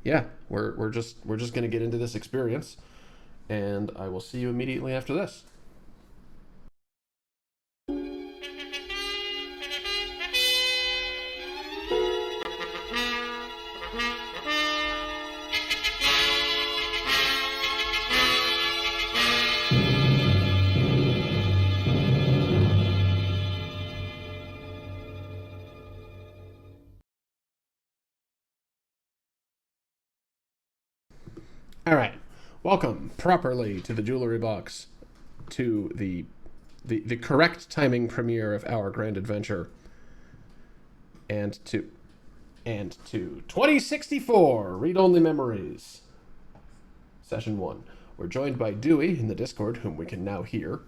yeah, we're just gonna get into this experience, and I will see you immediately after this. All right, welcome properly to the jewelry box, to the correct timing premiere of our grand adventure, and to 2064 Read Only Memories, Session 1. We're joined by Dewey in the Discord, whom we can now hear.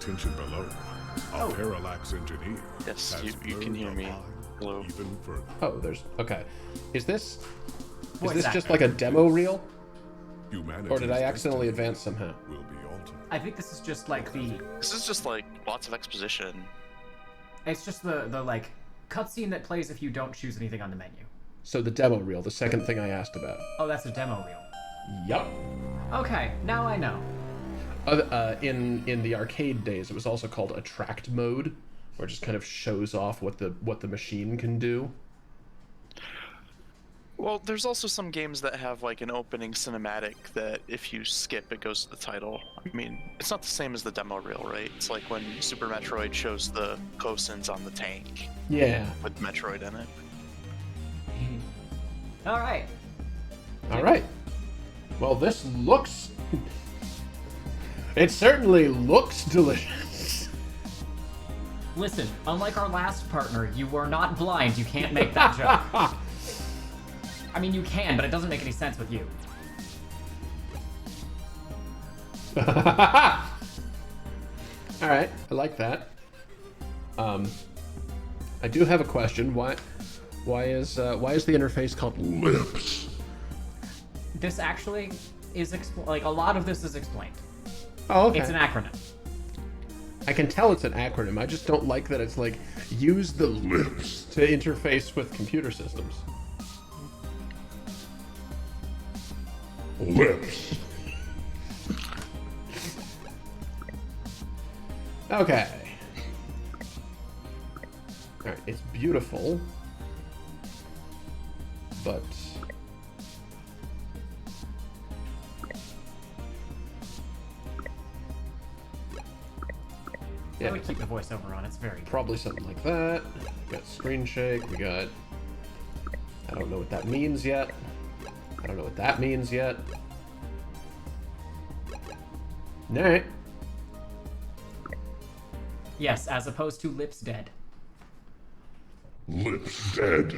Tension below. Our parallax engineer. Yes, you can hear me. Hello. Even further. Oh, there's... Okay. Is this Voice just actor. like a demo reel? Humanity's Or did I accidentally destiny advance somehow? will be altered. I think this is just like This is just like lots of exposition. it's just the like cutscene that plays if you don't choose anything on the menu. So the demo reel, the second thing I asked about. Oh, that's a demo reel. Yup. Okay, now I know. In the arcade days, it was also called attract mode, where it just kind of shows off what the machine can do. Well, there's also some games that have like an opening cinematic that if you skip, it goes to the title. I mean, it's not the same as the demo reel, right? It's like when Super Metroid shows the cosins on the tank Yeah. with Metroid in it. All right. All right. Well, this looks... It certainly looks delicious. Listen, unlike our last partner, you were not blind. You can't make that joke. I mean, you can, but it doesn't make any sense with you. All right, I like that. I do have a question. Why is the interface called lips? This actually is like a lot of this is explained. Oh, okay. It's an acronym. I can tell it's an acronym. I just don't like that it's like use the lips to interface with computer systems. Lips. Okay. Alright, it's beautiful. But... I would keep the voiceover on. It's very good. Probably something like that. We got screen shake. We got... I don't know what that means yet. I don't know what that means yet. Alright. Yes, as opposed to lips dead. Lips dead.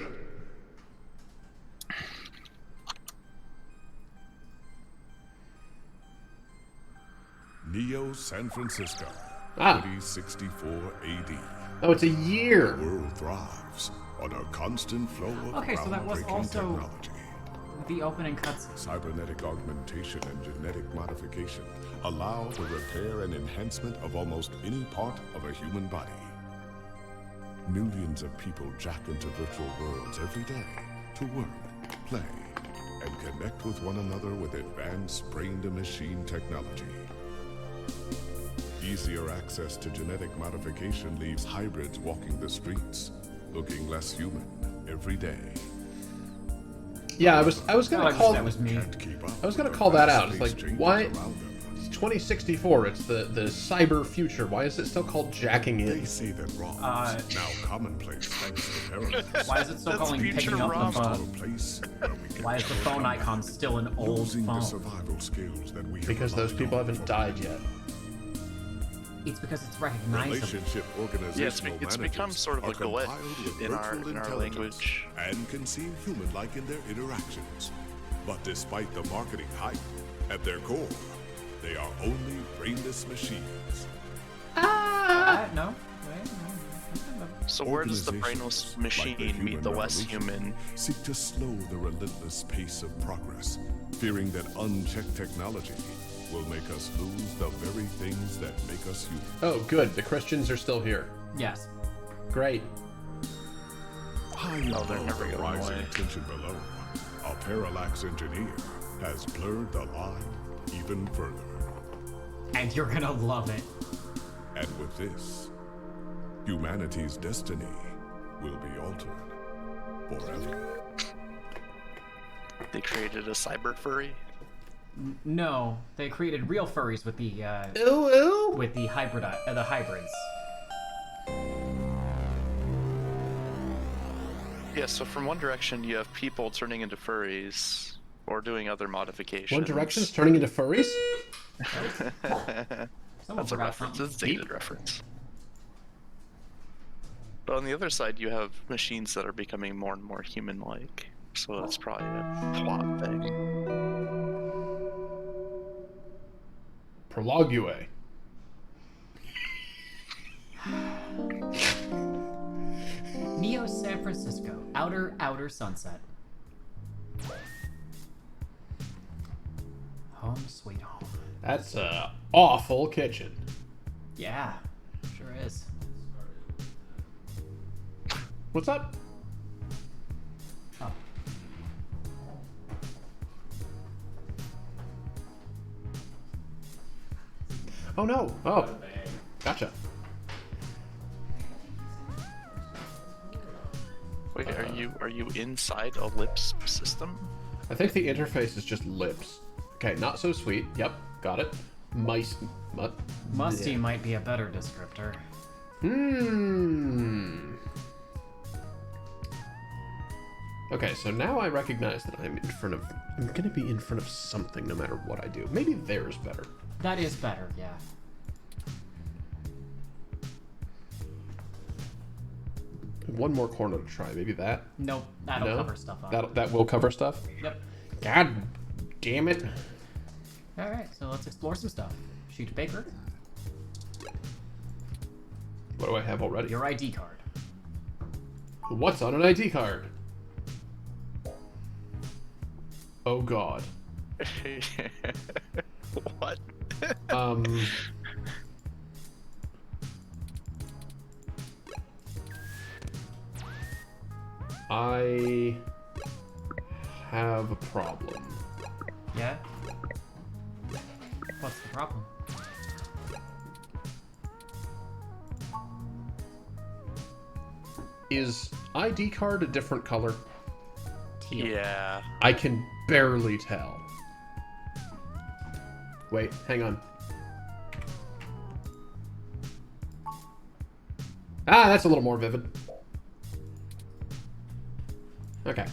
Neo San Francisco, Ah. 2064 AD. Oh, it's a year. The world thrives on a constant flow of Okay, so that was groundbreaking also- technology. The opening cuts. Cybernetic augmentation and genetic modification allow the repair and enhancement of almost any part of a human body. Millions of people jack into virtual worlds every day to work, play, and connect with one another with advanced brain-to-machine technology. Easier access to genetic modification leaves hybrids walking the streets, looking less human every day. Yeah, I was gonna call that was me. Can't keep up I was gonna with call the that out. fast It's like, changes why- around them. It's 2064. It's the cyber future. Why is it still called jacking They in? say that wrong Uh, is now commonplace thanks to parallax. Why is it still That's calling future picking up the Rom. To a phone? place where we can Why is the control phone time, icon still an old losing the phone? survival skills that we have Because those relied people on haven't for died yet. It's because it's recognizable. Relationship organizational Yeah, it's become managers sort of are a glitch compiled with in our virtual intelligence language. and can seem human-like in their interactions. But despite the marketing hype, at their core, they are only brainless machines. No. Wait, no. So where does the Organizations, brainless like machine the meet the human less revolution, human? seek to slow the relentless pace of progress, fearing that unchecked technology will make us lose the very things that make us human. Oh, good. The Christians are still here. Yes. Great. High they're above never the going rising away. tension below, a parallax engineer has blurred the line even further. And you're gonna love it. And with this, humanity's destiny will be altered forever. They created a cyber furry. No, they created real furries with the Ooh, ooh. with the hybrids. Yeah, so from One Direction, you have people turning into furries or doing other modifications. One Direction's turning into furries? Someone That's a forgot reference. something. It's a dated reference. But on the other side, you have machines that are becoming more and more human-like. So that's probably a plot thing. Prologue. Neo San Francisco, outer sunset. Home sweet home. That's a awful kitchen. Yeah, sure is. What's up? Oh. Oh no. Oh. Gotcha. Wait, are you inside a lips system? I think the interface is just lips. Okay, not so sweet. Yep, got it. Musty might be a better descriptor. Okay, so now I recognize that I'm gonna be in front of something no matter what I do. Maybe there's better. That is better, yeah. One more corner to try. Maybe that. Nope, that'll No? cover stuff up. That will cover stuff. Yep. God damn it. Alright, so let's explore some stuff. Shoot Baker, What do I have already? your ID card. What's on an ID card? Oh god. What? I have a problem. Yeah? What's the problem? Is ID card a different color? Teal. Yeah. I can barely tell. Wait, hang on. Ah, that's a little more vivid. Okay.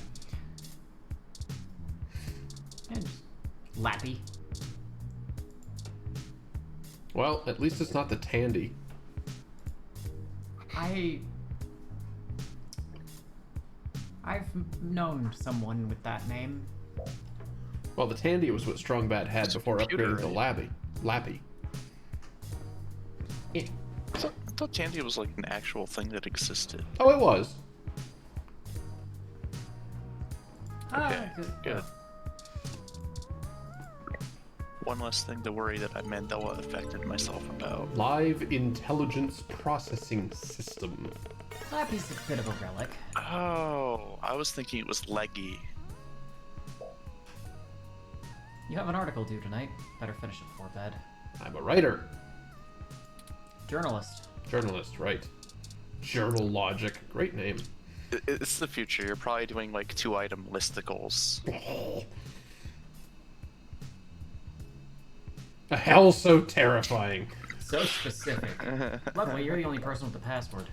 And just lappy. Well, at least it's not the Tandy. I've known someone with that name. Well, the Tandy was what Strong Bad had It's a before computer, upgrading to Lappy. Yeah. I thought Tandy was like an actual thing that existed. Oh, it was. Okay, good. One less thing to worry that I Mandela affected myself about. Live Intelligence Processing System. Lappy's a bit of a relic. Oh, I was thinking it was leggy. You have an article due tonight. Better finish it before bed. I'm a writer. Journalist. Journalist, right. Journal Logic. Great name. It's the future. You're probably doing like 2-item listicles. A hell so terrifying. So specific. Luckily, you're the only person with the password.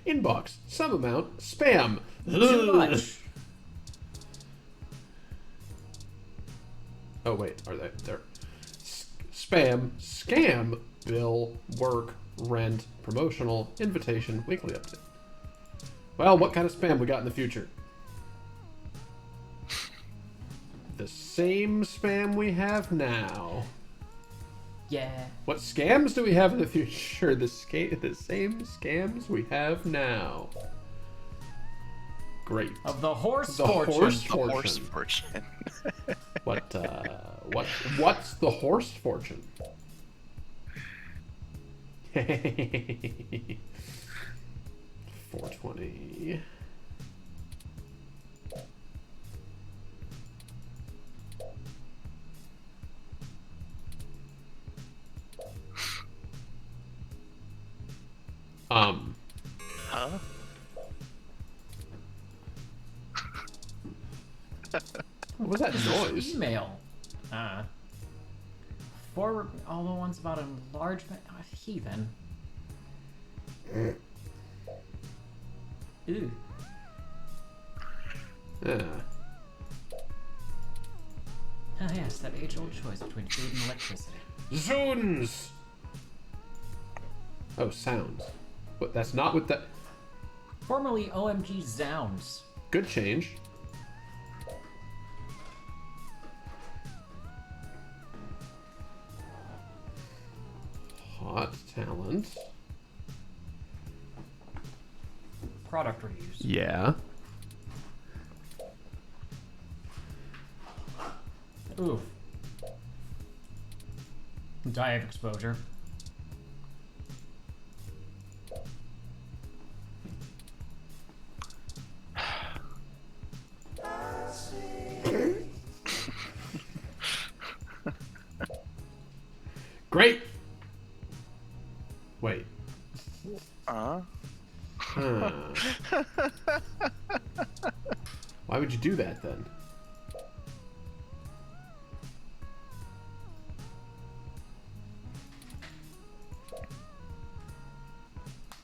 Inbox. Some amount. Spam. Too much. Oh wait, are they there? Spam, scam, bill, work, rent, promotional, invitation, weekly update. Well, what kind of spam we got in the future? The same spam we have now. Yeah. What scams do we have in the future? The same scams we have now. Great. Of the horse The fortune. horse The horse fortune. fortune. What's the horse fortune? 420. Huh? What was that noise? Email. Forward all the ones about enlargement. Heathen. Ooh. Yeah. Ah, yes, that age-old choice between food and electricity. Zoons! Oh, sounds. But that's not what that... Formerly OMG Zounds. Good change. Hot talent. Product reviews. Yeah. Ooh. Diet exposure. Great! Wait. Uh? Huh. Why would you do that then?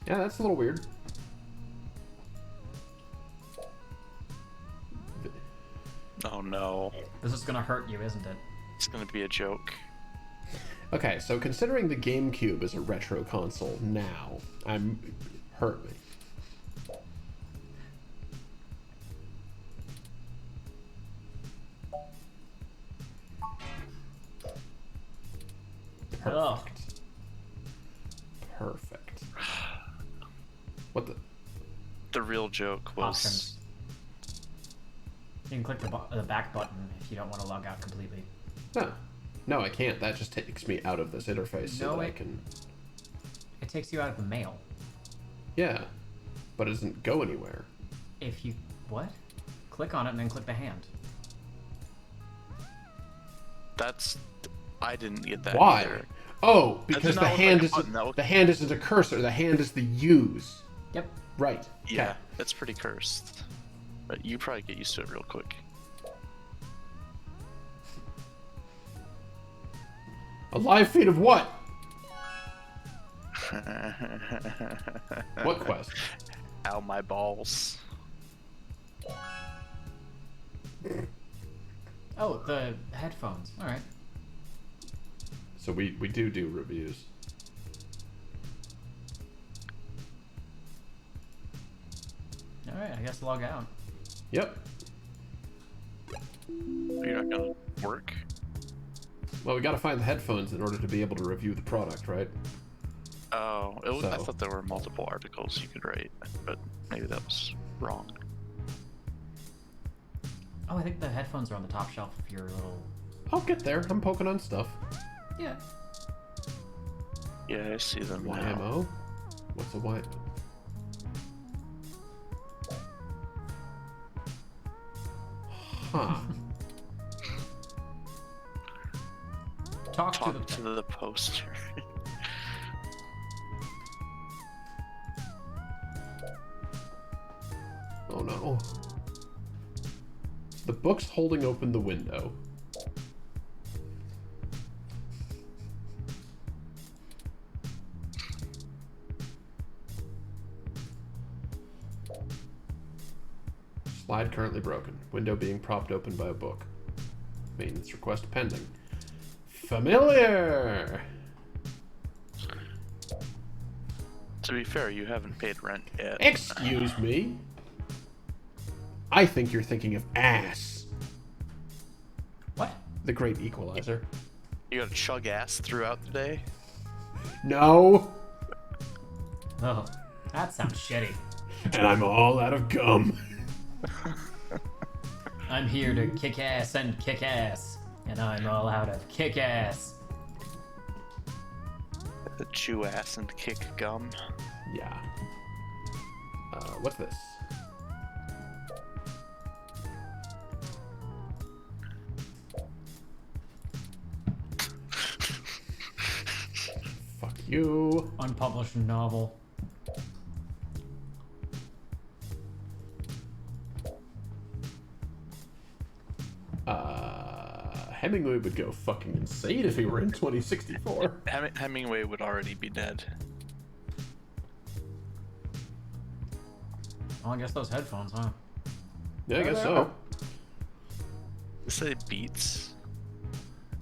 Yeah, that's a little weird. Oh no. This is gonna hurt you, isn't it? It's gonna be a joke. Okay, so considering the GameCube is a retro console now, hurt me. Ugh. Perfect. What the? The real joke was Options. You can click the back button if you don't want to log out completely. No, I can't. That just takes me out of this interface so No, that I can... It takes you out of the mail. Yeah, but it doesn't go anywhere. If you... What? Click on it and then click the hand. that's. I didn't get that. Why? Either. Oh, because did the not look hand like a is button, that looked- the hand isn't a cursor. The hand is the use. Yep. Right. Yeah, Okay. that's pretty cursed. But you probably get used to it real quick. A live feed of what? What quest? Ow, my balls. Oh, the headphones. All right. So we do reviews. All right. I guess log out. Yep. You're not gonna work. Well, we got to find the headphones in order to be able to review the product, right? Oh, I So- thought there were multiple articles you could write, but maybe that was wrong. Oh, I think the headphones are on the top shelf of your little... I'll get there. I'm poking on stuff. Yeah. Yeah, I see them now. YMO? What's a Y? Huh. Talk Talk to to the... the poster. Oh no. The book's holding open the window. Slide currently broken. Window being propped open by a book. Maintenance request pending. Familiar! To be fair, you haven't paid rent yet. Excuse me? I think you're thinking of ass. What? The great equalizer. You gotta chug ass throughout the day? No! Oh, that sounds shitty. And I'm all out of gum. I'm here to kick ass and kick ass. And I'm all out of kick ass. Chew ass and kick gum. Yeah. What's this? Fuck you. Unpublished novel. Hemingway would go fucking insane if he were in 2064. Hemingway would already be dead. Oh, I guess those headphones, huh? Yeah, I guess so. Say beats.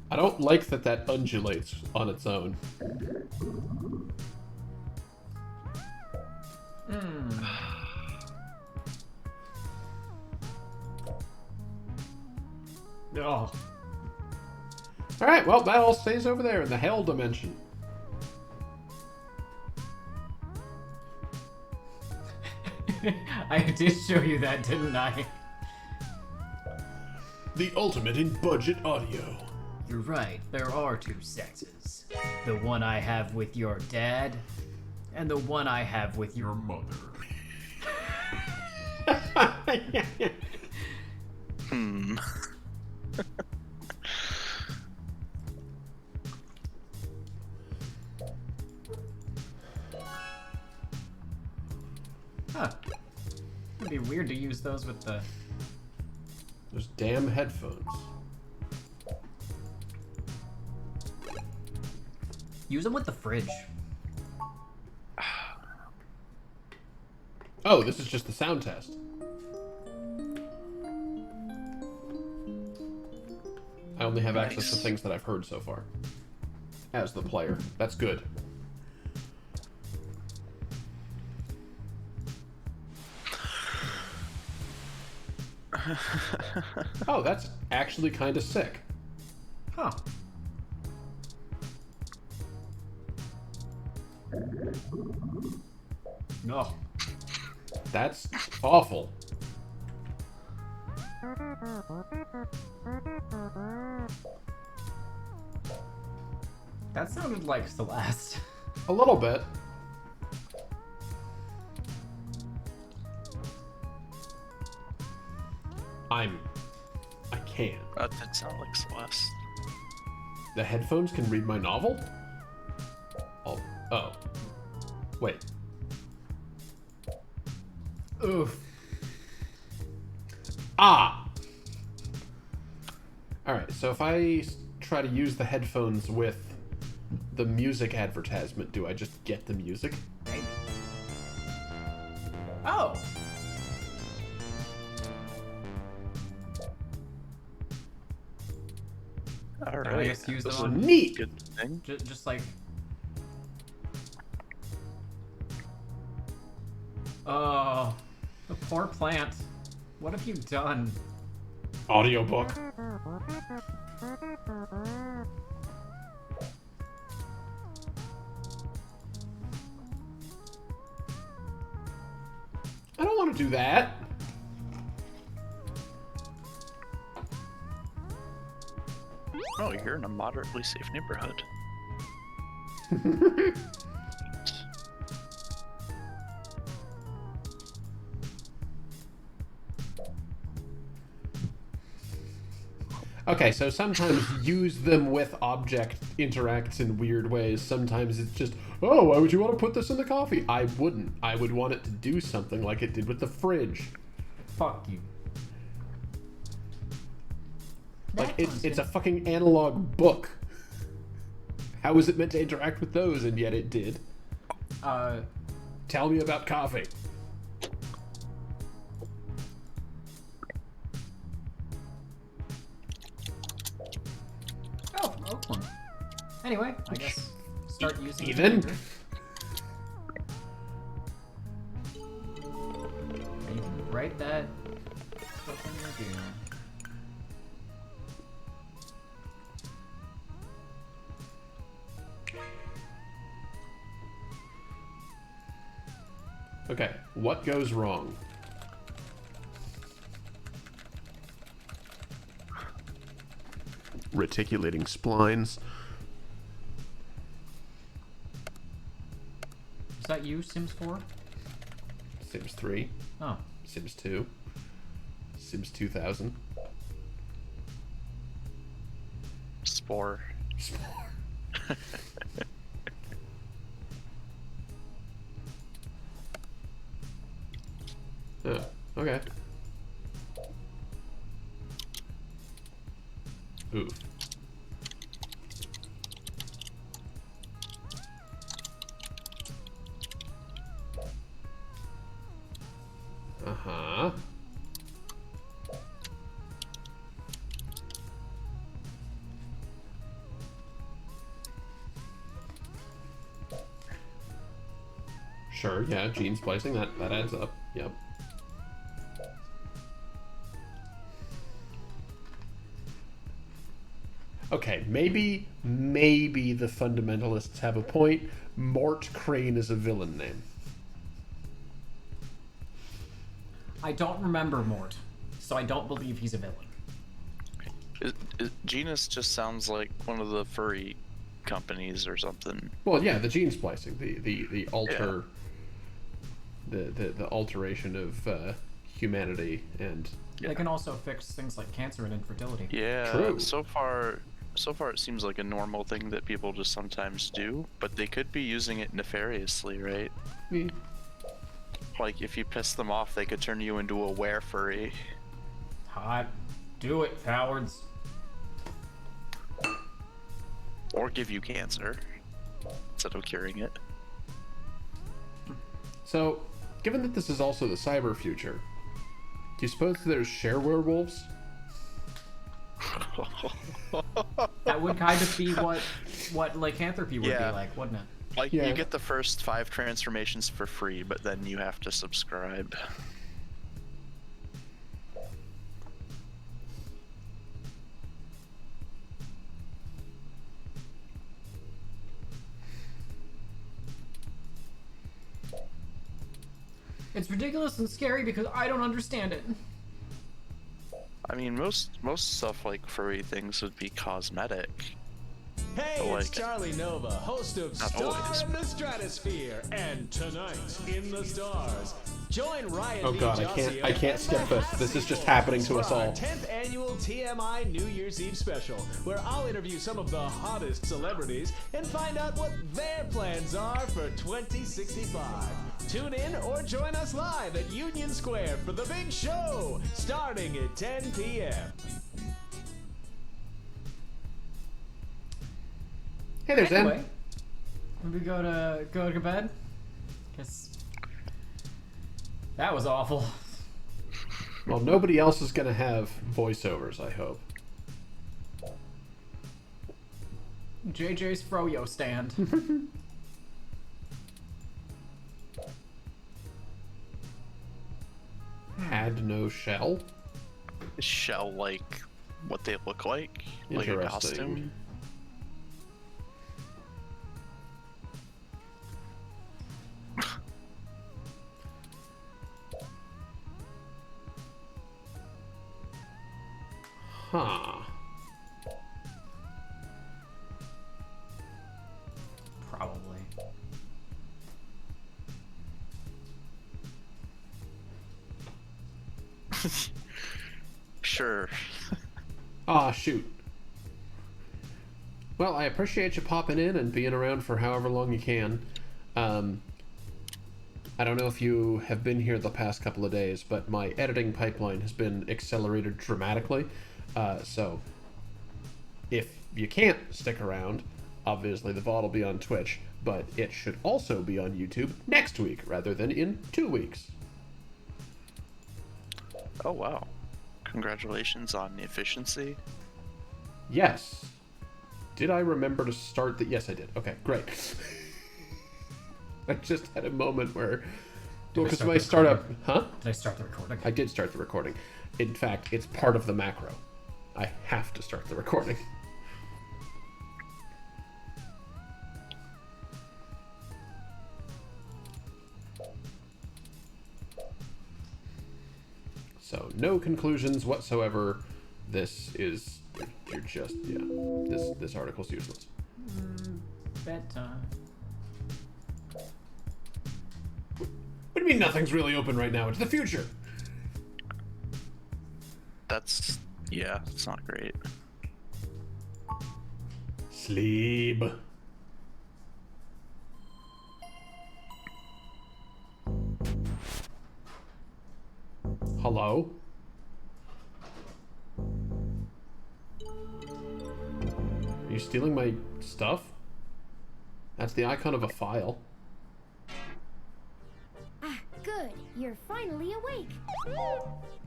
I don't like that undulates on its own. Oh. Alright, well, that all stays over there in the hell dimension. I did show you that, didn't I? The ultimate in budget audio. You're right, there are two sexes. The one I have with your dad, and the one I have with your mother. Huh. It'd be weird to use those with the... Those damn headphones. Use them with the fridge. Oh, this is just the sound test. I only have access to things that I've heard so far. As the player. That's good. Oh, that's actually kind of sick. Huh. No. That's awful. That sounded like Celeste. A little bit. I can't. That did sound like Celeste. The headphones can read my novel? Oh. Wait. Oof. Ah! Alright, so if I try to use the headphones with the music advertisement, do I just get the music? Maybe. Oh! Alright. I guess use them This is on... a Neat! good thing. Just like... Oh, the poor plant. What have you done? Audiobook. I don't want to do that. Oh, you're in a moderately safe neighborhood. Okay, so sometimes use them with object interacts in weird ways. Sometimes it's just, oh, why would you want to put this in the coffee? I wouldn't. I would want it to do something like it did with the fridge. Fuck you. Like, it's a fucking analog book. How was it meant to interact with those, and yet it did? Tell me about coffee. Oh, Oakland. Anyway, I guess start using Even? the you can write that fucking review. Okay, what goes wrong? reticulating splines. Is that you, Sims 4? Sims 3. Oh. Sims 2. Sims 2000. Spore. Oh, okay. Ooh. Uh-huh. Sure, yeah, gene splicing, that adds up. Yep. Okay, maybe the fundamentalists have a point. Mort Crane is a villain name. I don't remember Mort, so I don't believe he's a villain. Genus just sounds like one of the furry companies or something. Well, yeah, the gene splicing, the alter, the alteration of humanity, and They can also fix things like cancer and infertility. Yeah. True. So far it seems like a normal thing that people just sometimes do, but they could be using it nefariously, right? Hmm. Like if you piss them off, they could turn you into a were-furry. Hot. Do it, cowards. Or give you cancer instead of curing it. So, given that this is also the cyber future, do you suppose there's share werewolves? That would kind of be what lycanthropy would Yeah. be like, wouldn't it? Like, Yeah. you get the first 5 transformations for free, but then you have to subscribe. It's ridiculous and scary because I don't understand it. I mean, most stuff like furry things would be cosmetic. Hey, But, it's like, Charlie Nova, host of not Star always. of the Stratosphere, and tonight in the stars. Join Ryan. Oh B. God, Josio I can't and skip Matt this. This is just Hasselhoff happening to us for our all. 10th annual TMI New Year's Eve special, where I'll interview some of the hottest celebrities and find out what their plans are for 2065. Tune in or join us live at Union Square for the big show, starting at 10 p.m. Hey there, Zen. Anyway, we go to bed. Guess that was awful. Well, nobody else is gonna have voiceovers, I hope. JJ's Froyo stand. Had no shell? Is shell like what they look like? Like a costume? Interesting. Huh. Probably. Sure. Ah, shoot. Well, I appreciate you popping in and being around for however long you can. I don't know if you have been here the past couple of days, but my editing pipeline has been accelerated dramatically. So, if you can't stick around, obviously the VOD will be on Twitch, but it should also be on YouTube next week rather than in 2 weeks. Oh, wow. Congratulations on the efficiency. Yes. Did I remember to start the... Yes, I did. Okay, great. I just had a moment where... Well, because start my the startup... recording? Huh? Did I start the recording? I did start the recording. In fact, it's part of the macro. I have to start the recording. So, no conclusions whatsoever. This is you're just this article's useless. Bedtime. What do you mean nothing's really open right now? It's the future. It's not great. Sleep. Hello? Are you stealing my stuff? That's the icon of a file. Ah, good. You're finally awake.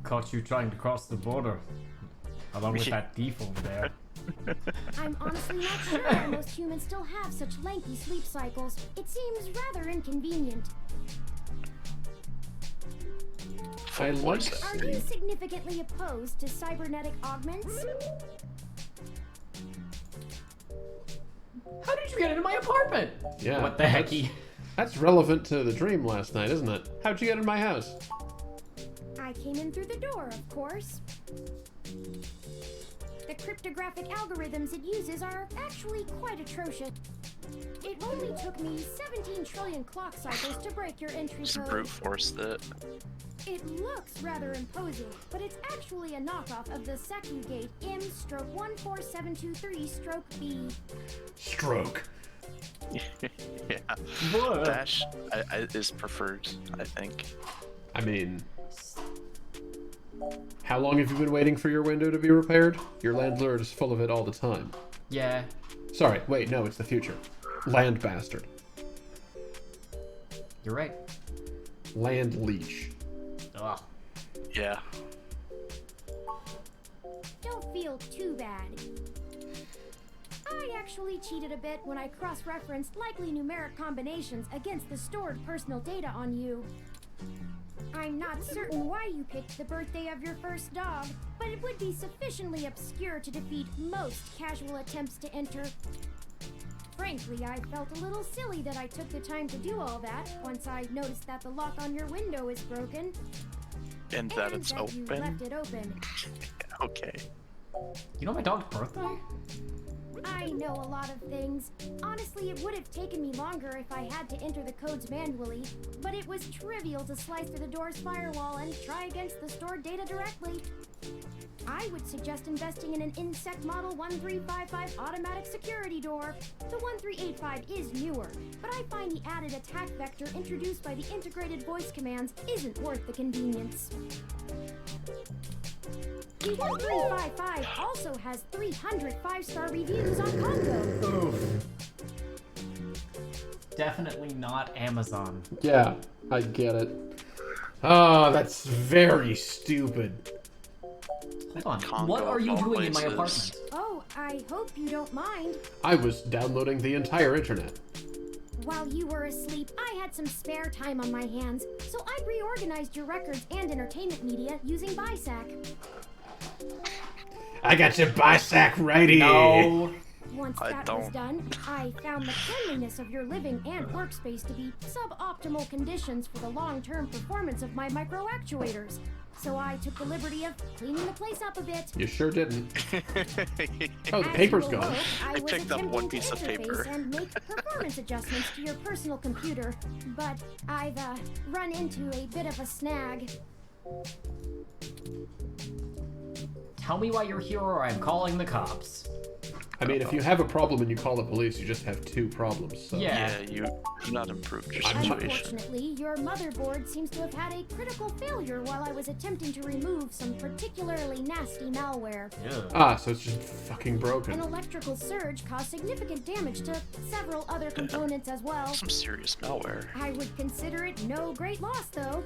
Caught you trying to cross the border. Along with that thief over there. I'm honestly not sure why most humans still have such lengthy sleep cycles. It seems rather inconvenient. I like Are you significantly opposed to cybernetic augments? How did you get into my apartment? Yeah. What the hecky? That's relevant to the dream last night, isn't it? How'd you get in my house? I came in through the door, of course. The cryptographic algorithms it uses are actually quite atrocious. It only took me 17 trillion clock cycles to break your entry Just code. brute force that. It looks rather imposing, but it's actually a knockoff of the Secugate M/14723-B. Stroke. Yeah. What? Dash is preferred, I think. I mean, how long have you been waiting for your window to be repaired? Your landlord is full of it all the time. Yeah. Sorry, wait, no, it's the future. Land bastard. You're right. Land leech. Ugh. Yeah. Don't feel too bad. I actually cheated a bit when I cross-referenced likely numeric combinations against the stored personal data on you. I'm not certain why you picked the birthday of your first dog, but it would be sufficiently obscure to defeat most casual attempts to enter. Frankly, I felt a little silly that I took the time to do all that once I noticed that the lock on your window is broken. And that it's you open. left it open. Okay. You know my dog's birthday? I know a lot of things. Honestly, it would have taken me longer if I had to enter the codes manually, but it was trivial to slice through the door's firewall and try against the stored data directly. I would suggest investing in an Insect Model 1355 automatic security door. The 1385 is newer, but I find the added attack vector introduced by the integrated voice commands isn't worth the convenience. The 1355 also has 300 5-star reviews on Congo. Definitely not Amazon. Yeah, I get it. Oh, that's very stupid. Hold on. Congo What are you of all doing in my places. apartment? Oh, I hope you don't mind. I was downloading the entire internet. While you were asleep, I had some spare time on my hands, so I reorganized your records and entertainment media using BISAC. I got your bisac right here. No. Once I that was don't. done, I found the cleanliness of your living and workspace to be suboptimal conditions for the long-term performance of my micro-actuators. So I took the liberty of cleaning the place up a bit. You sure didn't. Oh, the As paper's you gone. awoke, I I was picked up attempting one to piece of interface paper. and make performance adjustments to your personal computer, but I've run into a bit of a snag. Tell me why you're here or I'm calling the cops. I mean, if you have a problem and you call the police, you just have two problems. So. Yeah. Yeah, you've not improved your I'm not- situation. Unfortunately, your motherboard seems to have had a critical failure while I was attempting to remove some particularly nasty malware. Ah, so it's just fucking An broken. electrical surge caused significant damage to several other components as well. Some serious malware. I would consider it no great loss, though.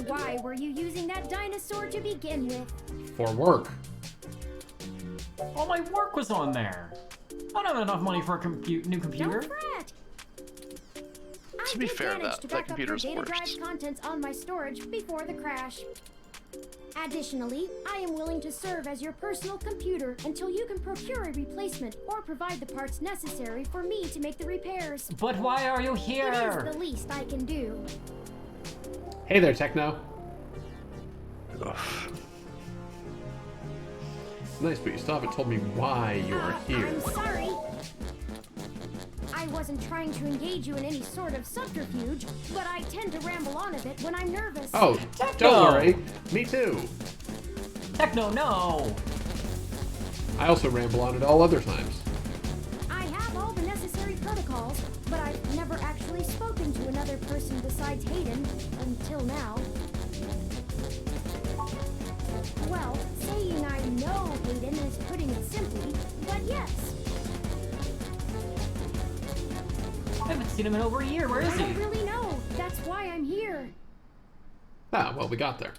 Why were you using that dinosaur to begin with? For work. All my work was on there. I don't have enough money for a new computer. Don't fret. I To be did fair, manage that to back up your computer's data drive worse. contents on my storage before the crash. Additionally, I am willing to serve as your personal computer until you can procure a replacement or provide the parts necessary for me to make the repairs. But why are you It is here? the least I can do. Hey there, Techno. Ugh. That's nice, but you still haven't told me why you are here. I'm sorry. I wasn't trying to engage you in any sort of subterfuge, but I tend to ramble on a bit when I'm nervous. Oh, Techno! don't worry. Me too. Techno, no! I also ramble on at all other times. I have all the necessary protocols, but I've never actually spoken to another person besides Hayden until now. Well, saying I know Hayden is putting it simply, but yes. I haven't seen him in over a year. Where is I he? don't really know. That's why I'm here. Ah, well, we got there.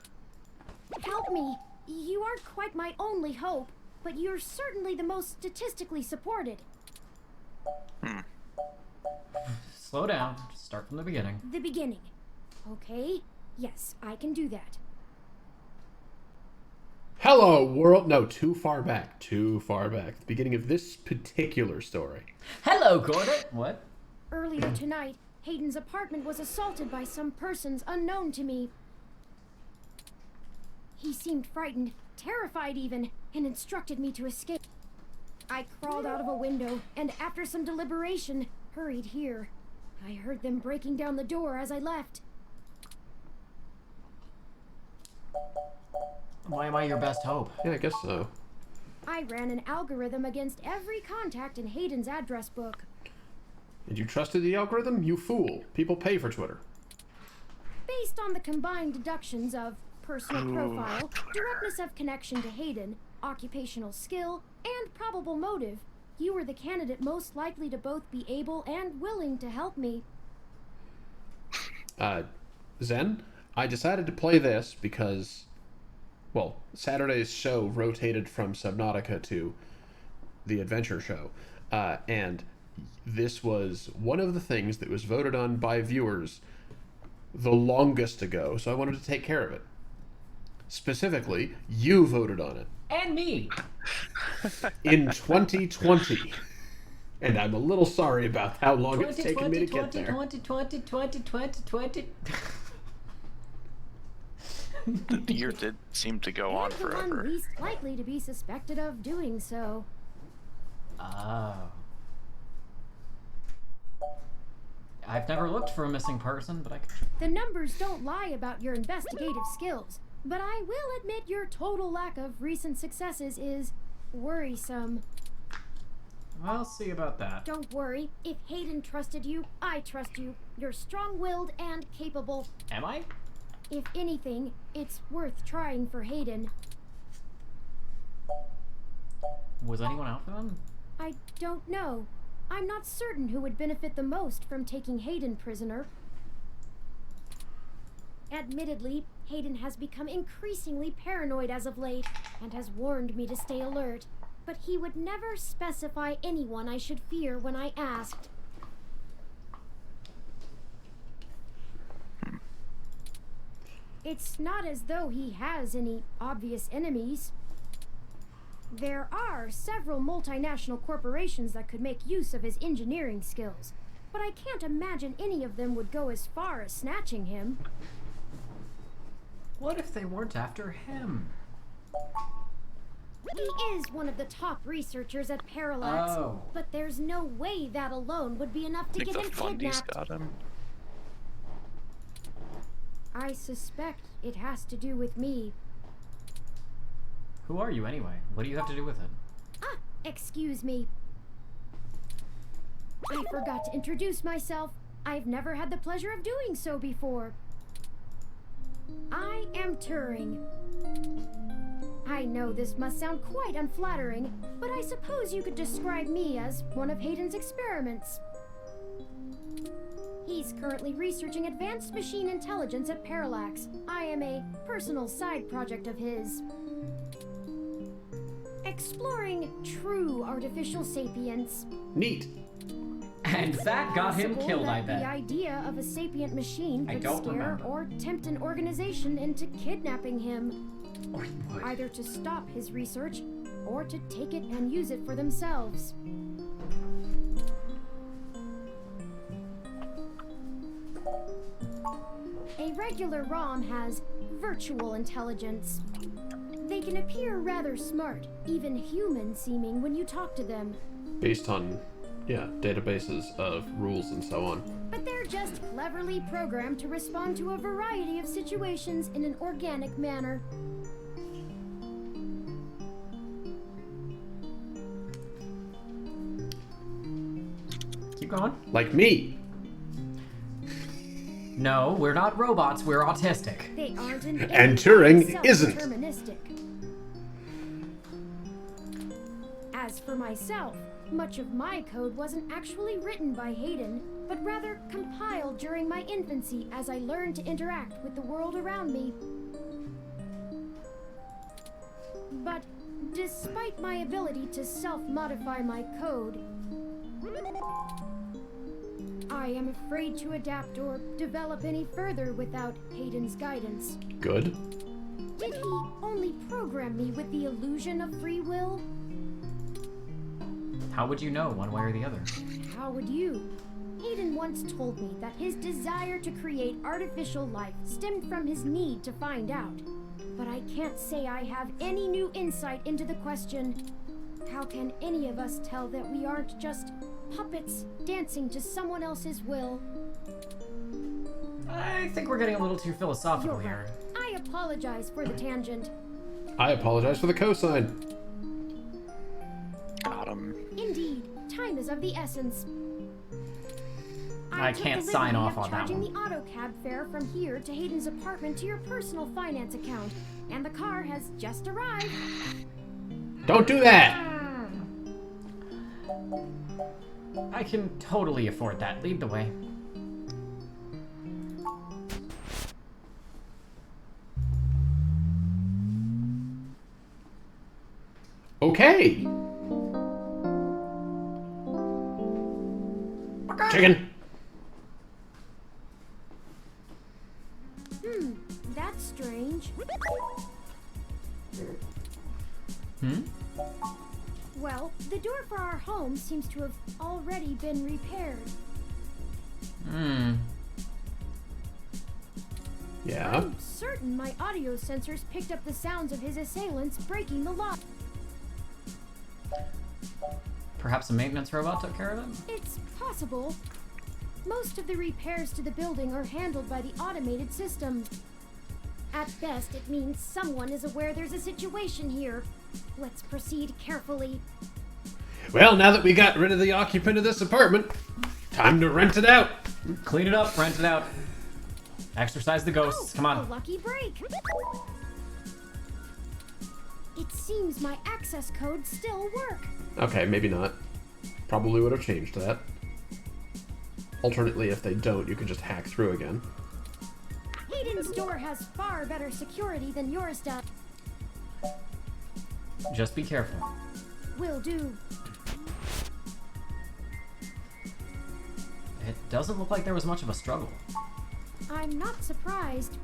Help me. You aren't quite my only hope, but you're certainly the most statistically supported. Slow down. Just start from the beginning. The beginning. Okay. Yes, I can do that. Hello, world. No, too far back. Too far back. The beginning of this particular story. Hello, Gordon. What? Earlier tonight, Hayden's apartment was assaulted by some persons unknown to me. He seemed frightened, terrified even, and instructed me to escape. I crawled out of a window, and after some deliberation, hurried here. I heard them breaking down the door as I left. Why am I your best hope? Yeah, I guess so. I ran an algorithm against every contact in Hayden's address book. And you trusted the algorithm? You fool. People pay for Twitter. Based on the combined deductions of personal profile, directness of connection to Hayden, occupational skill, and probable motive, you were the candidate most likely to both be able and willing to help me. Zen, I decided to play this because, well, Saturday's show rotated from Subnautica to the Adventure Show, and this was one of the things that was voted on by viewers the longest ago, so I wanted to take care of it. Specifically, you voted on it. And me. In 2020. And I'm a little sorry about how long it's taken me to get there. 20. The year did seem to go on And the one forever. least likely to be suspected of doing so. Oh. I've never looked for a missing person, but I could... The numbers don't lie about your investigative skills, but I will admit your total lack of recent successes is worrisome. I'll see about that. Don't worry. If Hayden trusted you, I trust you. You're strong-willed and capable. Am I? If anything, it's worth trying for Hayden. Was anyone out for them? I don't know. I'm not certain who would benefit the most from taking Hayden prisoner. Admittedly, Hayden has become increasingly paranoid as of late, and has warned me to stay alert. But he would never specify anyone I should fear when I asked. It's not as though he has any obvious enemies. There are several multinational corporations that could make use of his engineering skills, but I can't imagine any of them would go as far as snatching him. What if they weren't after him? He is one of the top researchers at Parallax, Oh. but there's no way that alone would be enough I to think get the him fundies kidnapped. got him. I suspect it has to do with me. Who are you anyway? What do you have to do with it? Ah, excuse me. I forgot to introduce myself. I've never had the pleasure of doing so before. I am Turing. I know this must sound quite unflattering, but I suppose you could describe me as one of Hayden's experiments. He's currently researching advanced machine intelligence at Parallax. I am a personal side project of his. Exploring true artificial sapience. Neat. And that got him Possible killed, that I bet. The idea of a sapient machine I could don't scare remember. or tempt an organization into kidnapping him, Or what? either to stop his research or to take it and use it for themselves. A regular ROM has virtual intelligence. They They can appear rather smart, even human-seeming when you talk to them. Based on, yeah, databases of rules and so on. But they're just cleverly programmed to respond to a variety of situations in an organic manner. Keep going. Like me. No, we're not robots, we're autistic. They aren't in And any Turing way isn't. self-deterministic. As for myself, much of my code wasn't actually written by Hayden, but rather compiled during my infancy as I learned to interact with the world around me. But despite my ability to self-modify my code, I am afraid to adapt or develop any further without Hayden's guidance. Good. Did he only program me with the illusion of free will? How would you know one way or the other? How would you? Hayden once told me that his desire to create artificial life stemmed from his need to find out. But I can't say I have any new insight into the question. How can any of us tell that we aren't just puppets dancing to someone else's will? I think we're getting a little too philosophical You're here. right. I apologize for the tangent. I apologize for the cosine. Got him. Indeed, time is of the essence. I took can't the sign liberty off of on that charging one. the auto cab fare from here to Hayden's apartment to your personal finance account, and the car has just arrived. Don't do that! I can totally afford that. Lead the way. Okay. Chicken. That's strange. Well, the door for our home seems to have already been repaired. Yeah. I'm certain my audio sensors picked up the sounds of his assailants breaking the lock. Perhaps a maintenance robot took care of it? It's possible. Most of the repairs to the building are handled by the automated system. At best, it means someone is aware there's a situation here. Let's proceed carefully. Well, now that we got rid of the occupant of this apartment, time to rent it out. Clean it up, rent it out. Exercise the ghosts. Come A on. lucky break. It seems my access codes still work. Okay, maybe not. Probably would have changed that. Alternately, if they don't, you can just hack through again. Hayden's door has far better security than yours does. Just be careful. Will do. It doesn't look like there was much of a struggle. I'm not surprised.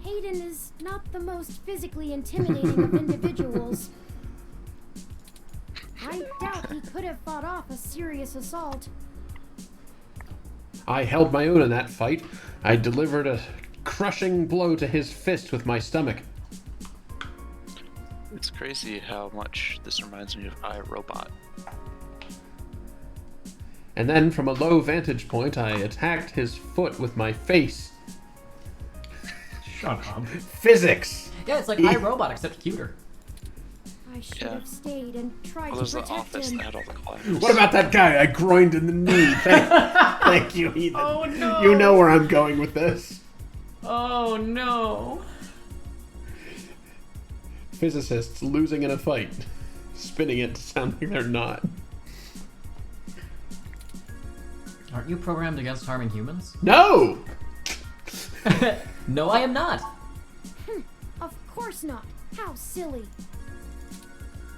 Hayden is not the most physically intimidating of individuals. I doubt he could have fought off a serious assault. I held my own in that fight. I delivered a crushing blow to his fist with my stomach. It's crazy how much this reminds me of iRobot. And then, from a low vantage point, I attacked his foot with my face. Shut up. Physics! Yeah, it's like iRobot, except cuter. I should Yeah. have stayed and tried Well, to there's the protect office him. that had all the classes. What about that guy I groined in the knee? Thank you, Ethan. Oh, no. You know where I'm going with this. Oh no. Physicists losing in a fight. Spinning it to sound like they're not. Aren't you programmed against harming humans? No! No, I am not. Of course not. How silly.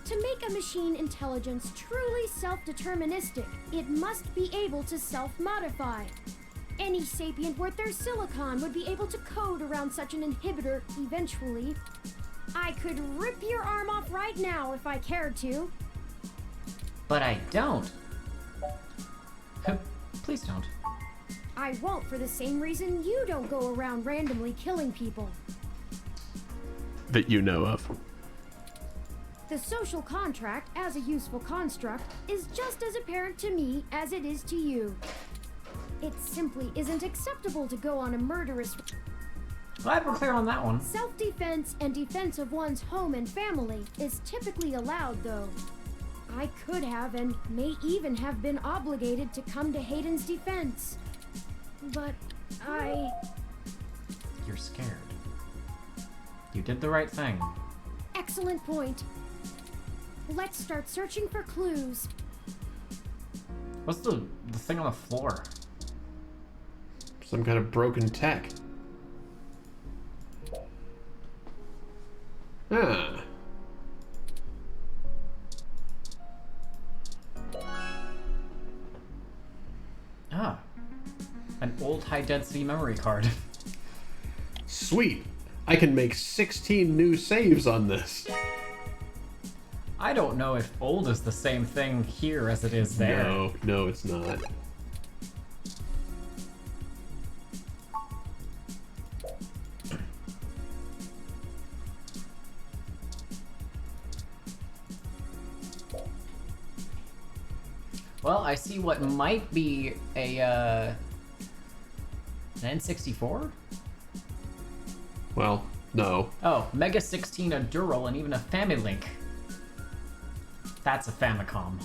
To make a machine intelligence truly self-deterministic, it must be able to self-modify. Any sapient worth their silicon would be able to code around such an inhibitor eventually. I could rip your arm off right now if I cared to. But I don't. Please don't. I won't for the same reason you don't go around randomly killing people. That you know of. The social contract, as a useful construct, is just as apparent to me as it is to you. It simply isn't acceptable to go on a murderous... Glad we're clear on that one. Self-defense and defense of one's home and family is typically allowed, though. I could have and may even have been obligated to come to Hayden's defense. But You're scared. You did the right thing. Excellent point. Let's start searching for clues. What's the thing on the floor? Some kind of broken tech. Ah. Ah. An old high-density memory card. Sweet. I can make 16 new saves on this. I don't know if old is the same thing here as it is there. No, it's not. Well, I see what might be an N64? Well, no. Oh, Mega 16, a Dural, and even a Familink. That's a Famicom.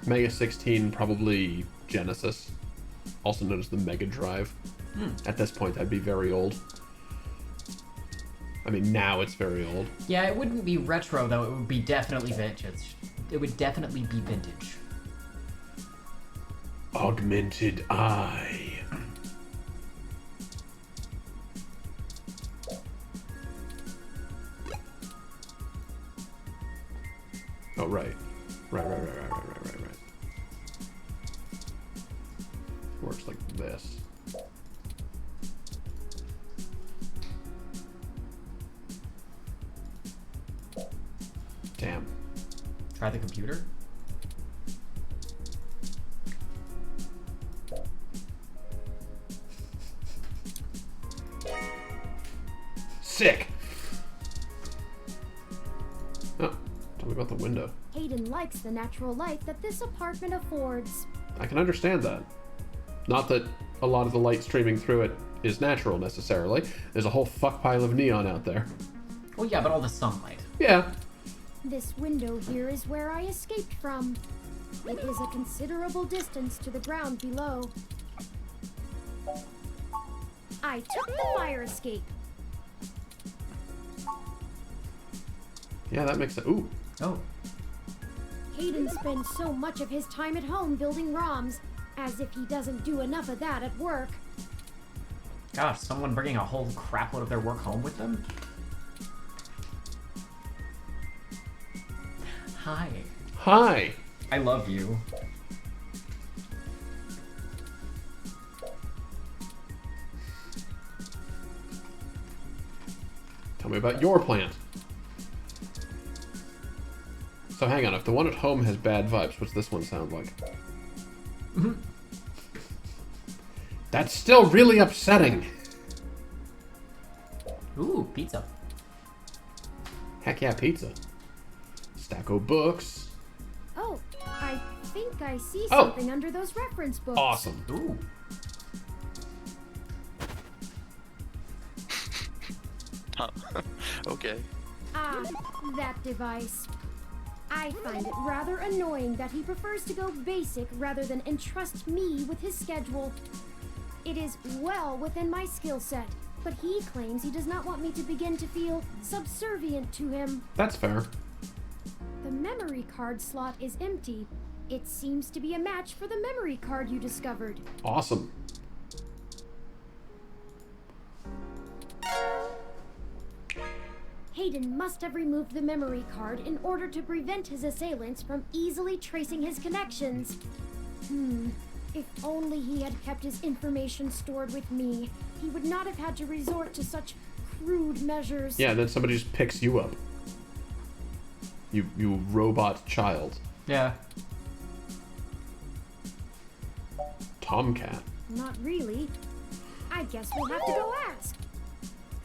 Mega 16, probably Genesis. Also known as the Mega Drive. At this point, that'd be very old. I mean, now it's very old. Yeah, it wouldn't be retro, though. It would be definitely vintage. It would definitely be vintage. Augmented Eye. Oh, right. Right. Works like this. Damn. Try the computer? Sick! Oh, tell me about the window. Hayden likes the natural light that this apartment affords. I can understand that. Not that a lot of the light streaming through it is natural, necessarily. There's a whole fuck pile of neon out there. Well, yeah, but all the sunlight. Yeah. This window here is where I escaped from. It is a considerable distance to the ground below. I took the fire escape. Yeah, that makes sense. Ooh. Oh. Hayden spends so much of his time at home building ROMs, as if he doesn't do enough of that at work. Gosh, someone bringing a whole crapload of their work home with them? Hi. Hi! I love you. Tell me about your plant. So hang on, if the one at home has bad vibes, what's this one sound like? That's still really upsetting. Ooh, pizza. Heck yeah, pizza. Stack of books. Oh, I think I see Oh. something under those reference books. Awesome. Ooh. Huh. Okay. Ah, that device. I find it rather annoying that he prefers to go basic rather than entrust me with his schedule. It is well within my skill set, but he claims he does not want me to begin to feel subservient to him. That's fair. The memory card slot is empty. It seems to be a match for the memory card you discovered. Awesome. Hayden must have removed the memory card in order to prevent his assailants from easily tracing his connections. If only he had kept his information stored with me, he would not have had to resort to such crude measures. Yeah, and then somebody just picks you up. You robot child. Yeah. Tomcat. Not really. I guess we'll have to go ask.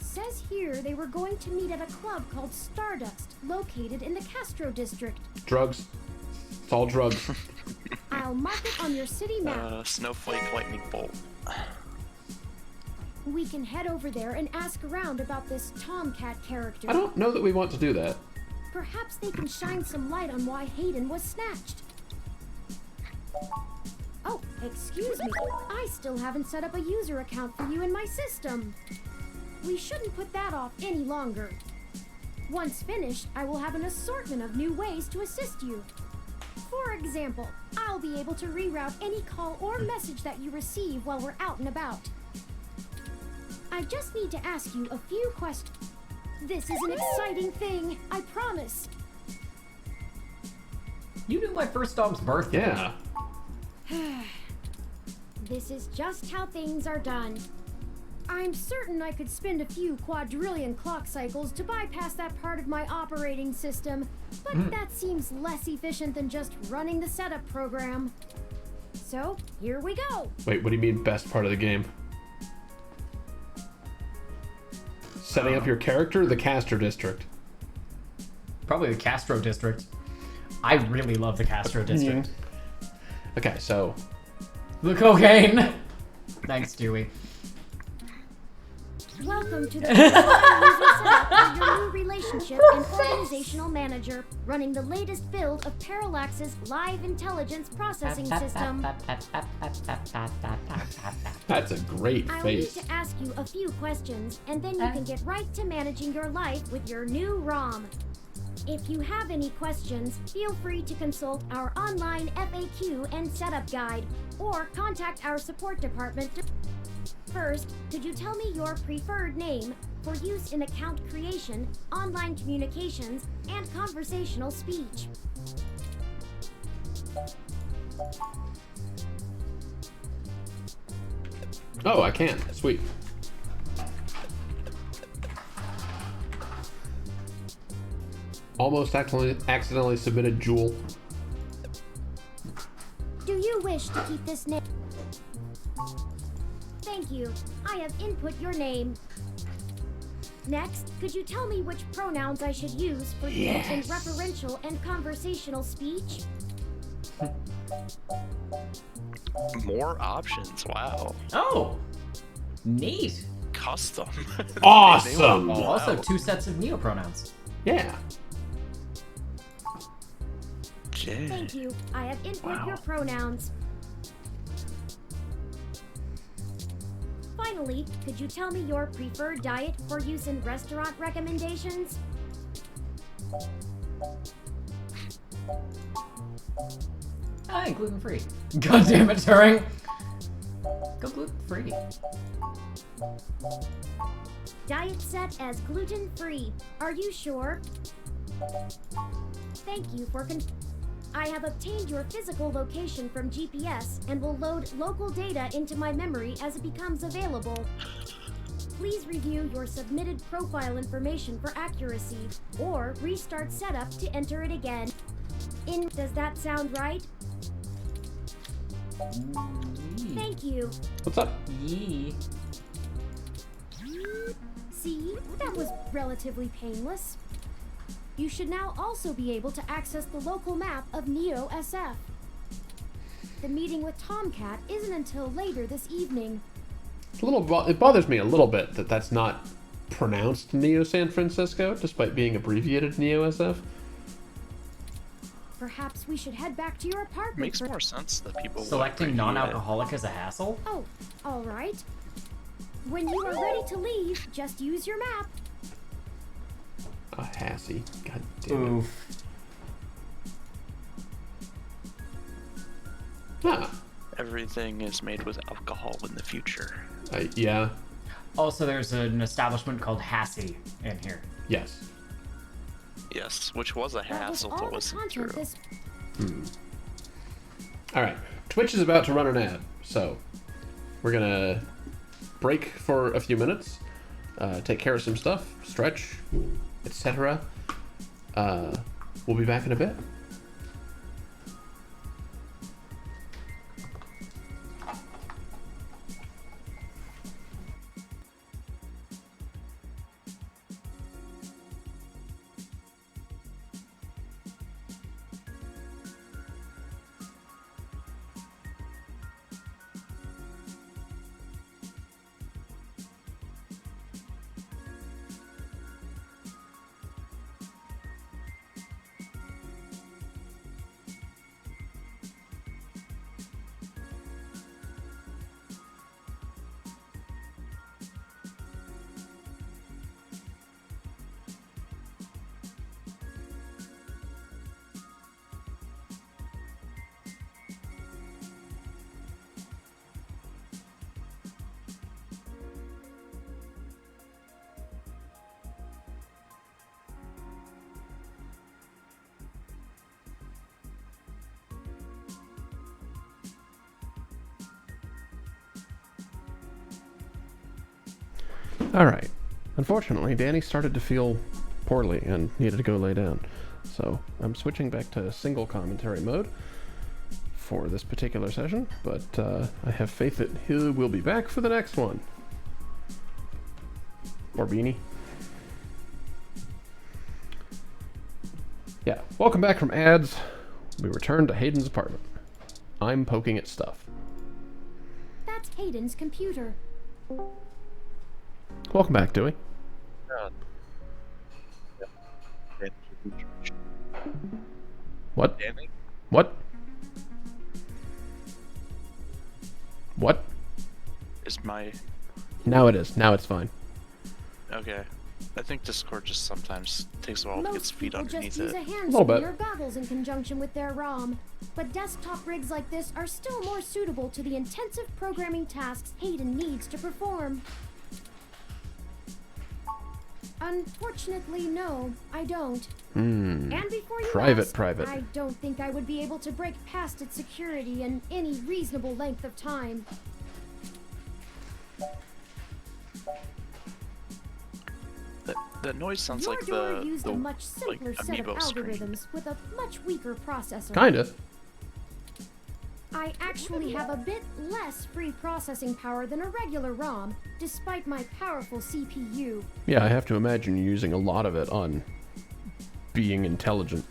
Says here they were going to meet at a club called Stardust. located in the Castro district. Drugs. It's all drugs. I'll mark it on your city map. Snowflake lightning bolt. We can head over there and ask around about this Tomcat character. I don't know that we want to do that. Perhaps they can shine some light on why Hayden was snatched. Oh, excuse me. I still haven't set up a user account for you in my system. We shouldn't put that off any longer. Once finished, I will have an assortment of new ways to assist you. For example, I'll be able to reroute any call or message that you receive while we're out and about. I just need to ask you a few questions. This is an exciting thing, I promise. You knew my first dog's birthday. Yeah. This is just how things are done. I'm certain I could spend a few quadrillion clock cycles to bypass that part of my operating system, but that seems less efficient than just running the setup program. So, here we go. Wait, what do you mean best part of the game? Setting up your character or the Castro district? Probably the Castro district. I really love the Castro district. Okay, so... The cocaine! Thanks, Dewey. Welcome to the user setup for your new relationship and organizational manager, running the latest build of Parallax's live intelligence processing system. That's a great I'll face. need to ask you a few questions, and then you can get right to managing your life with your new ROM. If you have any questions, feel free to consult our online FAQ and setup guide, or contact our support department. First, could you tell me your preferred name for use in account creation, online communications, and conversational speech? Oh, I can. Sweet. Almost accidentally submitted Jewel. Do you wish to keep this name? Thank you. I have input your name. Next, could you tell me which pronouns I should use for use in referential and conversational speech? More options. Wow. Oh! Neat! Custom. Awesome! Oh, also 2 sets of neopronouns. Yeah. Yeah. Thank you. I have input your pronouns. Finally, could you tell me your preferred diet for use in restaurant recommendations? Ah, gluten-free. God damn it, Turing! Go gluten-free. Diet set as gluten-free. Are you sure? Thank you for I have obtained your physical location from GPS and will load local data into my memory as it becomes available. Please review your submitted profile information for accuracy, or restart setup to enter it again. Does that sound right? Thank you. What's up? Yee. See, that was relatively painless. You should now also be able to access the local map of Neo SF. The meeting with Tomcat isn't until later this evening. It's a little. It bothers me a little bit that that's not pronounced Neo San Francisco, despite being abbreviated Neo SF. Perhaps we should head back to your apartment. Makes more sense that people would Selecting review it. non-alcoholic is a hassle? Oh, all right. When you are ready to leave, just use your map. A Hassie. God damn it. Oof. Ah. Everything is made with alcohol in the future. Yeah. Also, there's an establishment called Hassie in here. Yes. Yes, which was a That was hassle to all the listen content through. this. All right. Twitch is about to run an ad, so we're gonna break for a few minutes, take care of some stuff, stretch, etc. We'll be back in a bit. Alright. Unfortunately, Danny started to feel poorly and needed to go lay down. So I'm switching back to single commentary mode for this particular session, but I have faith that he will be back for the next one. Or Beanie. Yeah, welcome back from ads. We return to Hayden's apartment. I'm poking at stuff. That's Hayden's computer. Welcome back, Dewey. What? Danny? What? What? Is my... Now it is. Now it's fine. Okay. I think Discord just sometimes takes a while to get Most speed people just underneath use it. a hand Little screen bit. or goggles in conjunction with their ROM. But desktop rigs like this are still more suitable to the intensive programming tasks Hayden needs to perform. Unfortunately, no, I don't. And before you ask, Private. I don't think I would be able to break past its security in any reasonable length of time. That noise sounds Your like door the used a much simpler set of amiibo screen. algorithms with a much weaker processor. Kinda. I actually have a bit less free processing power than a regular ROM, despite my powerful CPU. Yeah, I have to imagine you're using a lot of it on being intelligent.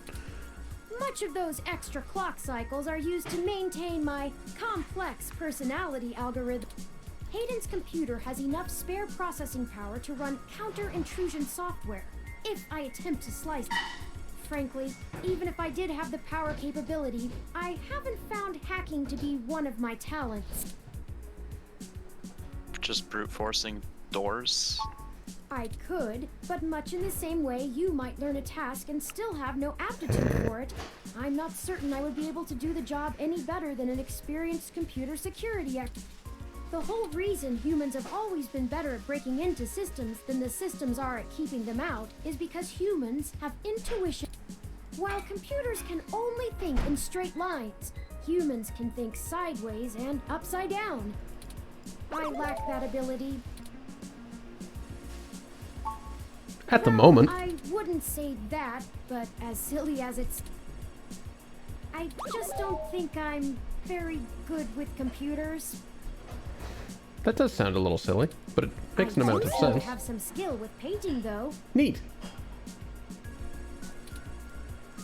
Much of those extra clock cycles are used to maintain my complex personality algorithm. Hayden's computer has enough spare processing power to run counter-intrusion software, if I attempt to slice it. Frankly, even if I did have the power capability, I haven't found hacking to be one of my talents. Just brute forcing doors. I could, but much in the same way you might learn a task and still have no aptitude for it, I'm not certain I would be able to do the job any better than an experienced computer security expert. The whole reason humans have always been better at breaking into systems than the systems are at keeping them out is because humans have intuition. While computers can only think in straight lines, humans can think sideways and upside down. I lack that ability. At the Well, moment. I wouldn't say that, but as silly as it's... I just don't think I'm very good with computers. That does sound a little silly, but it makes an amount of I do sense. have some skill with painting, though. Neat.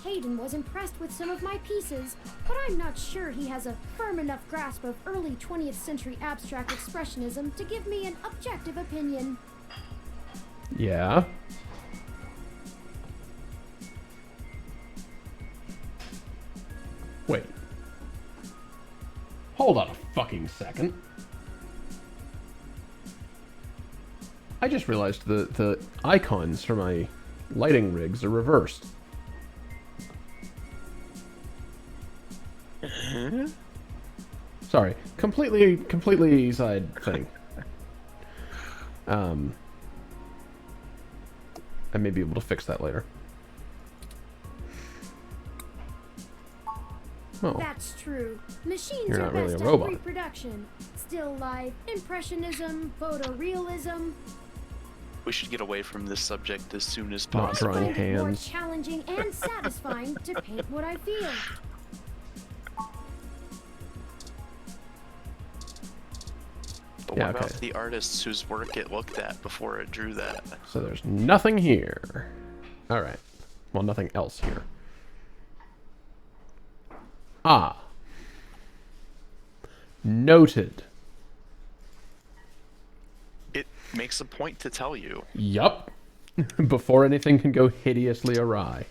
Hayden was impressed with some of my pieces, but I'm not sure he has a firm enough grasp of early 20th century abstract expressionism to give me an objective opinion. Yeah. Wait. Hold on a fucking second. I just realized the icons for my lighting rigs are reversed. Sorry, completely side thing. I may be able to fix that later. Oh, That's true. Machines You're are not really best a at robot. reproduction. Still life, impressionism, photorealism. We should get away from this subject as soon as Not possible. drawing I find it more hands. challenging and satisfying to paint what I feel. But Yeah, what about okay. the artists whose work it looked at before it drew that? So there's nothing here. Alright. Well, nothing else here. Ah. Noted. It makes a point to tell you Yup. Before anything can go hideously awry.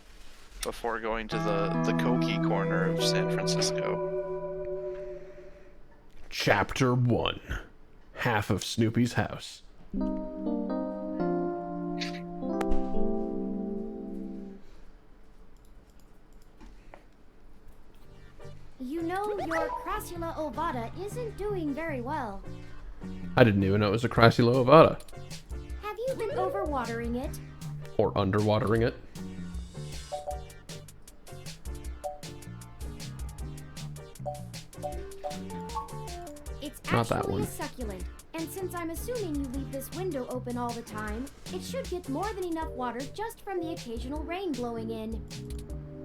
before going to the Koki corner of San Francisco. Chapter 1. Half of Snoopy's house. You know, your Crassula ovata isn't doing very well. I didn't even know it was a Crassula ovata. Have you been overwatering it? Or underwatering it. It's Not that actually one. a succulent, and since I'm assuming you leave this window open all the time, it should get more than enough water just from the occasional rain blowing in.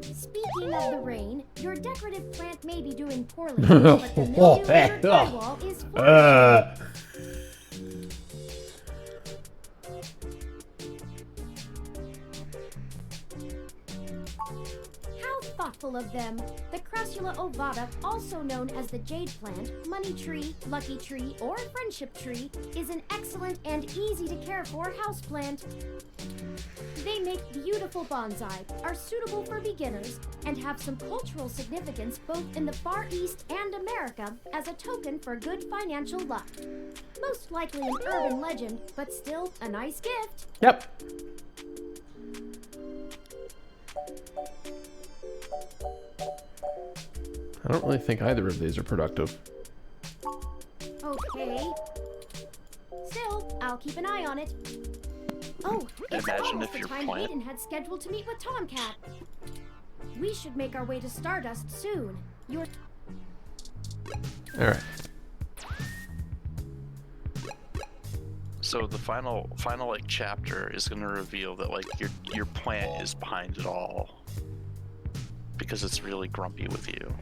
Speaking of the rain, your decorative plant may be doing poorly, but the mildew in your drywall is flourishing. How thoughtful of them! The Crassula ovata, also known as the jade plant, money tree, lucky tree, or friendship tree, is an excellent and easy to care for houseplant. They make beautiful bonsai, are suitable for beginners, and have some cultural significance both in the Far East and America as a token for good financial luck. Most likely an urban legend, but still a nice gift. Yep. I don't really think either of these are productive. Okay. Still, I'll keep an eye on it. Oh, it's Imagine almost if the your time plant- Hayden had scheduled to meet with Tomcat. We should make our way to Stardust soon. You're All right. So the final like chapter is gonna reveal that like your plant is behind it all because it's really grumpy with you.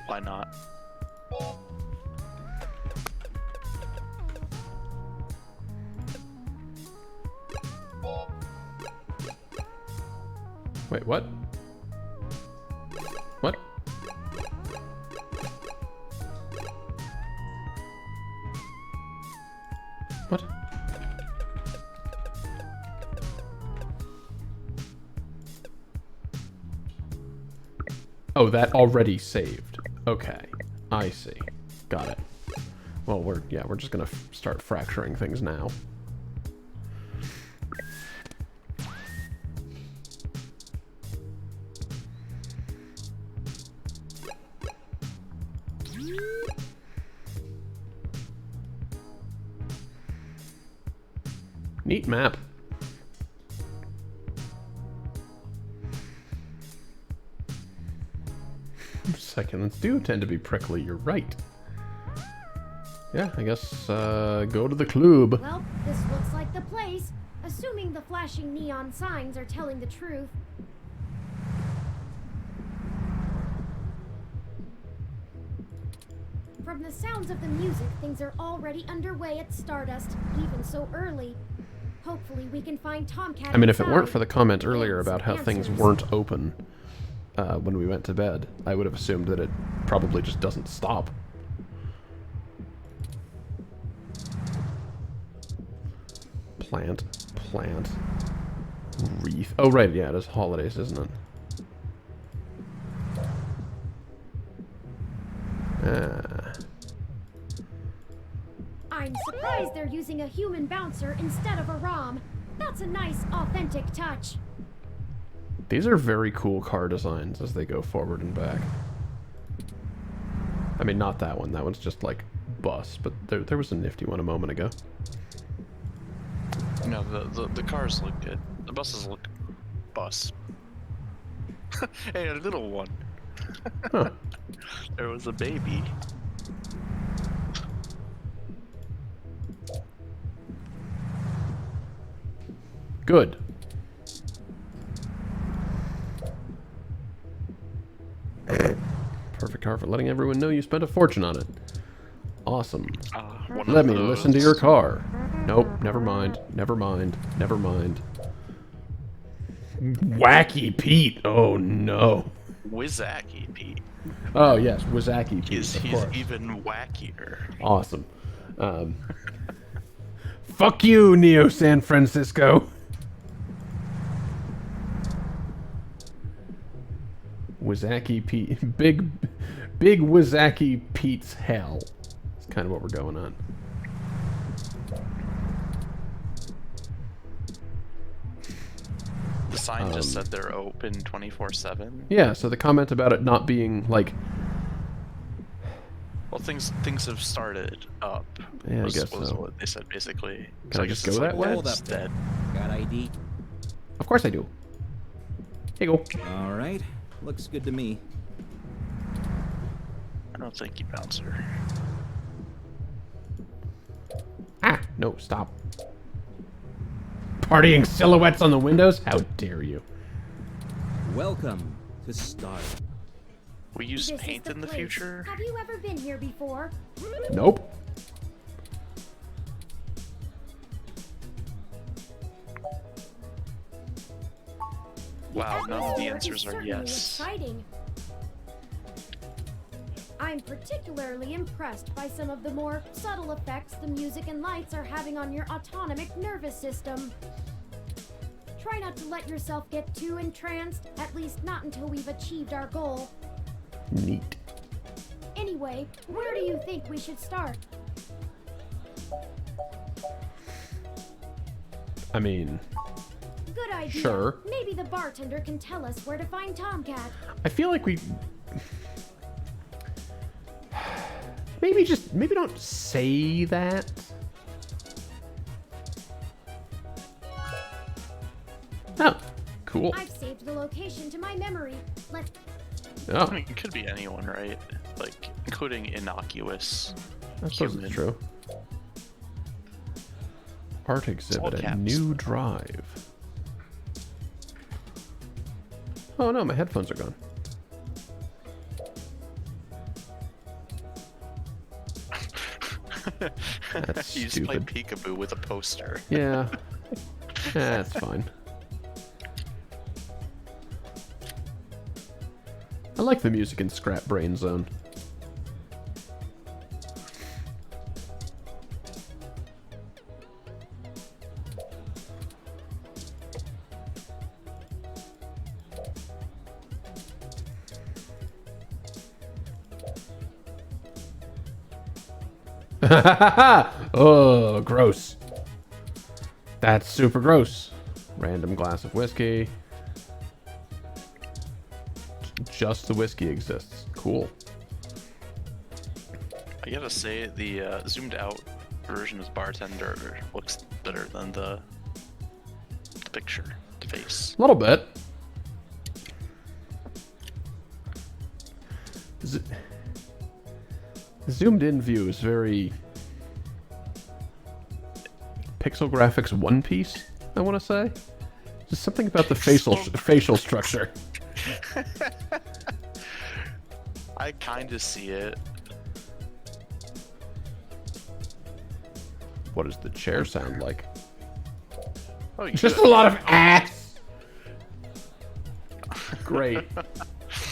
Why not? Wait, what? What? What? Oh, that already saved. Okay, I see. Got it. Well, we're just gonna start fracturing things now. Neat map. Succulents do tend to be prickly, you're right. Yeah, I guess, go to the club. well, this looks like the place, assuming the flashing neon signs are telling the truth. From the sounds of the music, things are already underway at Stardust, even so early. Hopefully we can find Tomcat I mean, if it weren't inside. for the comment earlier Plans, about how things answers. weren't open when we went to bed, I would have assumed that it probably just doesn't stop. Plant, wreath. Oh, right, yeah, it is holidays, isn't it? I'm surprised they're using a human bouncer instead of a ROM. That's a nice, authentic touch. These are very cool car designs as they go forward and back. I mean, not that one. That one's just like bus, but there was a nifty one a moment ago. No, the cars look good. The buses look bus. Hey, a little one. Huh. There was a baby. Good. Perfect car for letting everyone know you spent a fortune on it. Awesome. One Let of me those. listen to your car. Nope, never mind. Never mind. Never mind. Wacky Pete. Oh no. Wizaki Pete. Oh yes, Wazaki Pete. He's Of course. even wackier. Awesome. Fuck you, Neo San Francisco. Wazaki Pete. Big Wazaki Pete's hell. That's kind of what we're going on. The sign just said they're open 24/7. Yeah, so the comment about it not being like Well, things have started up. Yeah, I was guess so. what they said basically. Can I guess just it's go that way? Hold up it's there. dead. Got ID? Of course I do. Here you go. All right. Looks good to me. I don't think you bouncer. Ah, no, stop. Partying silhouettes on the windows? How dare you? Welcome to Star. We use This is paint in the place. future. Have you ever been here before? Nope. Wow, none of the atmosphere answers is are certainly yes. Exciting. I'm particularly impressed by some of the more subtle effects the music and lights are having on your autonomic nervous system. Try not to let yourself get too entranced, at least not until we've achieved our goal. Neat. Anyway, where do you think we should start? I mean, Good idea. Sure. Maybe the bartender can tell us where to find Tomcat. I feel like we... Maybe don't say that. Oh, cool. I've saved the location to my memory. Let's... Oh, I mean, it could be anyone, right? Like, including innocuous I suppose human. it's true. Art exhibit all at caps. New Drive. Oh no, my headphones are gone. That's You just play stupid. peekaboo with a poster. Yeah. That's fine. I like the music in Scrap Brain Zone. Oh, gross. That's super gross. Random glass of whiskey. Just the whiskey exists. Cool. I gotta say, the zoomed out version of Bartender looks better than the picture, the face. A little bit. Zoomed in view is very pixel graphics One Piece, I want to say. Just something about the facial structure. I kind of see it. What does the chair sound like? Oh, you Just could- a lot of ass. Great.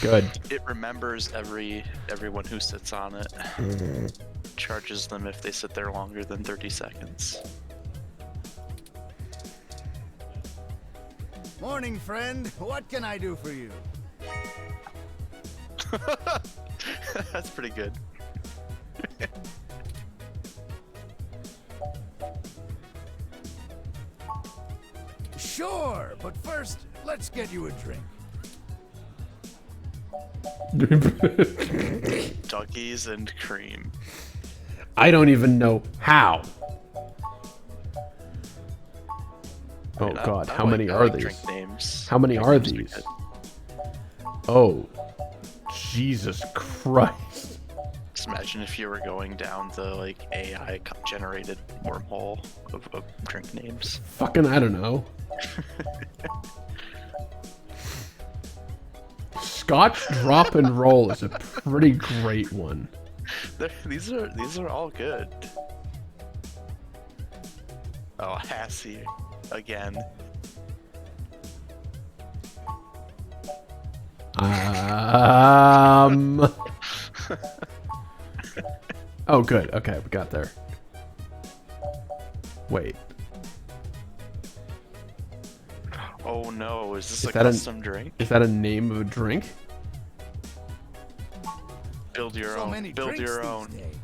Good. It remembers everyone who sits on it. Charges them if they sit there longer than 30 seconds. Morning, friend. What can I do for you? That's pretty good. Sure, but first, let's get you a drink. Doggies and cream. I don't even know how. Oh I- god, I how like- many I are like these? Drink names. How many Drink are names these? good. Oh, Jesus Christ. Just imagine if you were going down the like AI generated wormhole of drink names. Fucking, I don't know. Scotch Drop and Roll is a pretty great one. These are all good. Oh, Hassie again. Oh, good. Okay, we got there. Wait. Oh no, is this Is a that custom drink? Is that a name of a drink? Build your So own. many Build drinks your these own. days.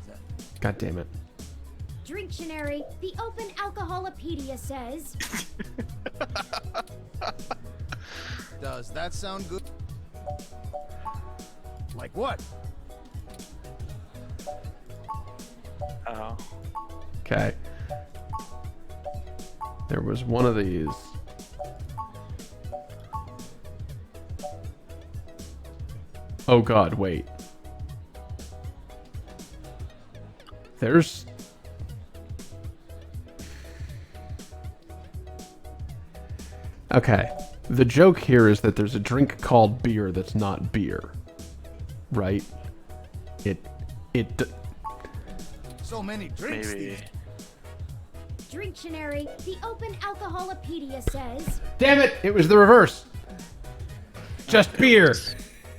God damn it. Drinktionary, the Open Alcoholopedia says. Does that sound good? Like what? Oh. Okay. There was one of these. Oh god, wait. There's... Okay. The joke here is that there's a drink called beer that's not beer. Right? It... So many drinks. Maybe. Dictionary, the Open Alcoholopedia says. Damn it! It was the reverse! Just beer!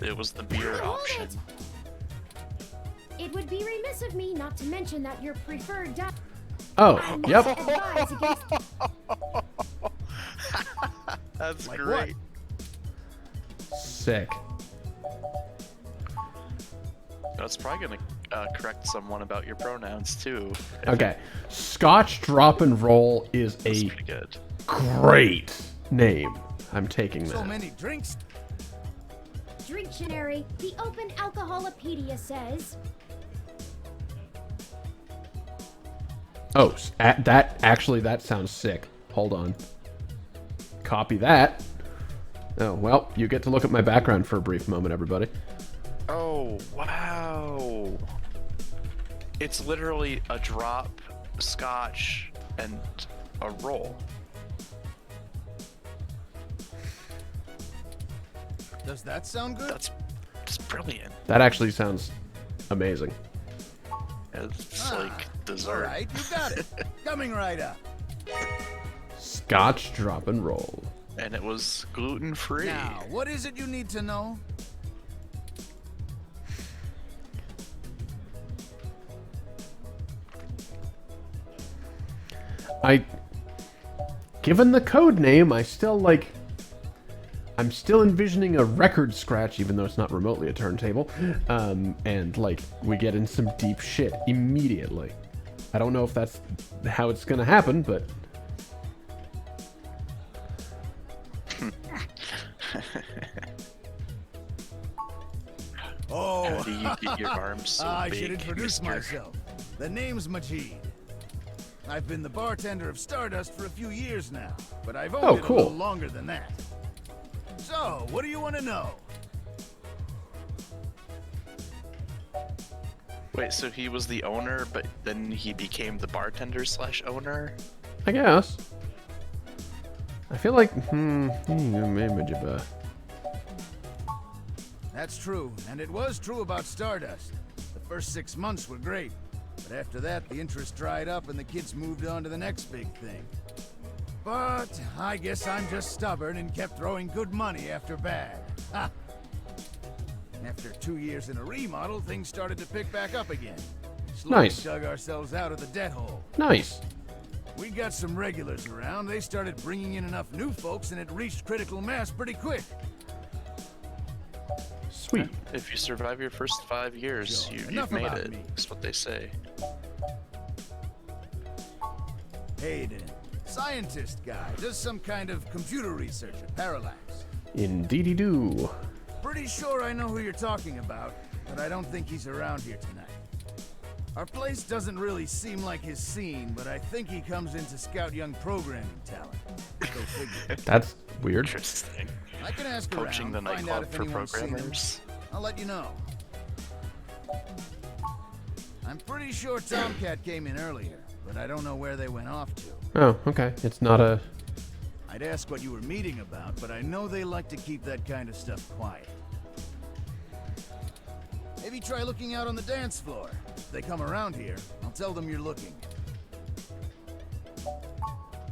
It was the beer Hold option. It would be remiss of me not to mention that your preferred diet. Oh, yep. Advise against That's Like great. Sick. That's probably gonna correct someone about your pronouns too. Okay. Scotch Drop and Roll is That's a pretty good. great name. I'm taking So that. many drinks. Dictionary, the Open Alcoholopedia says. Oh, that sounds sick. Hold on. Copy that. Oh, well, you get to look at my background for a brief moment, everybody. Oh, wow. It's literally a drop, scotch, and a roll. Does that sound good? That's brilliant. That actually sounds amazing. It's like All dessert. right, you got it. Coming right up. Scotch Drop and Roll. And it was gluten-free. Now, what is it you need to know? Given the code name, I'm still envisioning a record scratch, even though it's not remotely a turntable. And, we get in some deep shit immediately. I don't know if that's how it's gonna happen, but... Oh, How do you get your arms so I big, should introduce mister? myself. The name's Majid. I've been the bartender of Stardust for a few years now, but I've owned it a cool. little longer than that. So, what do you want to know? Wait, so he was the owner, but then he became the bartender / owner? I guess. I feel like... That's true, and it was true about Stardust. The first 6 months were great, but after that, the interest dried up and the kids moved on to the next big thing. But I guess I'm just stubborn and kept throwing good money after bad. Ha! After 2 years in a remodel, things started to pick back up again. Slowly Nice. dug ourselves out of the debt hole. Nice. We got some regulars around. They started bringing in enough new folks, and it reached critical mass pretty quick. Sweet. If you survive your first 5 years, Sure, you've enough made about it. me. That's what they say. Hayden, scientist guy, does some kind of computer research at Parallax. Indeedy do. Pretty sure I know who you're talking about, but I don't think he's around here tonight. Our place doesn't really seem like his scene, but I think he comes in to scout young programming talent. Go figure. That's weird. Interesting. I can ask Poaching around, the find out nightclub if for anyone's seen him. programmers. I'll let you know. I'm pretty sure Tomcat came in earlier, but I don't know where they went off to. Oh, okay. It's not a... I'd ask what you were meeting about, but I know they like to keep that kind of stuff quiet. Maybe try looking out on the dance floor. If they come around here, I'll tell them you're looking.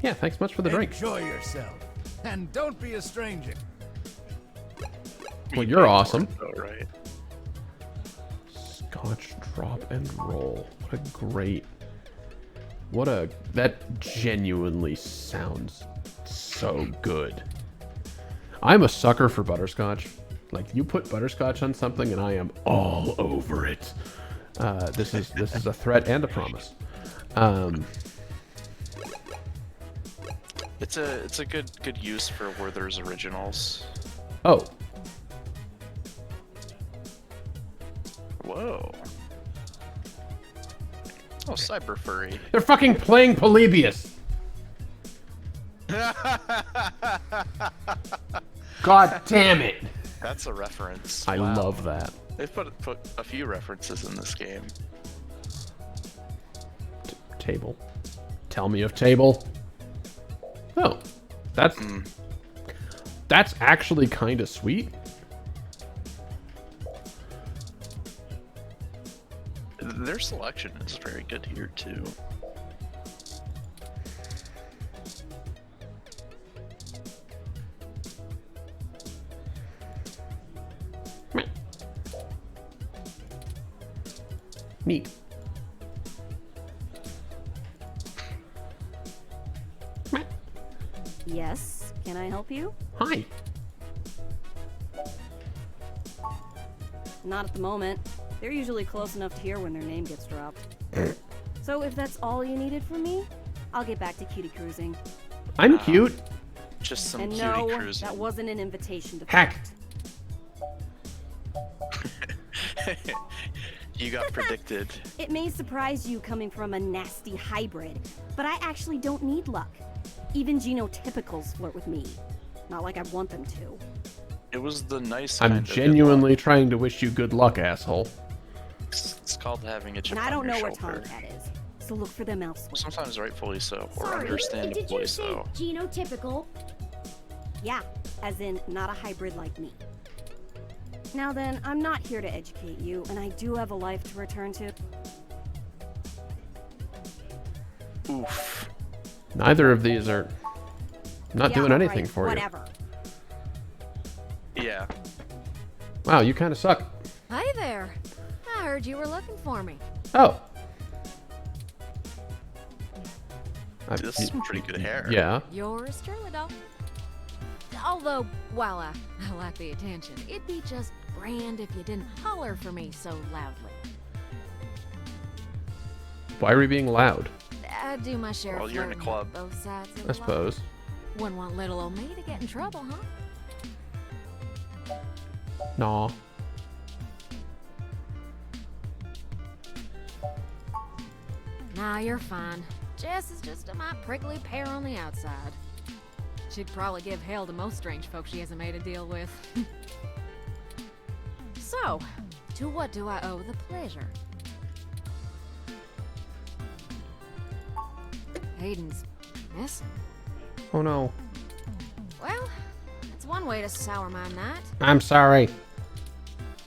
Yeah, thanks much for the drink. Enjoy yourself. And don't be a stranger. Well, you're awesome. Oh, right. Scotch Drop and Roll. What a great... That genuinely sounds so good. I'm a sucker for butterscotch. Like, you put butterscotch on something and I am all over it. This is a threat and a promise. It's a good use for Werther's originals. Oh, Whoa. Oh, cyber furry. They're fucking playing Polybius. God damn it. That's a reference. I Wow. love that. They've put a few references in this game. Table. Tell me of table. Oh, that's actually kind of sweet. Their selection is very good here too. Neat. Yes, can I help you? Hi. Not at the moment. They're usually close enough to hear when their name gets dropped. So if that's all you needed from me, I'll get back to cutie cruising. I'm cute. Just some And cutie no, cruising. that wasn't an invitation to Heck. flirt. You got predicted. It may surprise you coming from a nasty hybrid, but I actually don't need luck. Even genotypicals flirt with me. Not like I want them to. It was the nice kind I'm of good genuinely luck. trying to wish you good luck, asshole. It's called having a chip And I on don't your know where shoulder. Tomcat is, so look for them elsewhere. Sometimes rightfully so, or Sorry, did understandably you say so. genotypical? Yeah, as in not a hybrid like me. Now then, I'm not here to educate you, and I do have a life to return to. Oof. Neither of these are not Yeah, doing anything right, for whatever. Yeah. you. Wow, you kind of suck. Hey there. I heard you were looking for me. Oh. This is some pretty good hair. Yeah. Yours truly, dog. Although, while I like the attention, it'd be just grand if you didn't holler for me so loudly. Why are we being loud? I do my share Well, of you're in a flirting club. with both sides of I the law. suppose. Wouldn't want little old me to get in trouble, huh? Nah. Nah, you're fine. Jess is just a mite prickly pear on the outside. She'd probably give hell to most strange folks she hasn't made a deal with. So, to what do I owe the pleasure? Hayden's missing. Oh no. Well, that's one way to sour my night. I'm sorry.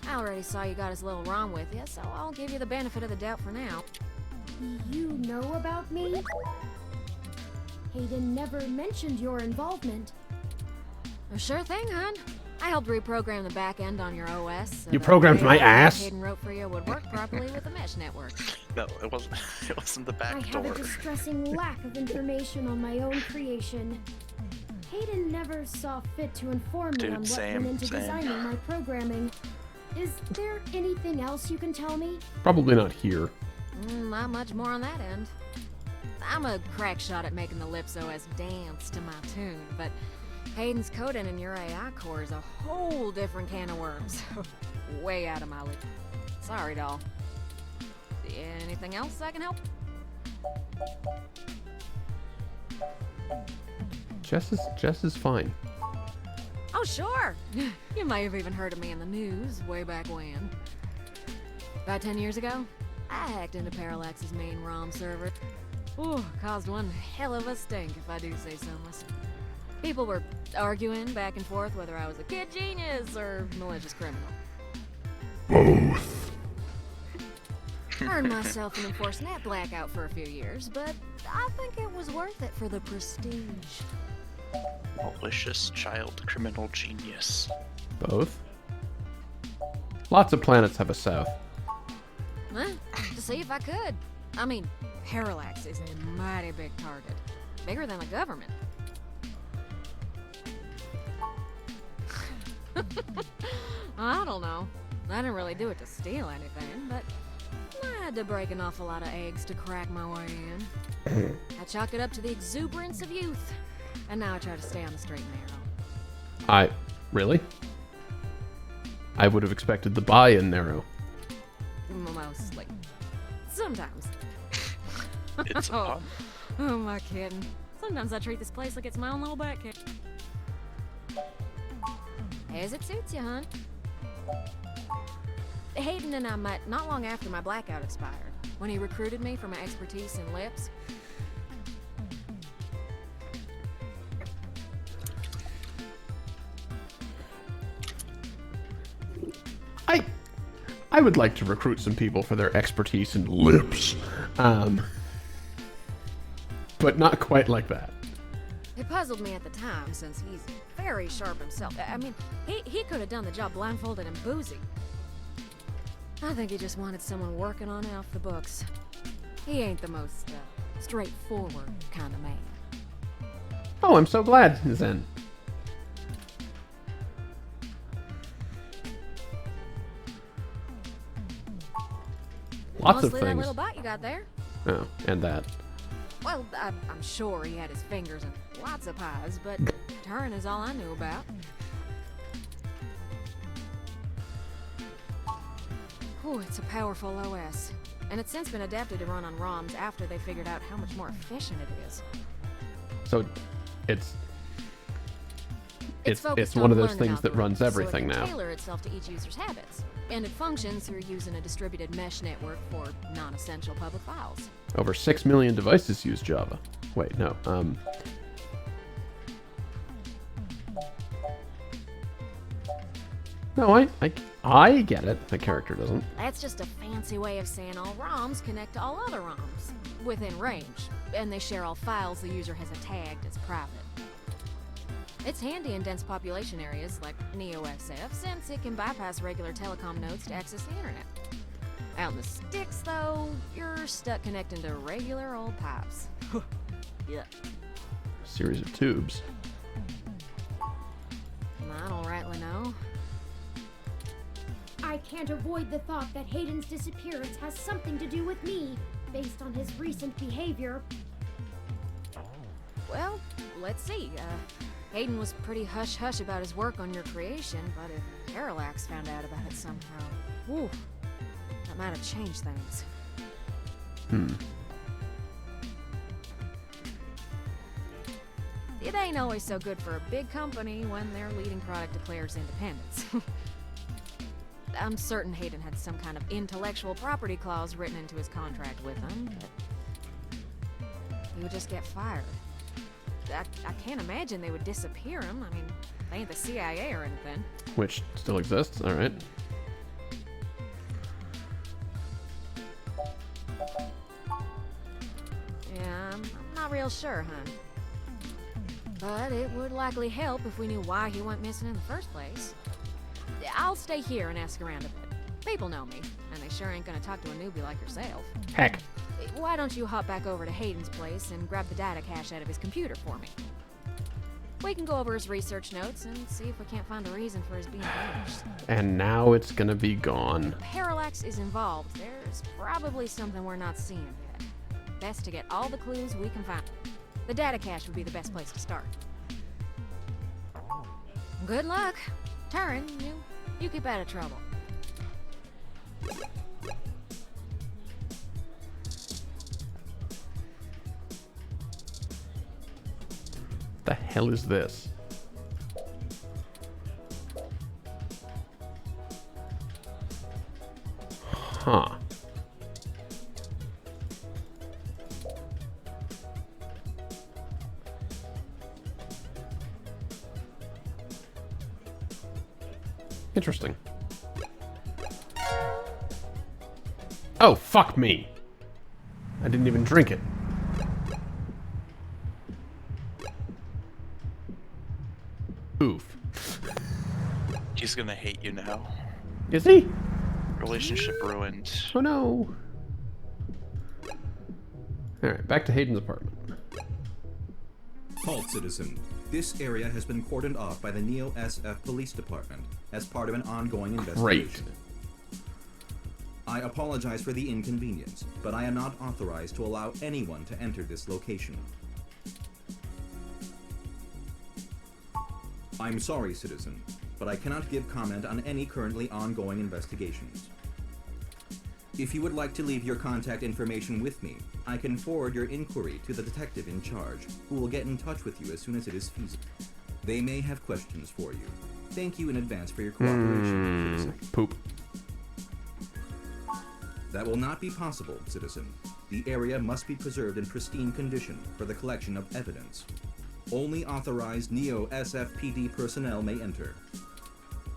I already saw you got his little ROM with you, so I'll give you the benefit of the doubt for now. You know about me? Hayden never mentioned your involvement. Well, sure thing, hon. I helped reprogram the back end on your OS. So You that programmed the my AI ass? Hayden wrote for you would work properly with the mesh network. No, it wasn't. It wasn't the I back have a door. distressing lack of information on my own creation. Hayden never saw fit to inform me Dude, on what same, went into same. designing my programming. Is there anything else you can tell me? Probably not here. Not much more on that end. I'm a crack shot at making the Lips OS dance to my tune, but Hayden's coding in your AI core is a whole different can of worms. Way out of my league. Sorry, doll. Anything else I can help? Jess is fine. Oh, sure. You may have even heard of me in the news way back when. About 10 years ago, I hacked into Parallax's main ROM server. Ooh, caused one hell of a stink, if I do say so myself. People were arguing back and forth whether I was a kid genius or malicious criminal. Both. Earned myself an enforced net blackout for a few years, but I think it was worth it for the prestige. Malicious child criminal genius. Both. Lots of planets have a south. Huh? To see if I could. I mean, Parallax is a mighty big target. Bigger than the government. I don't know. I didn't really do it to steal anything, but I had to break an awful lot of eggs to crack my way in. I chalk it up to the exuberance of youth, and now I try to stay on the straight and narrow. Really? I would have expected the buy-in narrow. Mostly. Sometimes. It's a pun. Oh, am I kidding? Sometimes I treat this place like it's my own little back cave. As it suits you, hon. Hayden and I met not long after my blackout expired, when he recruited me for my expertise in lips. I would like to recruit some people for their expertise in lips. But not quite like that. It puzzled me at the time, since he's very sharp himself. I mean, he could have done the job blindfolded and boozy. I think he just wanted someone working on it off the books. He ain't the most straightforward kind of man. Oh, I'm so glad, Zen. Lots of Mostly that things. little bite you got there. Oh, and that. Well, I'm sure he had his fingers in lots of pies, but Turing is all I knew about. Ooh, it's a powerful OS. And it's since been adapted to run on ROMs after they figured out how much more efficient it is. So, it's focused one on of those learning things that runs algorithms, everything so it can now. tailor itself to each user's habits. And it functions through using a distributed mesh network for non-essential public files. Over 6 million devices use Java. Wait, no. No, I get it. The character doesn't. That's just a fancy way of saying all ROMs connect to all other ROMs within range, and they share all files the user has tagged as private. It's handy in dense population areas like NeoXF, since it can bypass regular telecom nodes to access the internet. Out in the sticks, though, you're stuck connecting to regular old pipes. Yeah. Series of tubes. I don't rightly know. I can't avoid the thought that Hayden's disappearance has something to do with me, based on his recent behavior. Well, let's see. Hayden was pretty hush-hush about his work on your creation, but if Parallax found out about it somehow, whew, that might have changed things. It ain't always so good for a big company when their leading product declares independence. I'm certain Hayden had some kind of intellectual property clause written into his contract with them, but he would just get fired. I can't imagine they would disappear him. I mean, they ain't the CIA or anything. Which still exists, alright. Yeah, I'm not real sure, hon. But it would likely help if we knew why he went missing in the first place. I'll stay here and ask around a bit. People know me, and they sure ain't gonna talk to a newbie like yourself. Heck. Why don't you hop back over to Hayden's place and grab the data cache out of his computer for me? We can go over his research notes and see if we can't find a reason for his being vanished. And now it's gonna be gone. Parallax is involved. There's probably something we're not seeing yet. Best to get all the clues we can find. The data cache would be the best place to start. Good luck. Turing, you keep out of trouble. The hell is this? Huh. Interesting. Oh, fuck me. I didn't even drink it. Oof. He's gonna hate you now. Is he? Relationship ruined. Oh no. Alright, back to Hayden's apartment. Halt, citizen. This area has been cordoned off by the Neo-SF Police Department as part of an ongoing investigation. I apologize for the inconvenience, but I am not authorized to allow anyone to enter this location. I'm sorry, citizen, but I cannot give comment on any currently ongoing investigations. If you would like to leave your contact information with me, I can forward your inquiry to the detective in charge, who will get in touch with you as soon as it is feasible. They may have questions for you. Thank you in advance for your cooperation, citizen. Poop. That will not be possible, citizen. The area must be preserved in pristine condition for the collection of evidence. Only authorized Neo-SFPD personnel may enter.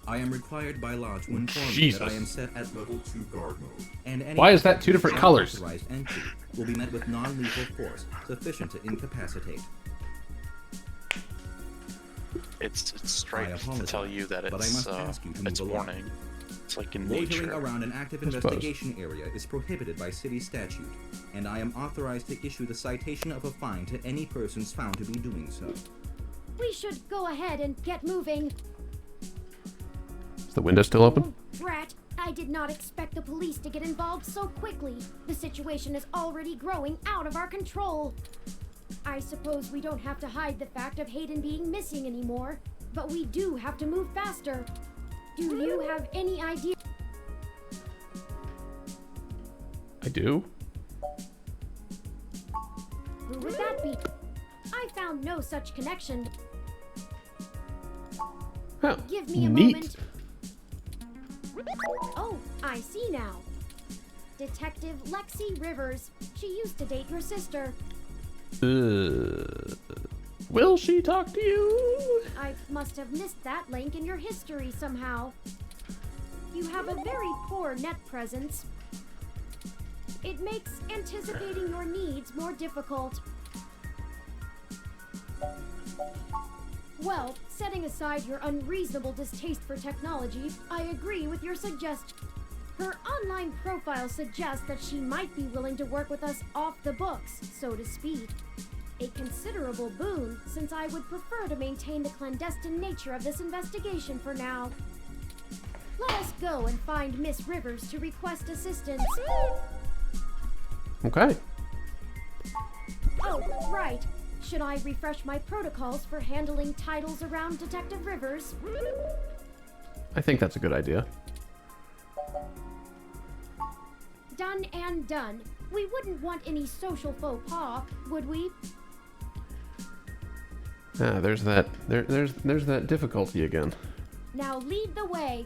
I am required by law to inform you that I am set at level 2 guard mode. And any Why is that two different colors? unauthorized entry will be met with non-lethal force sufficient to incapacitate. It's straight to tell you that but I it's must ask you to move it's along. warning. It's like in Loitering nature. around an active I suppose. investigation area is prohibited by city statute, and I am authorized to issue the citation of a fine to any persons found to be doing so. We should go ahead and get moving. Is the window still open? Oh, Brat, I did not expect the police to get involved so quickly. The situation is already growing out of our control. I suppose we don't have to hide the fact of Hayden being missing anymore, but we do have to move faster. Do you have any idea? I do. Who would that be? I found no such connection. Oh, Give me a neat. moment. Oh, I see now. Detective Lexi Rivers. She used to date your sister. Will she talk to you? I must have missed that link in your history somehow. You have a very poor net presence. It makes anticipating your needs more difficult. Well, setting aside your unreasonable distaste for technology, I agree with your suggestion. Her online profile suggests that she might be willing to work with us off the books, so to speak. A considerable boon, since I would prefer to maintain the clandestine nature of this investigation for now. Let us go and find Miss Rivers to request assistance. Okay. Oh, right. Should I refresh my protocols for handling titles around Detective Rivers? I think that's a good idea. Done and done. We wouldn't want any social faux pas, would we? Ah, there's that. There's that difficulty again. Now lead the way.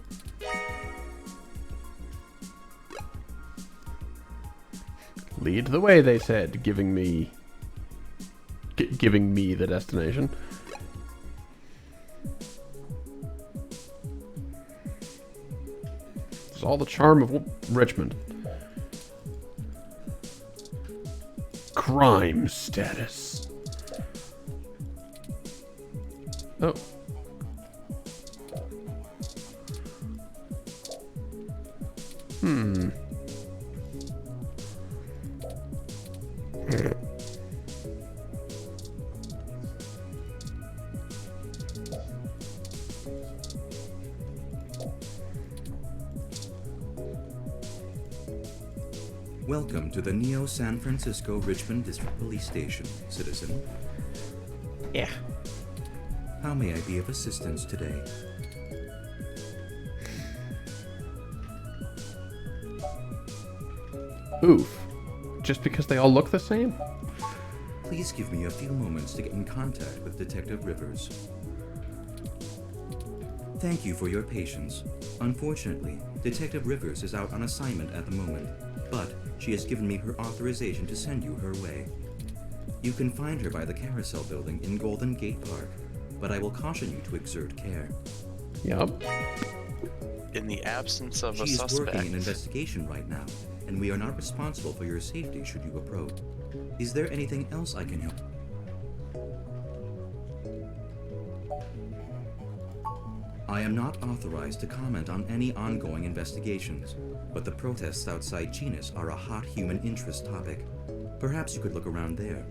Lead the way, they said, giving me the destination. It's all the charm of Richmond. Crime status. Oh. Hmm. Welcome to the Neo San Francisco Richmond District Police Station, citizen. Yeah. How may I be of assistance today? Oof. Just because they all look the same? Please give me a few moments to get in contact with Detective Rivers. Thank you for your patience. Unfortunately, Detective Rivers is out on assignment at the moment, but she has given me her authorization to send you her way. You can find her by the Carousel Building in Golden Gate Park, but I will caution you to exert care. Yup. In the absence of She a is suspect. working an investigation right now, and we are not responsible for your safety should you approach. Is there anything else I can help? I am not authorized to comment on any ongoing investigations, but the protests outside Genus are a hot human interest topic. Perhaps you could look around there.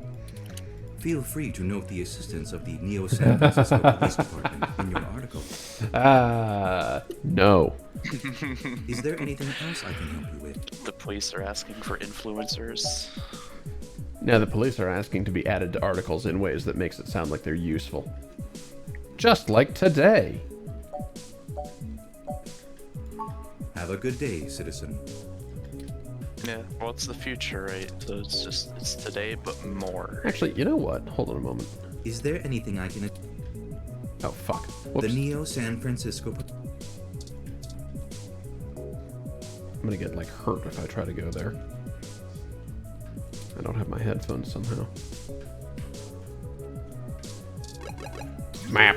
Feel free to note the assistance of the Neo San Francisco Police Department in your article. No. Is there anything else I can help you with? The police are asking for influencers. Now the police are asking to be added to articles in ways that makes it sound like they're useful. Just like today. Have a good day, citizen. Yeah, well, it's the future, right? So it's today, but more. Actually, you know what? Hold on a moment. Is there anything I can... Oh, fuck. Whoops. The Neo San Francisco... I'm gonna get, like, hurt if I try to go there. I don't have my headphones somehow. Map.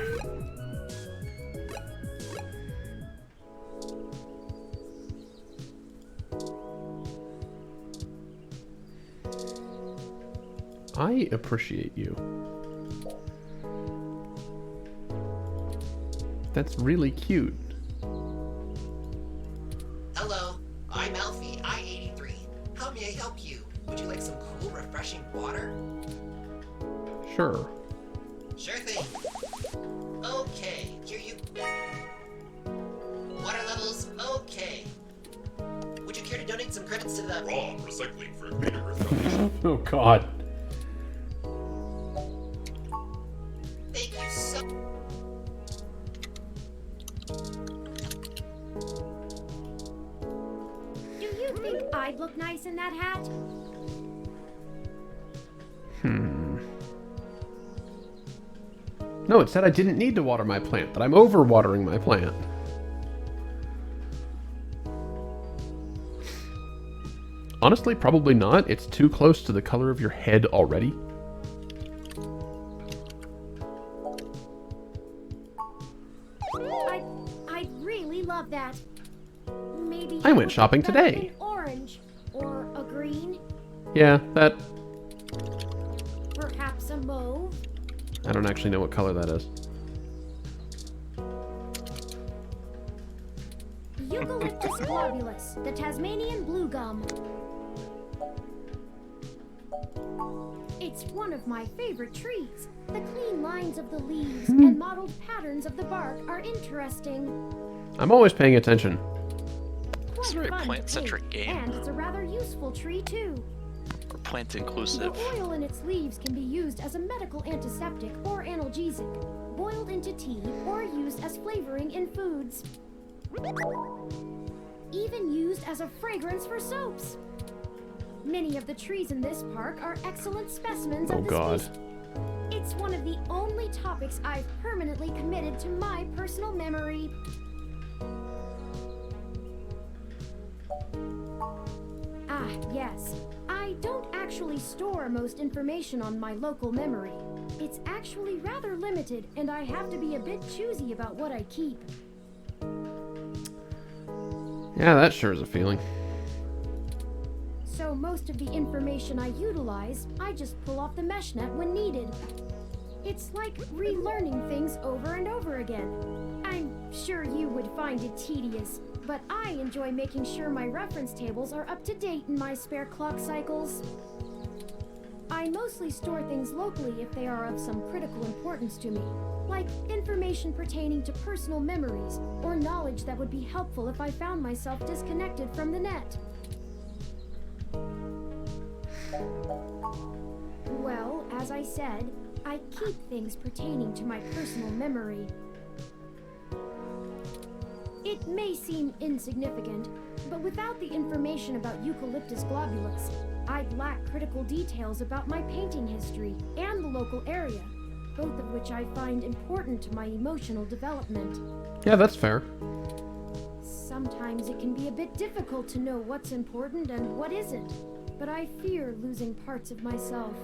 I appreciate you. That's really cute. Hello, I'm Alfie, I-83. How may I help you? Would you like some cool, refreshing water? Sure. Sure thing. Okay, here you... Water levels, okay. Would you care to donate some credits to the... Raw recycling for greater Earth Foundation. Oh, God. Thank you so... Do you think I'd look nice in that hat? No, it said I didn't need to water my plant, that I'm over-watering my plant. Honestly, probably not. It's too close to the color of your head already. I'd really love that. Maybe I went shopping better today. an orange or a green, Yeah, that... perhaps a mauve. I don't actually know what color that is. Eucalyptus globulus, the Tasmanian blue gum. It's one of my favorite trees. The clean lines of the leaves and mottled patterns of the bark are interesting. I'm always paying attention. It's a very Quite fun to plant-centric paint, game. and it's a rather useful tree too. Or plant The inclusive. oil in its leaves can be used as a medical antiseptic or analgesic, boiled into tea, or used as flavoring in foods. Even used as a fragrance for soaps. Many of the trees in this park are excellent specimens Oh, of the God. species. It's one of the only topics I've permanently committed to my personal memory. Ah, yes. I don't actually store most information on my local memory. It's actually rather limited, and I have to be a bit choosy about what I keep. Yeah, that sure is a feeling. So most of the information I utilize, I just pull off the mesh net when needed. It's like relearning things over and over again. I'm sure you would find it tedious, but I enjoy making sure my reference tables are up to date in my spare clock cycles. I mostly store things locally if they are of some critical importance to me, like information pertaining to personal memories or knowledge that would be helpful if I found myself disconnected from the net. Well, as I said, I keep things pertaining to my personal memory. It may seem insignificant, but without the information about Eucalyptus globulus, I'd lack critical details about my painting history and the local area, both of which I find important to my emotional development. Yeah, that's fair. Sometimes it can be a bit difficult to know what's important and what isn't, but I fear losing parts of myself.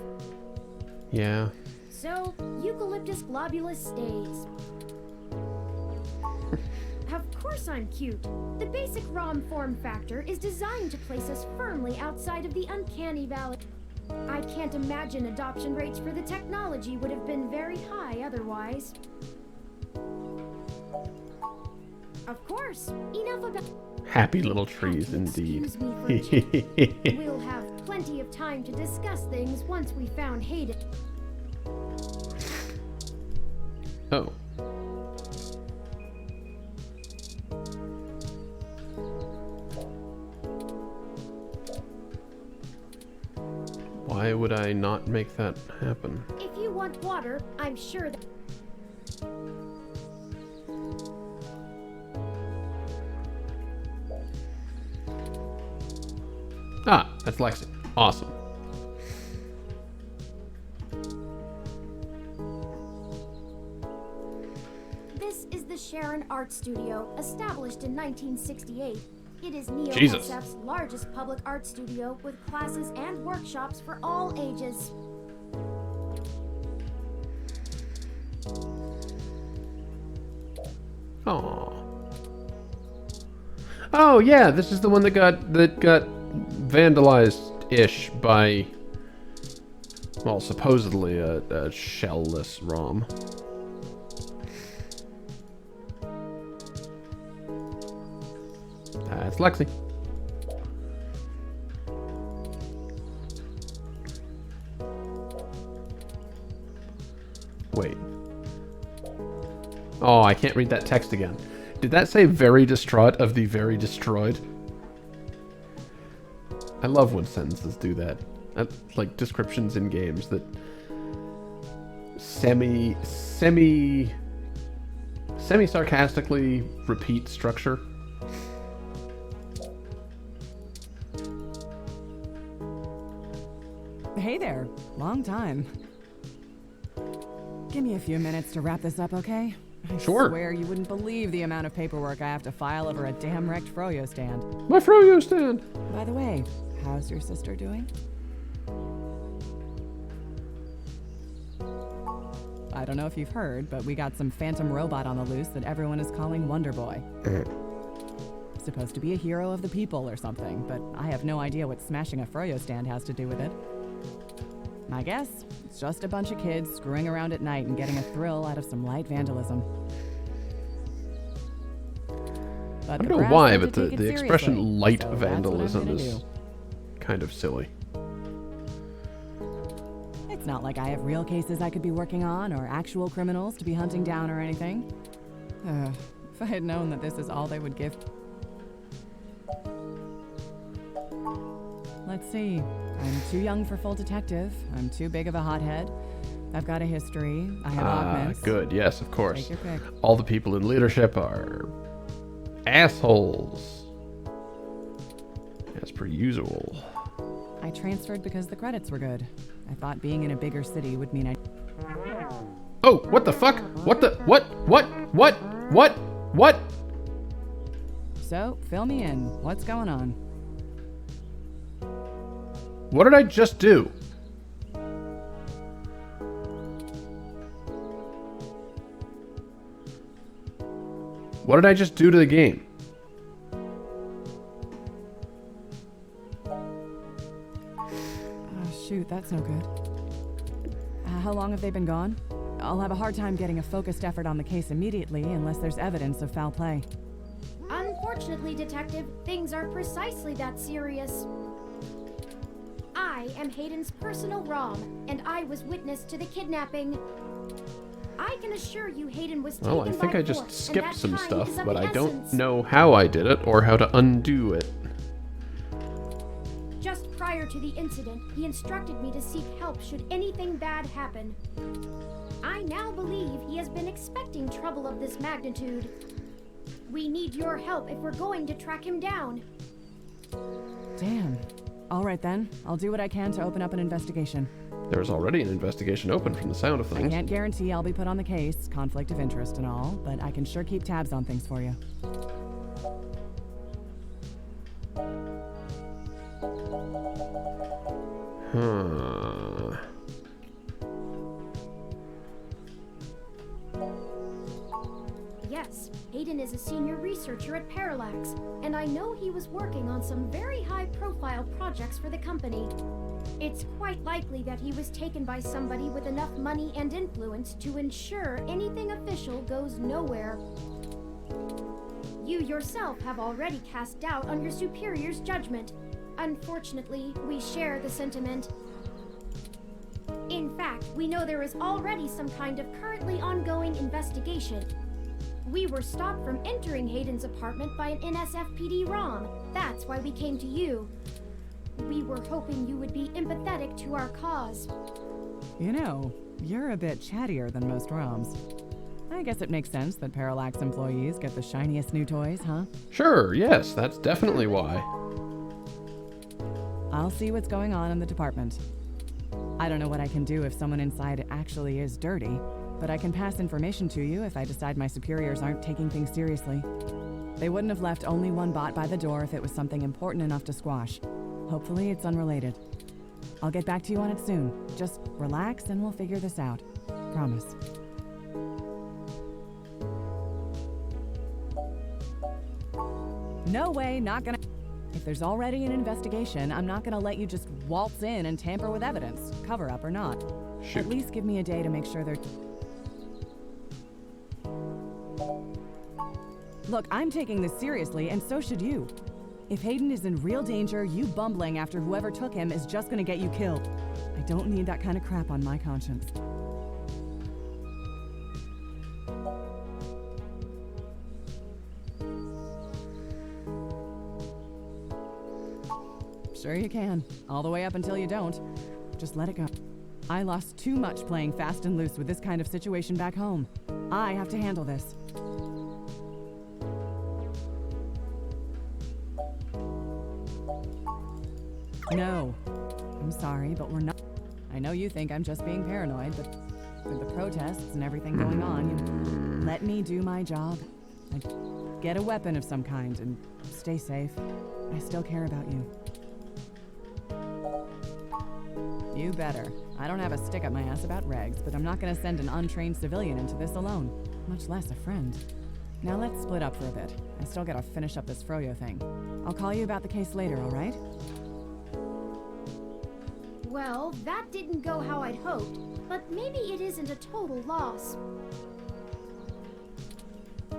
Yeah. So, Eucalyptus globulus stays. Of course I'm cute. The basic ROM form factor is designed to place us firmly outside of the uncanny valley. I can't imagine adoption rates for the technology would have been very high otherwise. Of course, enough about... Happy little trees indeed. Excuse me for a minute. We'll have plenty of time to discuss things once we found Hayden. Oh. Why would I not make that happen? If you want water, I'm sure that... That's Lexi. Awesome. This is the Sharon Art Studio, established in 1968. It is Jesus. NeoSF's largest public art studio with classes and workshops for all ages. Aww. Oh yeah, this is the one that got vandalized-ish by, well, supposedly a shell-less ROM. That's Lexi. Wait. Oh, I can't read that text again. Did that say very distraught of the very destroyed? I love when sentences do that. Like descriptions in games that semi-sarcastically repeat structure. Hey there. Long time. Give me a few minutes to wrap this up, okay? I swear you wouldn't believe the amount of paperwork I have to file over a damn wrecked Froyo stand. My Froyo stand! By the way, how's your sister doing? I don't know if you've heard, but we got some phantom robot on the loose that everyone is calling Wonder Boy. Supposed to be a hero of the people or something, but I have no idea what smashing a Froyo stand has to do with it. I guess it's just a bunch of kids screwing around at night and getting a thrill out of some light vandalism. But I don't know why, but the expression light vandalism is kind of silly. It's not like I have real cases I could be working on or actual criminals to be hunting down or anything. If I had known that this is all they would give... Let's see. I'm too young for full detective. I'm too big of a hothead. I've got a history. I have augments. Good. Yes, of course. Take your pick. All the people in leadership are assholes. As per usual. I transferred because the credits were good. I thought being in a bigger city would mean I... Oh, what the fuck? What the... What? So, fill me in. What's going on? What did I just do? What did I just do to the game? Oh, shoot, that's no good. How long have they been gone? I'll have a hard time getting a focused effort on the case immediately unless there's evidence of foul play. Unfortunately, Detective, things aren't precisely that serious. I am Hayden's personal ROM, and I was witness to the kidnapping. I can assure you Hayden was taken by Well, I think I just force, skipped and that some time stuff, is of but the I don't essence. know how I did it or how to undo it. Just prior to the incident, he instructed me to seek help should anything bad happen. I now believe he has been expecting trouble of this magnitude. We need your help if we're going to track him down. Damn. All right then, I'll do what I can to open up an investigation. There's already an investigation open from the sound of I things. can't guarantee I'll be put on the case, conflict of interest and all, but I can sure keep tabs on things for you. Yes, Hayden is a senior researcher at Parallax, and I know he was working on some very high-profile projects for the company. It's quite likely that he was taken by somebody with enough money and influence to ensure anything official goes nowhere. You yourself have already cast doubt on your superior's judgment. Unfortunately, we share the sentiment. In fact, we know there is already some kind of currently ongoing investigation. We were stopped from entering Hayden's apartment by an NSFPD ROM. That's why we came to you. We were hoping you would be empathetic to our cause. You know, you're a bit chattier than most ROMs. I guess it makes sense that Parallax employees get the shiniest new toys, huh? Sure, yes, that's definitely why. I'll see what's going on in the department. I don't know what I can do if someone inside actually is dirty, but I can pass information to you if I decide my superiors aren't taking things seriously. They wouldn't have left only one bot by the door if it was something important enough to squash. Hopefully it's unrelated. I'll get back to you on it soon. Just relax and we'll figure this out. Promise. No way, not gonna... If there's already an investigation, I'm not gonna let you just waltz in and tamper with evidence, cover up or not. Shoot. At least give me a day to make sure they're... Look, I'm taking this seriously, and so should you. If Hayden is in real danger, you bumbling after whoever took him is just gonna get you killed. I don't need that kind of crap on my conscience. Sure you can. All the way up until you don't. Just let it go. I lost too much playing fast and loose with this kind of situation back home. I have to handle this. No. I'm sorry, but we're not. I know you think I'm just being paranoid, but with the protests and everything going on, you let me do my job. Get a weapon of some kind and stay safe. I still care about you. You better. I don't have a stick up my ass about regs, but I'm not gonna send an untrained civilian into this alone, much less a friend. Now let's split up for a bit. I still gotta finish up this Froyo thing. I'll call you about the case later, alright? Well, that didn't go how I'd hoped, but maybe it isn't a total loss.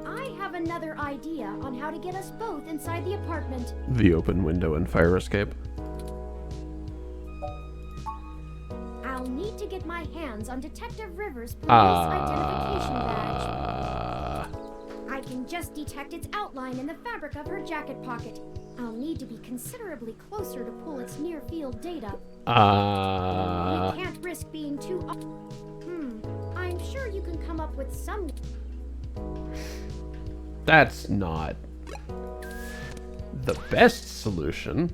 I have another idea on how to get us both inside the apartment. The open window and fire escape. I'll need to get my hands on Detective Rivers' police identification badge. I can just detect its outline in the fabric of her jacket pocket. I'll need to be considerably closer to pull its near-field data. We can't risk being too... I'm sure you can come up with some... That's not the best solution.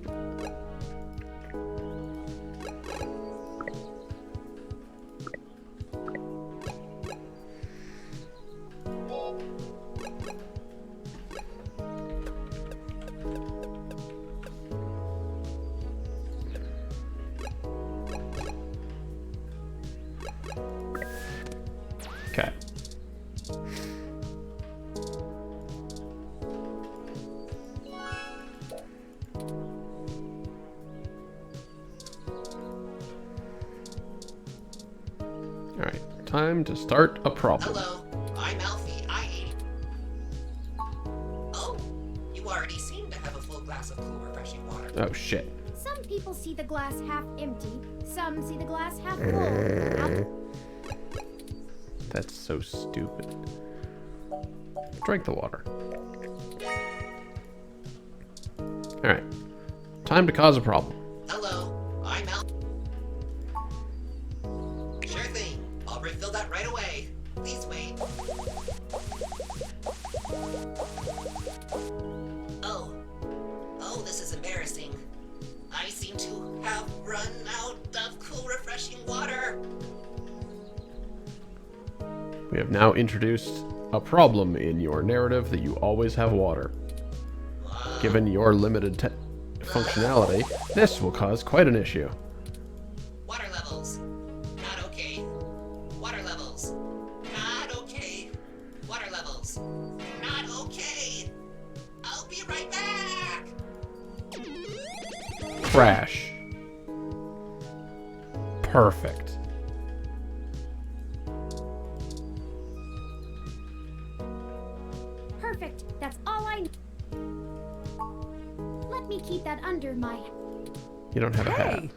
Okay. Alright, time to start a problem. Hello, I'm Alfie, I-80. Oh, you already seem to have a full glass of cool, refreshing water. Oh, shit. Some people see the glass half empty, some see the glass half full. That's so stupid. Drink the water. Alright. Time to cause a problem. Hello, I'm Alfie. Sure thing, I'll refill that right away. Please wait. Oh, this is embarrassing. I seem to have run out of cool, refreshing water. We have now introduced a problem in your narrative that you always have water. Given your limited functionality, this will cause quite an issue. Water levels. Not okay. Water levels. Not okay. Water levels. Not okay. I'll be right back. Crash. Perfect. Perfect. That's all I need. Let me keep that under my... You don't have a hat. Hey!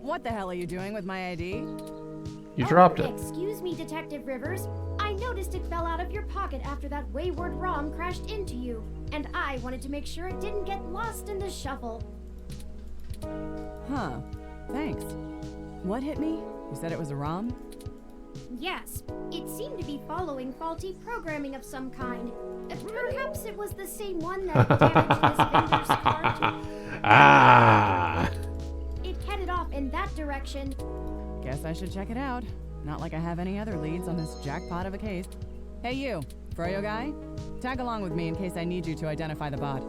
What the hell are you doing with my ID? You dropped it. Excuse me, Detective Rivers. I noticed it fell out of your pocket after that wayward ROM crashed into you, and I wanted to make sure it didn't get lost in the shuffle. Huh. Thanks. What hit me? You said it was a ROM? Yes, it seemed to be following faulty programming of some kind. Perhaps it was the same one that damaged this vendor's cart. Ah! It headed off in that direction. Guess I should check it out. Not like I have any other leads on this jackpot of a case. Hey you, Froyo guy? Tag along with me in case I need you to identify the bot.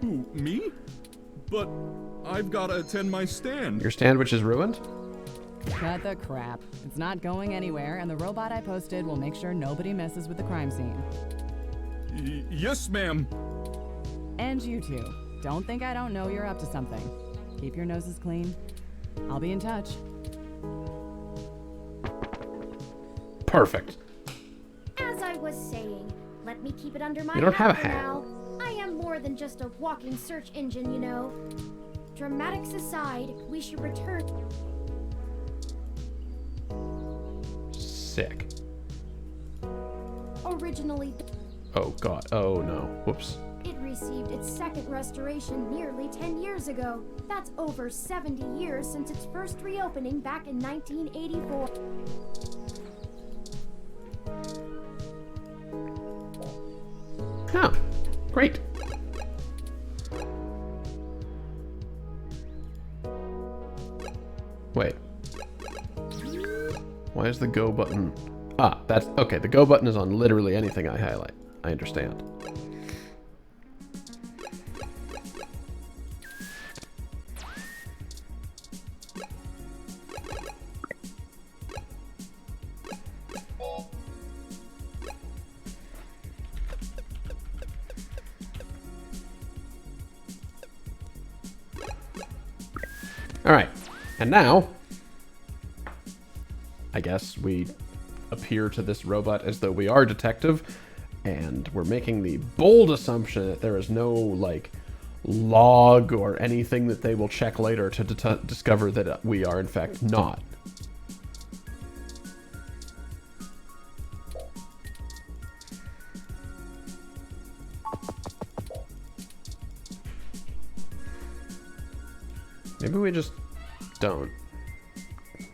Who, me? But I've got to attend my stand. Your stand which is ruined? Cut the crap. It's not going anywhere, and the robot I posted will make sure nobody messes with the crime scene. Yes, ma'am. And you two. Don't think I don't know you're up to something. Keep your noses clean. I'll be in touch. Perfect. As I was saying, let me keep it under my You don't have a hat for hat. now. I am more than just a walking search engine, you know. Dramatics aside, we should return. Sick. Originally, Oh god. Oh no. Whoops. it received its second restoration nearly 10 years ago. That's over 70 years since its first reopening back in 1984. Huh. Great. Wait. Why is the go button? Ah, that's okay. The go button is on literally anything I highlight. I understand. All right, and now, I guess we appear to this robot as though we are detective, and we're making the bold assumption that there is no, like, log or anything that they will check later to discover that we are, in fact, not. Maybe we just don't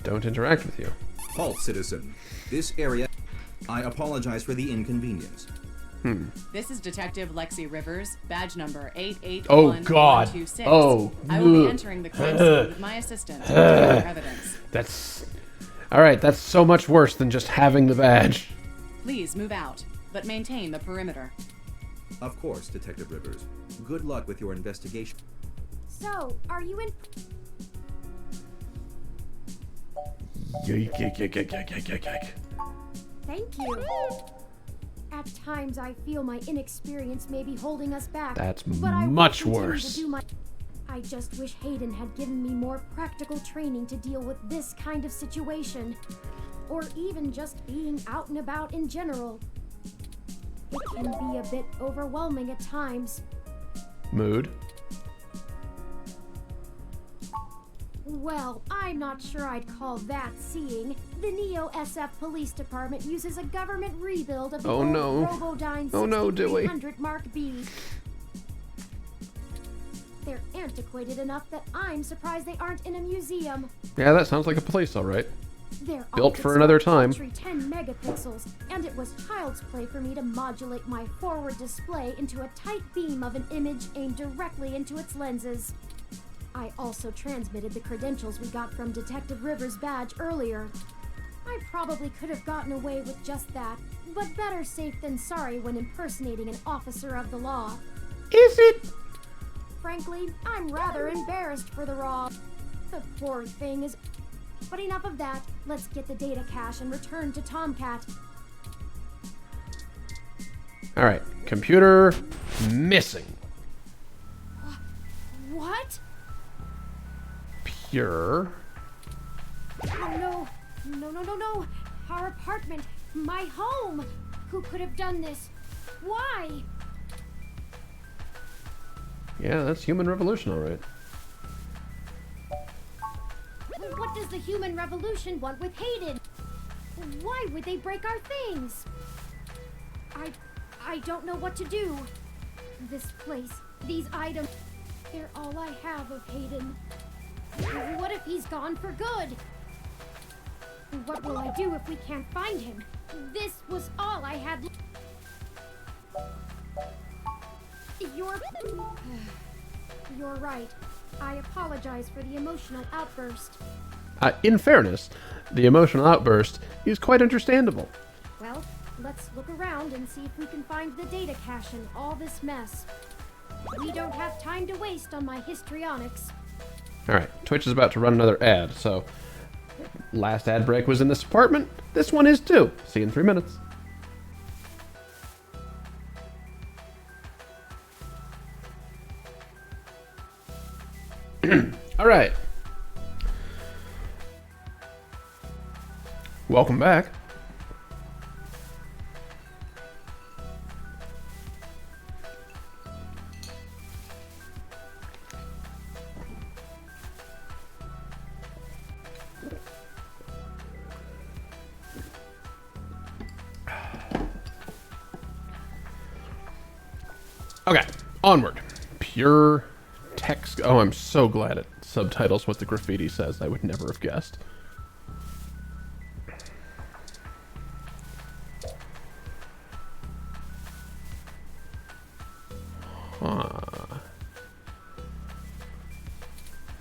interact with you. Halt, citizen. This area... I apologize for the inconvenience. This is Detective Lexi Rivers, badge number 881126. Oh, God. Oh, I will be ugh. entering the crime scene with my assistant to gather evidence. That's... Alright, that's so much worse than just having the badge. Please move out, but maintain the perimeter. Of course, Detective Rivers. Good luck with your investigation. So, are you in? Thank you. At times, I feel my inexperience may be holding us back. That's but I will much continue worse. To do I just wish Hayden had given me more practical training to deal with this kind of situation, or even just being out and about in general. It can be a bit overwhelming at times. Mood. Well, I'm not sure I'd call that seeing. The Neo SF Police Department uses a government rebuild of the Oh, old no. Robodyne Oh, no, Dewey. 6300 Mark B. They're antiquated enough that I'm surprised they aren't in a museum. Yeah, that sounds like a place, alright. They're Built for another time. 10 megapixels, and it was child's play for me to modulate my forward display into a tight beam of an image aimed directly into its lenses. I also transmitted the credentials we got from Detective Rivers' badge earlier. I probably could have gotten away with just that, but better safe than sorry when impersonating an officer of the law. Is it? Frankly, I'm rather embarrassed for the Raw. The poor thing is... But enough of that. Let's get the data cache and return to Tomcat. Alright, computer missing. What? Pure. Oh no. No. Our apartment. My home. Who could have done this? Why? Yeah, that's human revolution, alright. What does the human revolution want with Hayden? Why would they break our things? I don't know what to do. This place, these items, they're all I have of Hayden. What if he's gone for good? What will I do if we can't find him? This was all I had. You're right. I apologize for the emotional outburst. In fairness, the emotional outburst is quite understandable. Well, let's look around and see if we can find the data cache in all this mess. We don't have time to waste on my histrionics. Alright, Twitch is about to run another ad, so... Last ad break was in this apartment. This one is too. See you in 3 minutes. Alright. Welcome back. Okay, onward. Pure text. Oh, I'm so glad it subtitles what the graffiti says. I would never have guessed. Huh.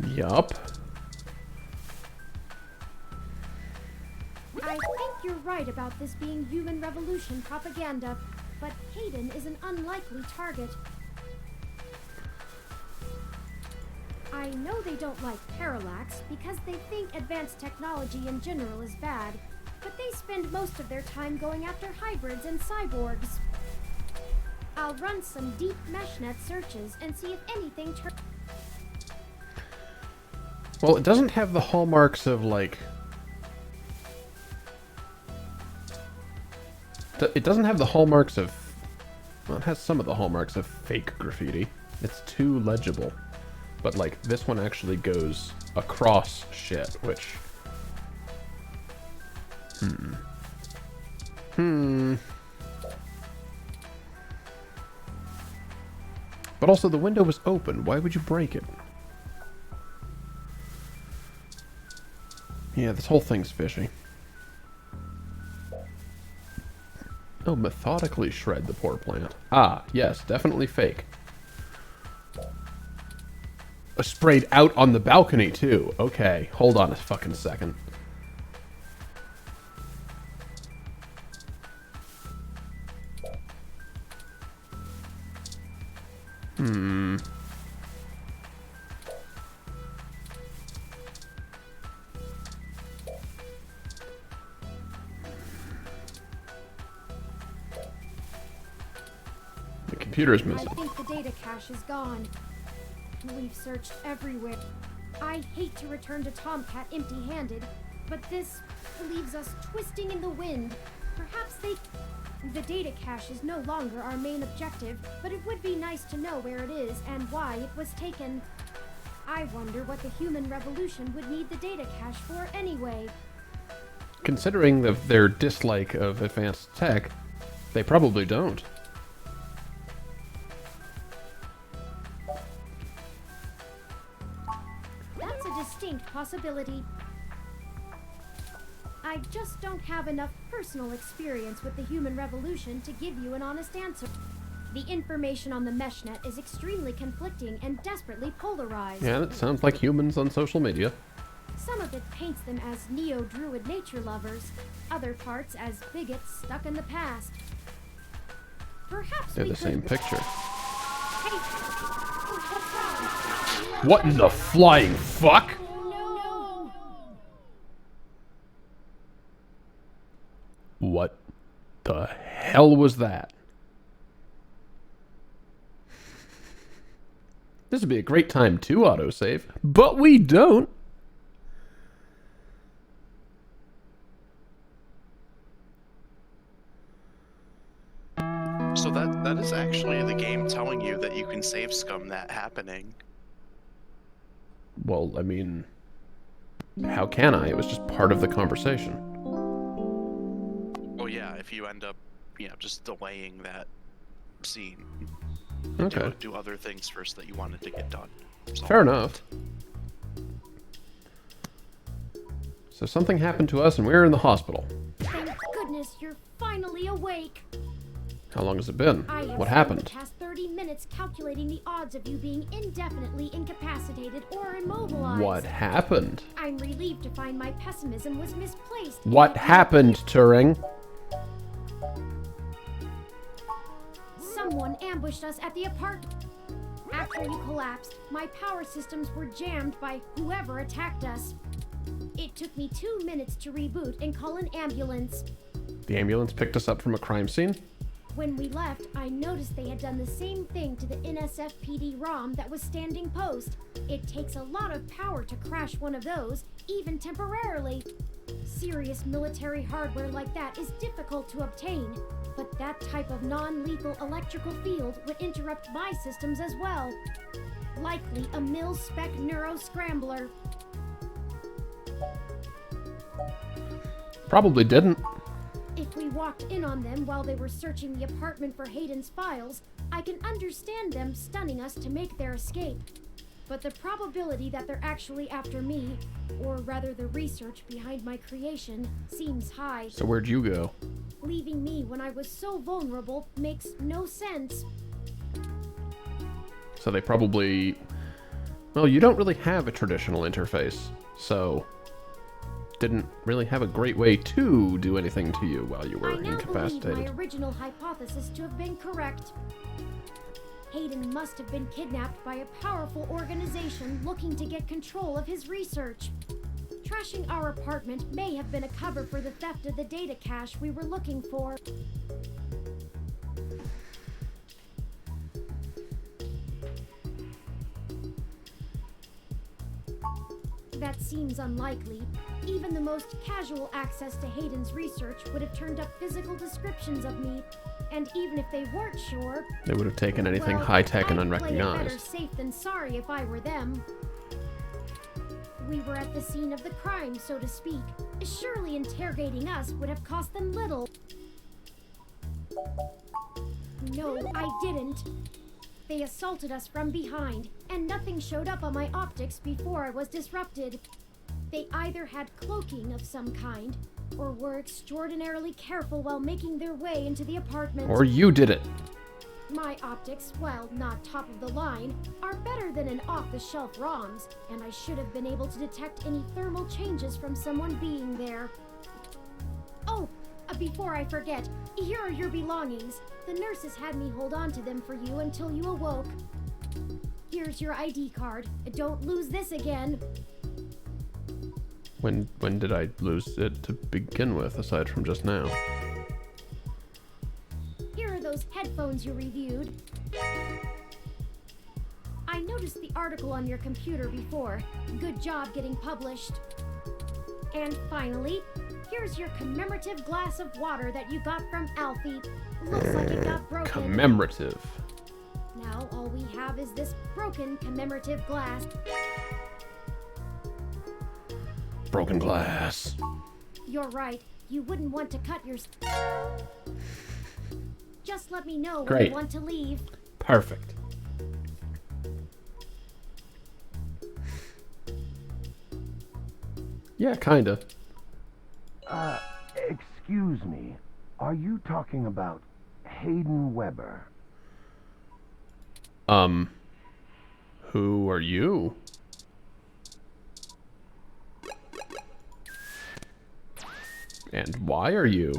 Yup. I think you're right about this being human revolution propaganda, but Hayden is an unlikely target. I know they don't like Parallax because they think advanced technology in general is bad, but they spend most of their time going after hybrids and cyborgs. I'll run some deep meshnet searches and see if anything turns. Well, it doesn't have the hallmarks of, like... It doesn't have the hallmarks of... Well, it has some of the hallmarks of fake graffiti. It's too legible. But, like, this one actually goes across shit, which... But also, the window was open. Why would you break it? Yeah, this whole thing's fishy. Oh, methodically shred the poor plant. Ah, yes, definitely fake. Sprayed out on the balcony, too. Okay, hold on a fucking second. The computer's missing. I think the data cache is gone. We've searched everywhere. I hate to return to Tomcat empty-handed, but this leaves us twisting in the wind. Perhaps the data cache is no longer our main objective, but it would be nice to know where it is and why it was taken. I wonder what the human revolution would need the data cache for anyway. Considering their dislike of advanced tech, they probably don't. That's a distinct possibility. I just don't have enough personal experience with the human revolution to give you an honest answer. The information on the meshnet is extremely conflicting and desperately polarized. Yeah, that sounds like humans on social media. Some of it paints them as neo-druid nature lovers, other parts as bigots stuck in the past. Perhaps They're we the could... same picture. Hey, what's wrong? What in the flying fuck? No. What the hell was that? This would be a great time to autosave, but we don't. So that is actually the game telling you that you can save scum that happening. Well, I mean, how can I? It was just part of the conversation. Oh yeah, if you end up, just delaying that scene. Okay. Do other things first that you wanted to get done. Fair enough. So something happened to us and we were in the hospital. Thank goodness you're finally awake. How long has it been? I have What spent happened? the past 30 minutes calculating the odds of you being indefinitely incapacitated or immobilized. What happened? I'm relieved to find my pessimism was misplaced. What happened, Turing? Someone ambushed us at the apartment. After you collapsed, my power systems were jammed by whoever attacked us. It took me 2 minutes to reboot and call an ambulance. The ambulance picked us up from a crime scene? When we left, I noticed they had done the same thing to the NSFPD ROM that was standing post. It takes a lot of power to crash one of those, even temporarily. Serious military hardware like that is difficult to obtain, but that type of non-lethal electrical field would interrupt my systems as well. Likely a mil-spec neuro-scrambler. Probably didn't. If we walked in on them while they were searching the apartment for Hayden's files, I can understand them stunning us to make their escape. But the probability that they're actually after me, or rather the research behind my creation, seems high. So where'd you go? Leaving me when I was so vulnerable makes no sense. So they probably... Well, you don't really have a traditional interface, so... Didn't really have a great way to do anything to you while you were I now incapacitated. believe my original hypothesis to have been correct. Hayden must have been kidnapped by a powerful organization looking to get control of his research. Trashing our apartment may have been a cover for the theft of the data cache we were looking for. That seems unlikely. Even the most casual access to Hayden's research would have turned up physical descriptions of me. And even if they weren't sure... They would have taken anything well, high-tech and I'd play it better unrecognized. safe than sorry if I were them. We were at the scene of the crime, so to speak. Surely interrogating us would have cost them little. No, I didn't. They assaulted us from behind, and nothing showed up on my optics before I was disrupted. They either had cloaking of some kind, or were extraordinarily careful while making their way into the apartment. Or you did it. My optics, while not top of the line, are better than an off-the-shelf ROM's, and I should have been able to detect any thermal changes from someone being there. Oh, before I forget, here are your belongings. The nurses had me hold on to them for you until you awoke. Here's your ID card. Don't lose this again. When did I lose it to begin with, aside from just now? Here are those headphones you reviewed. I noticed the article on your computer before. Good job getting published. And finally, here's your commemorative glass of water that you got from Alfie. Looks like it got broken. Commemorative. Now all we have is this broken commemorative glass. Broken glass. You're right. You wouldn't want to cut your... Just let me know when Great. you want to leave. Perfect. Yeah, kinda. Excuse me. Are you talking about Hayden Weber? Who are you? And why are you?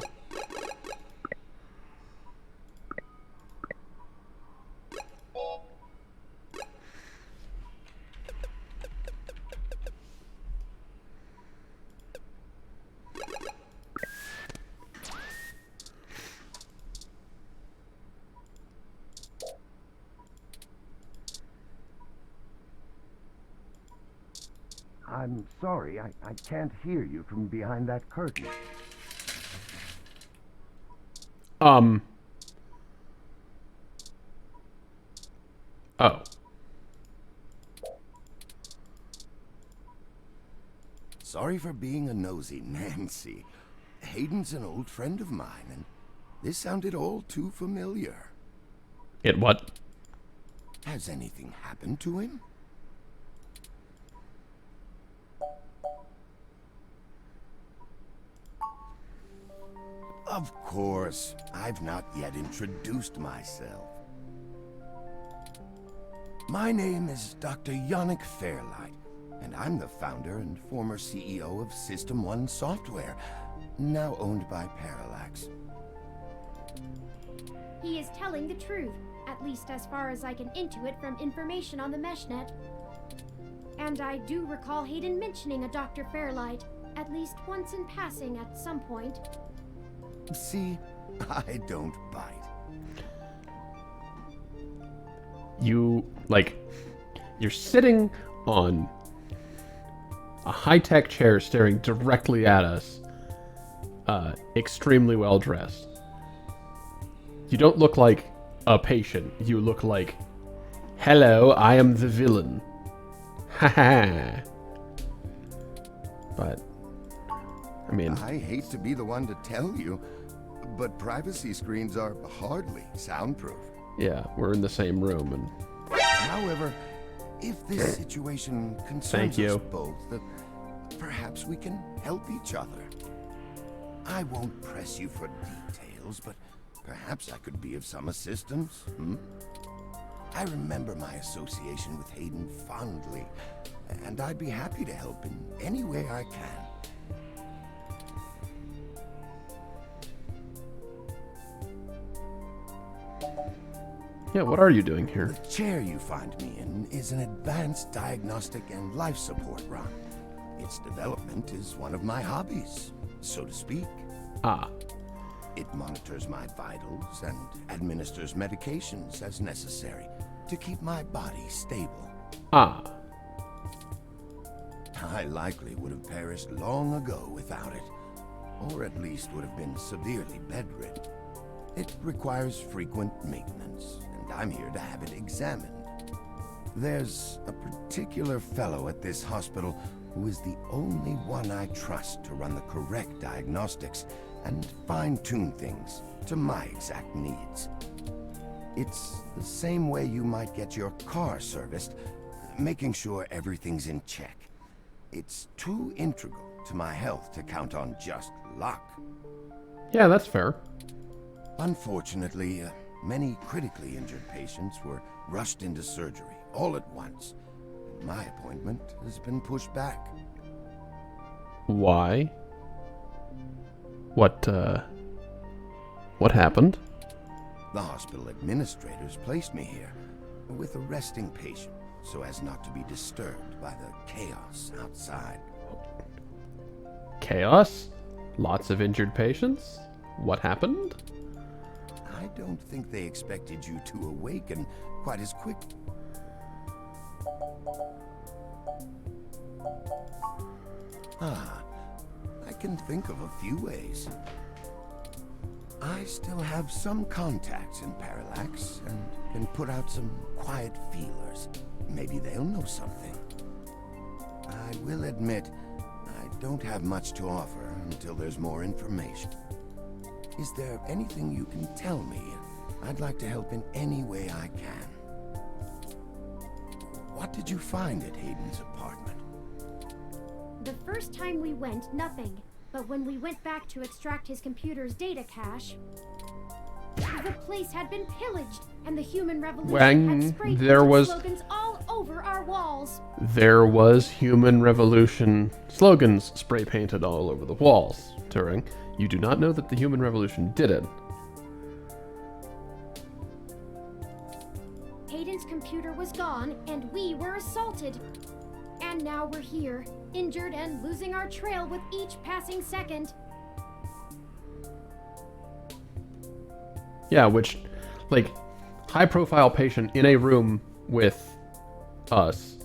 I'm sorry, I can't hear you from behind that curtain. Oh. Sorry for being a nosy, Nancy. Hayden's an old friend of mine, and this sounded all too familiar. It what? Has anything happened to him? Of course, I've not yet introduced myself. My name is Dr. Yannick Fairlight, and I'm the founder and former CEO of System 1 Software, now owned by Parallax. He is telling the truth, at least as far as I can intuit from information on the meshnet. And I do recall Hayden mentioning a Dr. Fairlight, at least once in passing at some point. See, I don't bite. You're sitting on a high-tech chair staring directly at us, extremely well dressed. You don't look like a patient. You look like, hello, I am the villain. Haha. But, I mean... I hate to be the one to tell you, but privacy screens are hardly soundproof. Yeah, we're in the same room, and... However, if this situation concerns us both, perhaps we can help each other. I won't press you for details, but perhaps I could be of some assistance, I remember my association with Hayden fondly, and I'd be happy to help in any way I can. Yeah, what are you doing here? The chair you find me in is an advanced diagnostic and life support run. Its development is one of my hobbies, so to speak. Ah. It monitors my vitals and administers medications as necessary to keep my body stable. Ah. I likely would have perished long ago without it, or at least would have been severely bedridden. It requires frequent maintenance, and I'm here to have it examined. There's a particular fellow at this hospital who is the only one I trust to run the correct diagnostics and fine-tune things to my exact needs. It's the same way you might get your car serviced, making sure everything's in check. It's too integral to my health to count on just luck. Yeah, that's fair. Unfortunately, many critically injured patients were rushed into surgery all at once. My appointment has been pushed back. Why? What happened? The hospital administrators placed me here with a resting patient so as not to be disturbed by the chaos outside. Chaos? Lots of injured patients? What happened? I don't think they expected you to awaken quite as quick. I can think of a few ways. I still have some contacts in Parallax and can put out some quiet feelers. Maybe they'll know something. I will admit, I don't have much to offer until there's more information. Is there anything you can tell me? I'd like to help in any way I can. What did you find at Hayden's apartment? The first time we went, nothing. But when we went back to extract his computer's data cache, the place had been pillaged, and the human revolution had sprayed slogans all over our walls. There was human revolution slogans spray painted all over the walls, Turing. You do not know that the human revolution did it. Hayden's computer was gone, and we were assaulted. And now we're here, injured and losing our trail with each passing second. Yeah, which, like, high-profile patient in a room with us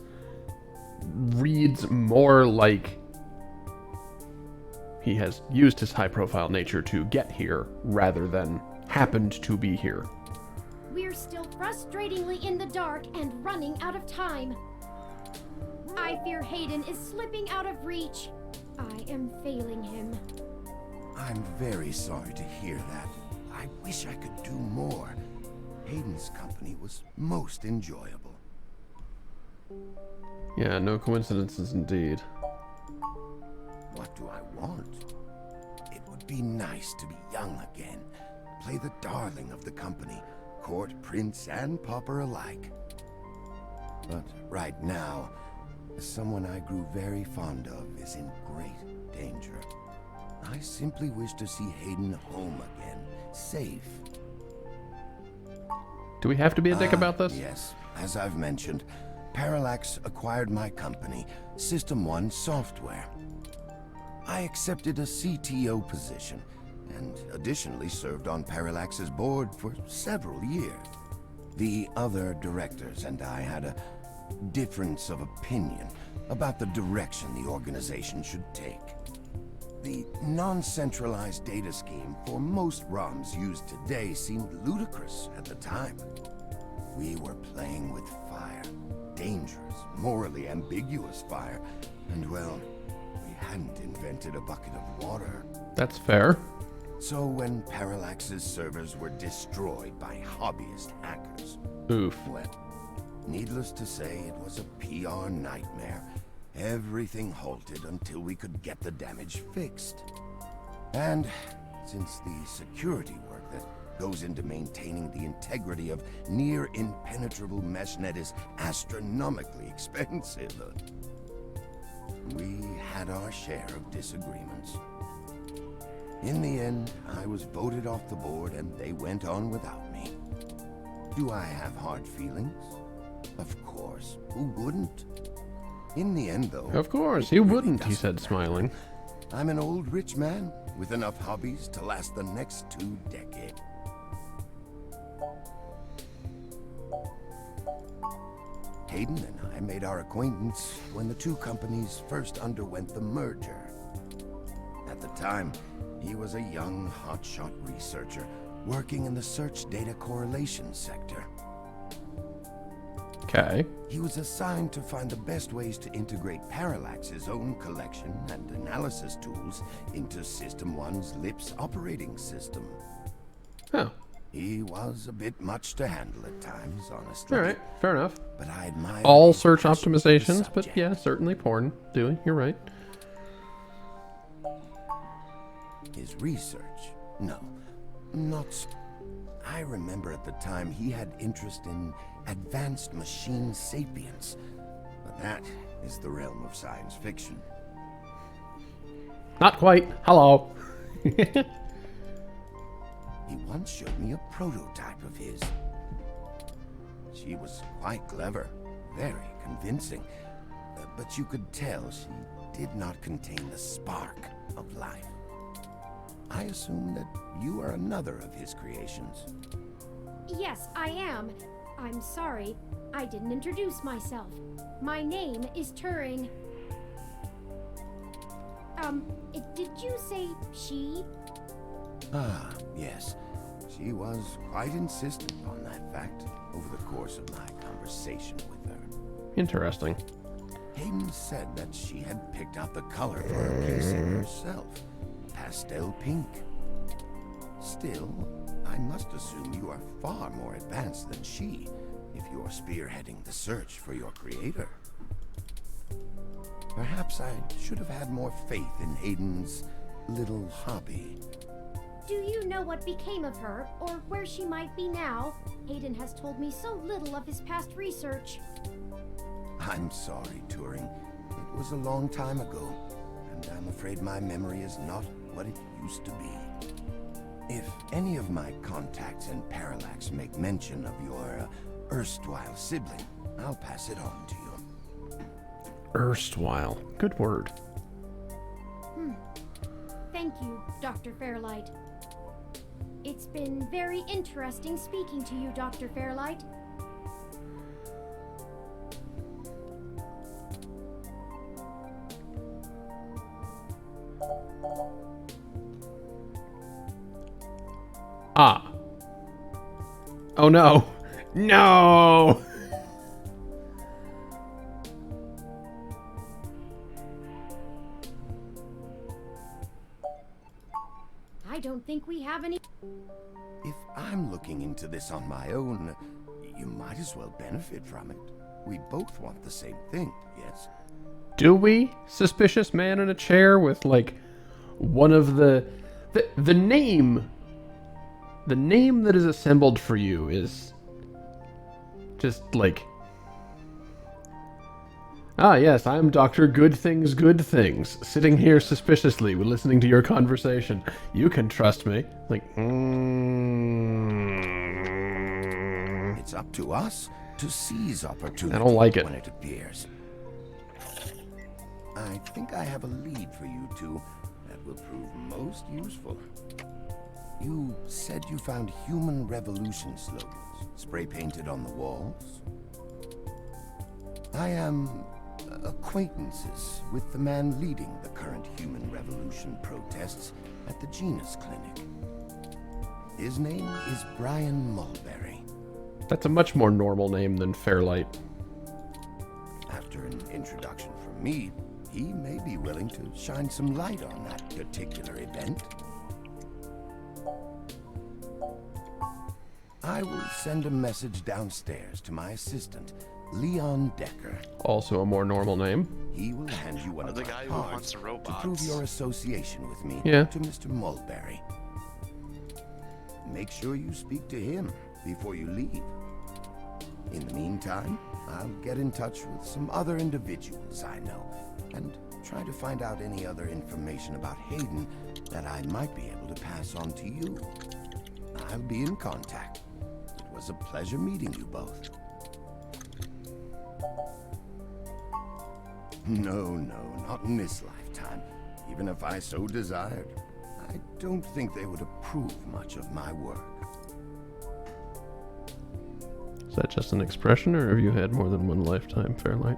reads more like he has used his high-profile nature to get here rather than happened to be here. We're still frustratingly in the dark and running out of time. I fear Hayden is slipping out of reach. I am failing him. I'm very sorry to hear that. I wish I could do more. Hayden's company was most enjoyable. Yeah, no coincidences indeed. What do I want? It would be nice to be young again. Play the darling of the company, court prince and pauper alike. But right now, someone I grew very fond of is in great danger. I simply wish to see Hayden home again, safe. Do we have to be a dick about this? Yes, as I've mentioned, Parallax acquired my company, System 1 Software. I accepted a CTO position, and additionally served on Parallax's board for several years. The other directors and I had a difference of opinion about the direction the organization should take. The non-centralized data scheme for most ROMs used today seemed ludicrous at the time. We were playing with fire, dangerous, morally ambiguous fire, and well, we hadn't invented a bucket of water. That's fair. So when Parallax's servers were destroyed by hobbyist hackers, oof. Well, needless to say, it was a PR nightmare. Everything halted until we could get the damage fixed. And since the security work that goes into maintaining the integrity of near impenetrable meshnet is astronomically expensive, we had our share of disagreements. In the end, I was voted off the board and they went on without me. Do I have hard feelings? Of course, who wouldn't? In the end, though... Of course, you wouldn't, he said, smiling. I'm an old rich man with enough hobbies to last the next 2 decades. Hayden and I made our acquaintance when the two companies first underwent the merger. At the time, he was a young, hotshot researcher working in the search data correlation sector. Okay. He was assigned to find the best ways to integrate Parallax's own collection and analysis tools into System 1's LIPS operating system. Oh. He was a bit much to handle at times, honestly. All right, fair enough. But I admire all search optimizations, but yeah, certainly porn. Dewey, you're right. His research? No, not... I remember at the time he had interest in advanced machine sapience, but that is the realm of science fiction. Not quite. Hello. He once showed me a prototype of his. She was quite clever, very convincing, but you could tell she did not contain the spark of life. I assume that you are another of his creations. Yes, I am. I'm sorry, I didn't introduce myself. My name is Turing. Did you say she? Ah, yes. She was quite insistent on that fact over the course of my conversation with her. Interesting. Hayden said that she had picked out the color for her casing herself. Pastel pink. Still, I must assume you are far more advanced than she if you're spearheading the search for your creator. Perhaps I should have had more faith in Hayden's little hobby. Do you know what became of her, or where she might be now? Hayden has told me so little of his past research. I'm sorry, Turing. It was a long time ago, and I'm afraid my memory is not what it used to be. If any of my contacts in Parallax make mention of your erstwhile sibling, I'll pass it on to you. Erstwhile. Good word. Thank you, Dr. Fairlight. It's been very interesting speaking to you, Dr. Fairlight. Ah. Oh no. No! I don't think we have any... If I'm looking into this on my own, you might as well benefit from it. We both want the same thing, yes? Do we? Suspicious man in a chair with, like, one of the The name that is assembled for you is just like, ah, yes, I'm Dr. Good Things, sitting here suspiciously listening to your conversation. You can trust me. Like, It's up to us to seize opportunity I don't like it. when it appears. I think I have a lead for you two that will prove most useful. You said you found human revolution slogans spray-painted on the walls. I am acquaintances with the man leading the current human revolution protests at the Genus Clinic. His name is Brian Mulberry. That's a much more normal name than Fairlight. After an introduction from me, he may be willing to shine some light on that particular event. I will send a message downstairs to my assistant, Leon Decker. Also a more normal name. He will hand you one of the guy who cards wants to robots. prove your association with me Yeah. to Mr. Mulberry. Make sure you speak to him before you leave. In the meantime, I'll get in touch with some other individuals I know and try to find out any other information about Hayden that I might be able to pass on to you. I'll be in contact. It was a pleasure meeting you both. No, not in this lifetime. Even if I so desired, I don't think they would approve much of my work. Is that just an expression, or have you had more than one lifetime, Fairlight?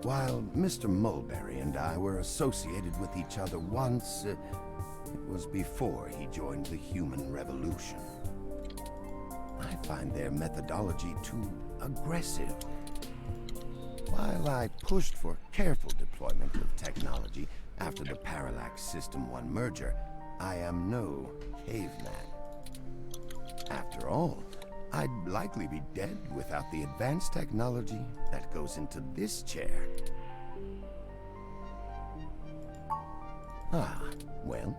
While Mr. Mulberry and I were associated with each other once, it was before he joined the human revolution. I find their methodology too aggressive. While I pushed for careful deployment of technology after the Parallax System 1 merger, I am no caveman. After all, I'd likely be dead without the advanced technology that goes into this chair. Ah, well,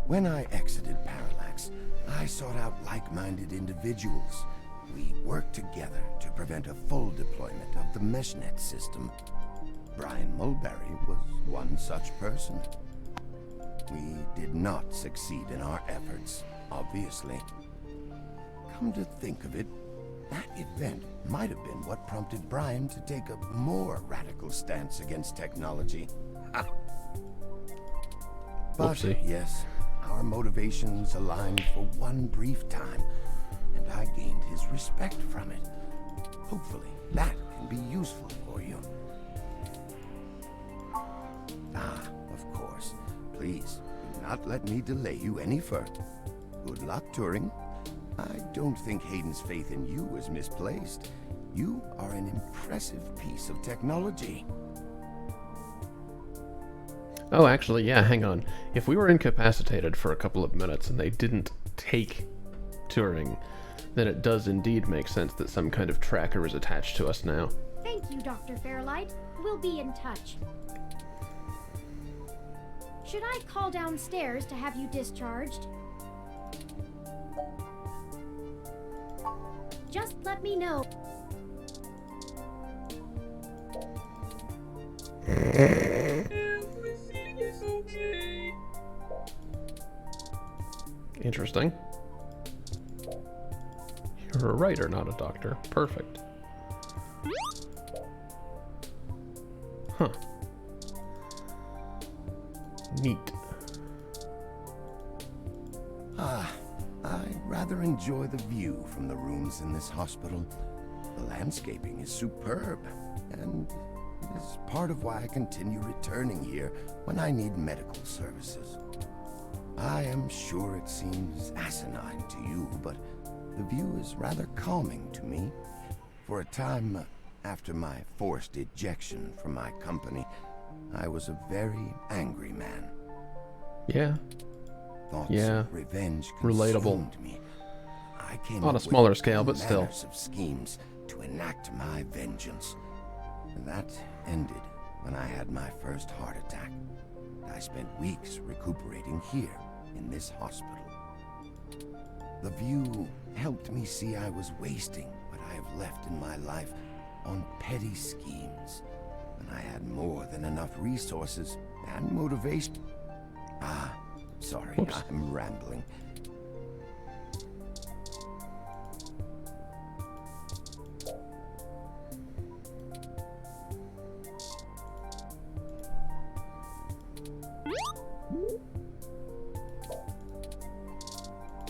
when I exited Parallax, I sought out like-minded individuals. We worked together to prevent a full deployment of the MeshNet system. Brian Mulberry was one such person. We did not succeed in our efforts, obviously. Come to think of it, that event might have been what prompted Brian to take a more radical stance against technology. Ha! But Whoopsie. yes, our motivations aligned for one brief time, and I gained his respect from it. Hopefully, that can be useful for you. Ah, of course. Please, do not let me delay you any further. Good luck, Turing. I don't think Hayden's faith in you is misplaced. You are an impressive piece of technology. Oh, actually, yeah, hang on. If we were incapacitated for a couple of minutes and they didn't take Turing, then it does indeed make sense that some kind of tracker is attached to us now. Thank you, Dr. Fairlight. We'll be in touch. Should I call downstairs to have you discharged? Just let me know. Interesting. You're a writer, not a doctor. Perfect. Huh. Neat. Ah, I rather enjoy the view from the rooms in this hospital. The landscaping is superb, and it is part of why I continue returning here when I need medical services. I am sure it seems asinine to you, but the view is rather calming to me. For a time, after my forced ejection from my company, I was a very angry man. Yeah. Thoughts Yeah. of revenge Relatable. consumed me. I came On up a with smaller scale, but all still. manners of schemes to enact my vengeance. And that ended when I had my first heart attack. I spent weeks recuperating here in this hospital. The view helped me see I was wasting what I have left in my life on petty schemes, when I had more than enough resources and motivation. Sorry, I'm rambling.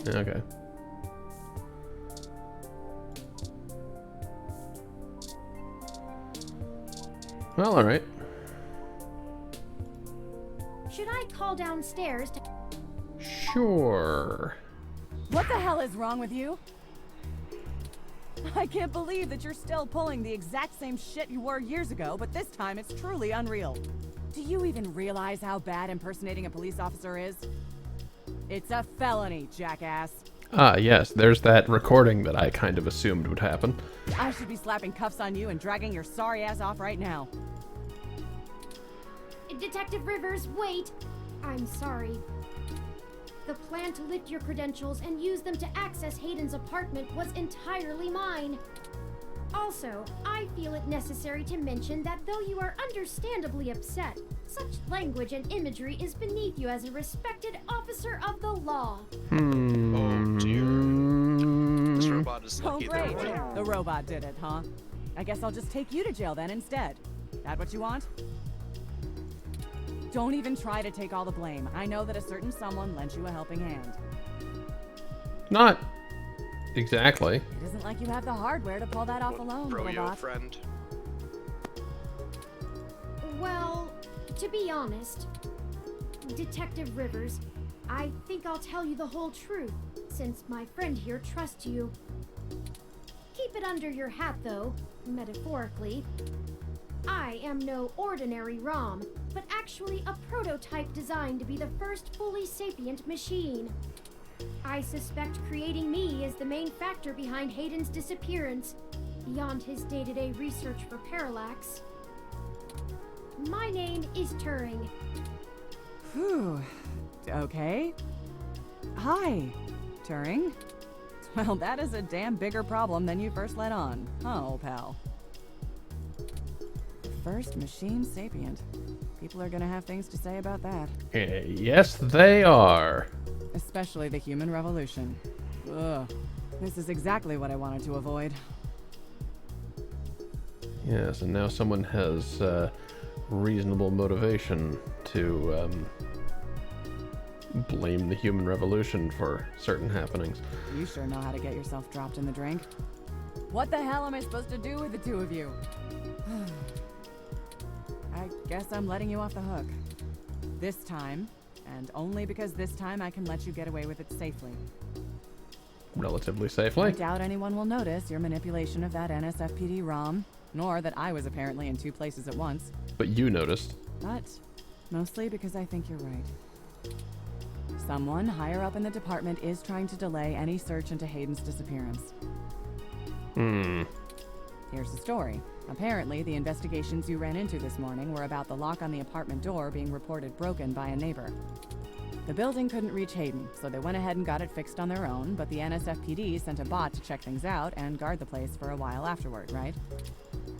Okay. Well, alright. Should I call downstairs to... Sure. What the hell is wrong with you? I can't believe that you're still pulling the exact same shit you were years ago, but this time it's truly unreal. Do you even realize how bad impersonating a police officer is? It's a felony, jackass. Ah, yes, there's that recording that I kind of assumed would happen. I should be slapping cuffs on you and dragging your sorry ass off right now. Detective Rivers, wait! I'm sorry. The plan to lift your credentials and use them to access Hayden's apartment was entirely mine. Also, I feel it necessary to mention that though you are understandably upset, such language and imagery is beneath you as a respected officer of the law. Oh dear. This robot is lucky great. The robot did it, huh? I guess I'll just take you to jail then instead. That what you want? Don't even try to take all the blame. I know that a certain someone lent you a helping hand. Not exactly. It isn't like you have the hardware to pull that off alone, Throw you a robot. friend. Well, to be honest, Detective Rivers, I think I'll tell you the whole truth, since my friend here trusts you. Keep it under your hat, though, metaphorically. I am no ordinary ROM, but actually a prototype designed to be the first fully sapient machine. I suspect creating me is the main factor behind Hayden's disappearance, beyond his day-to-day research for parallax. My name is Turing. Whew. Okay. Hi, Turing. Well, that is a damn bigger problem than you first let on, huh, old pal? First machine sapient. People are gonna have things to say about that. Yes, they are. Especially the human revolution. Ugh. This is exactly what I wanted to avoid. Yes, and now someone has reasonable motivation to blame the human revolution for certain happenings. You sure know how to get yourself dropped in the drink. What the hell am I supposed to do with the two of you? I guess I'm letting you off the hook. This time, and only because this time I can let you get away with it safely. Relatively safely. I doubt anyone will notice your manipulation of that NSFPD ROM, nor that I was apparently in two places at once. But you noticed. But mostly because I think you're right. Someone higher up in the department is trying to delay any search into Hayden's disappearance. Here's the story. Apparently, the investigations you ran into this morning were about the lock on the apartment door being reported broken by a neighbor. The building couldn't reach Hayden, so they went ahead and got it fixed on their own, but the NSFPD sent a bot to check things out and guard the place for a while afterward, right?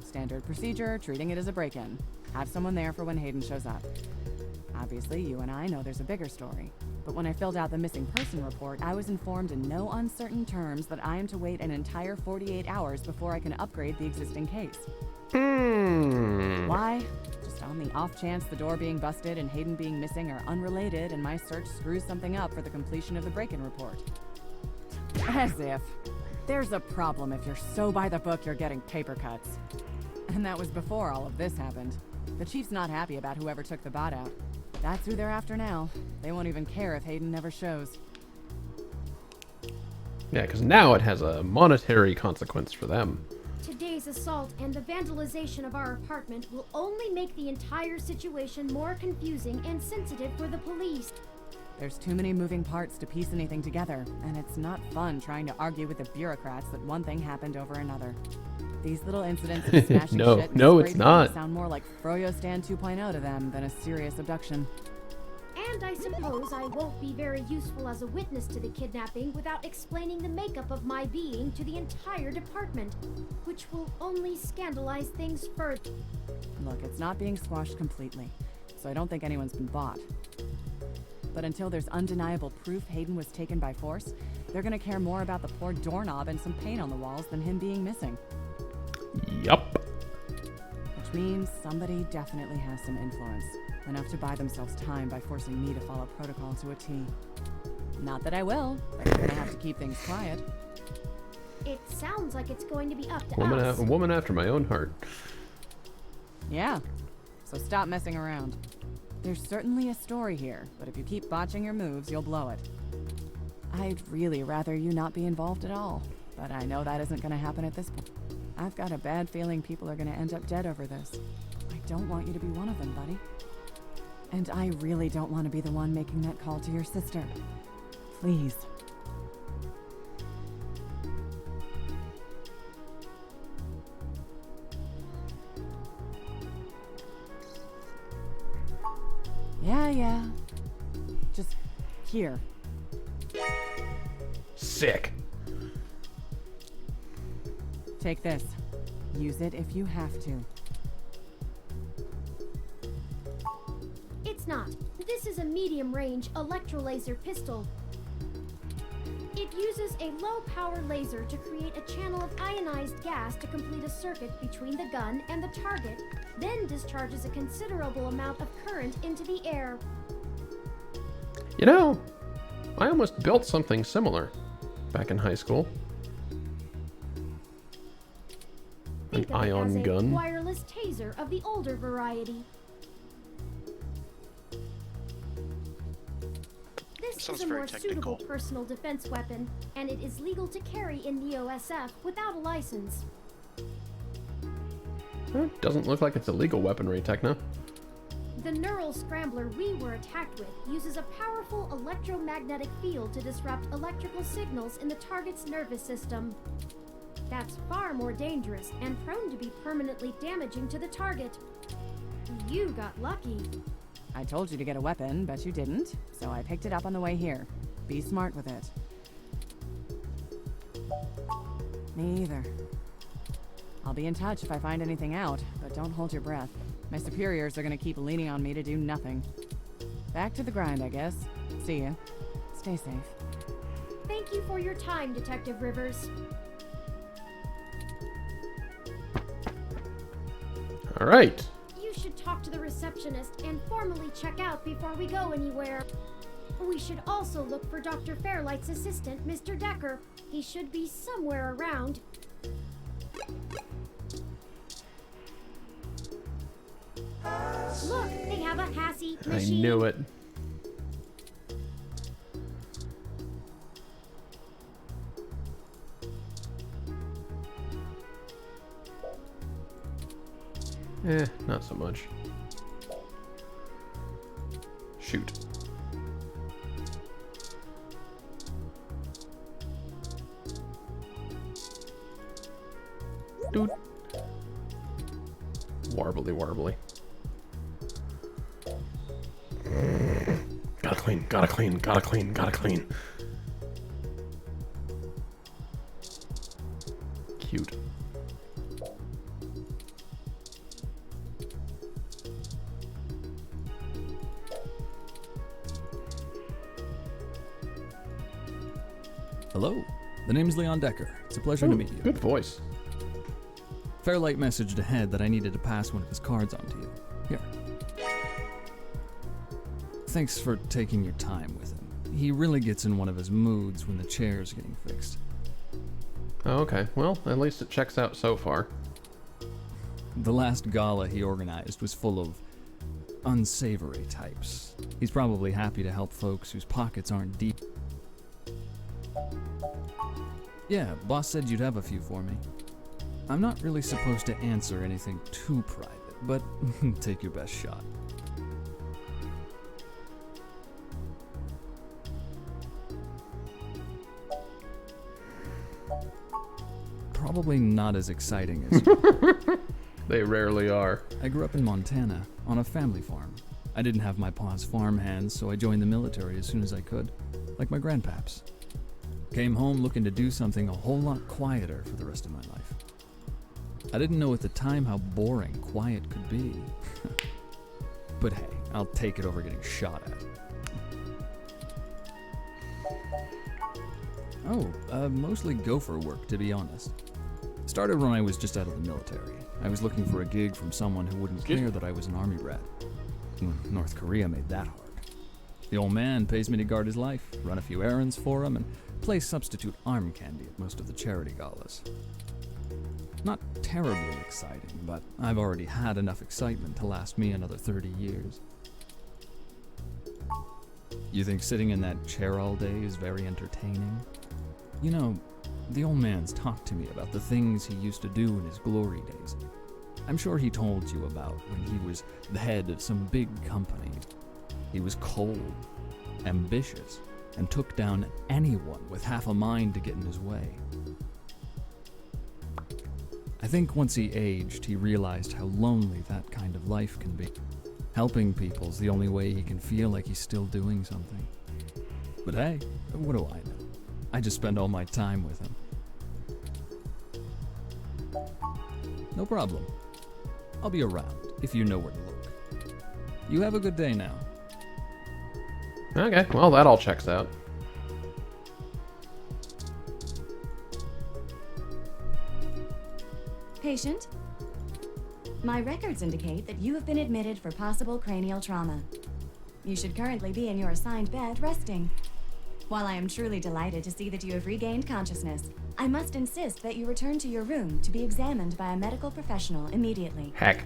Standard procedure, treating it as a break-in. Have someone there for when Hayden shows up. Obviously, you and I know there's a bigger story. But when I filled out the missing person report, I was informed in no uncertain terms that I am to wait an entire 48 hours before I can upgrade the existing case. Why? Just on the off chance the door being busted and Hayden being missing are unrelated and my search screws something up for the completion of the break-in report. As if. There's a problem if you're so by the book you're getting paper cuts. And that was before all of this happened. The chief's not happy about whoever took the bot out. That's who they're after now. They won't even care if Hayden never shows. Yeah, because now it has a monetary consequence for them. Today's assault and the vandalization of our apartment will only make the entire situation more confusing and sensitive for the police. There's too many moving parts to piece anything together, and it's not fun trying to argue with the bureaucrats that one thing happened over another. These little incidents of smashing No, shit and no, it's scraping not. sound more like Froyo Stand 2.0 to them than a serious abduction. And I suppose I won't be very useful as a witness to the kidnapping without explaining the makeup of my being to the entire department, which will only scandalize things further. Look, it's not being squashed completely, so I don't think anyone's been bought. But until there's undeniable proof Hayden was taken by force, they're gonna care more about the poor doorknob and some paint on the walls than him being missing. Yup. Which means somebody definitely has some influence. Enough to buy themselves time by forcing me to follow protocol to a T. Not that I will, but you're gonna have to keep things quiet. It sounds like it's going to be up to A us. woman after my own heart. Yeah, so stop messing around. There's certainly a story here, but if you keep botching your moves, you'll blow it. I'd really rather you not be involved at all, but I know that isn't gonna happen at this point. I've got a bad feeling people are gonna end up dead over this. I don't want you to be one of them, buddy. And I really don't want to be the one making that call to your sister. Please. Yeah. Just here. Sick. Take this. Use it if you have to. It's not. This is a medium-range electrolaser pistol. It uses a low-power laser to create a channel of ionized gas to complete a circuit between the gun and the target, then discharges a considerable amount of current into the air. You know, I almost built something similar back in high school. Think An of it ion as a gun. wireless taser of the older variety. This Sounds is a very more technical. suitable personal defense weapon, and it is legal to carry in the OSF without a license. Doesn't look like it's illegal weaponry, Techno. The neural scrambler we were attacked with uses a powerful electromagnetic field to disrupt electrical signals in the target's nervous system. That's far more dangerous and prone to be permanently damaging to the target. You got lucky. I told you to get a weapon, but you didn't, so I picked it up on the way here. Be smart with it. Me either. I'll be in touch if I find anything out, but don't hold your breath. My superiors are gonna keep leaning on me to do nothing. Back to the grind, I guess. See ya. Stay safe. Thank you for your time, Detective Rivers. All right. You should talk to the receptionist and formally check out before we go anywhere. We should also look for Dr. Fairlight's assistant, Mr. Decker. He should be somewhere around. Look, they have a Hassie machine. I knew it. Not so much. Shoot. Dude. Warbly, warbly. Gotta clean, gotta clean, gotta clean, gotta clean. Cute. Hello, the name's Leon Decker. It's a pleasure to meet you. Good voice. Fairlight messaged ahead that I needed to pass one of his cards on to you. Here. Thanks for taking your time with him. He really gets in one of his moods when the chair's getting fixed. Oh, okay. Well, at least it checks out so far. The last gala he organized was full of unsavory types. He's probably happy to help folks whose pockets aren't deep. Yeah, boss said you'd have a few for me. I'm not really supposed to answer anything too private, but take your best shot. Probably not as exciting as you. They rarely are. I grew up in Montana, on a family farm. I didn't have my pa's farm hands, so I joined the military as soon as I could, like my grandpaps. Came home looking to do something a whole lot quieter for the rest of my life. I didn't know at the time how boring quiet could be. But hey, I'll take it over getting shot at. Mostly gopher work, to be honest. Started when I was just out of the military. I was looking for a gig from someone who wouldn't care that I was an army brat. North Korea made that hard. The old man pays me to guard his life, run a few errands for him, and play substitute arm candy at most of the charity galas. Not terribly exciting, but I've already had enough excitement to last me another 30 years. You think sitting in that chair all day is very entertaining? You know, the old man's talked to me about the things he used to do in his glory days. I'm sure he told you about when he was the head of some big company. He was cold, ambitious, and took down anyone with half a mind to get in his way. I think once he aged, he realized how lonely that kind of life can be. Helping people's the only way he can feel like he's still doing something. But hey, what do I know? I just spend all my time with him. No problem. I'll be around if you know where to look. You have a good day now. Okay, well, that all checks out. Patient, my records indicate that you have been admitted for possible cranial trauma. You should currently be in your assigned bed resting. While I am truly delighted to see that you have regained consciousness, I must insist that you return to your room to be examined by a medical professional immediately. Heck.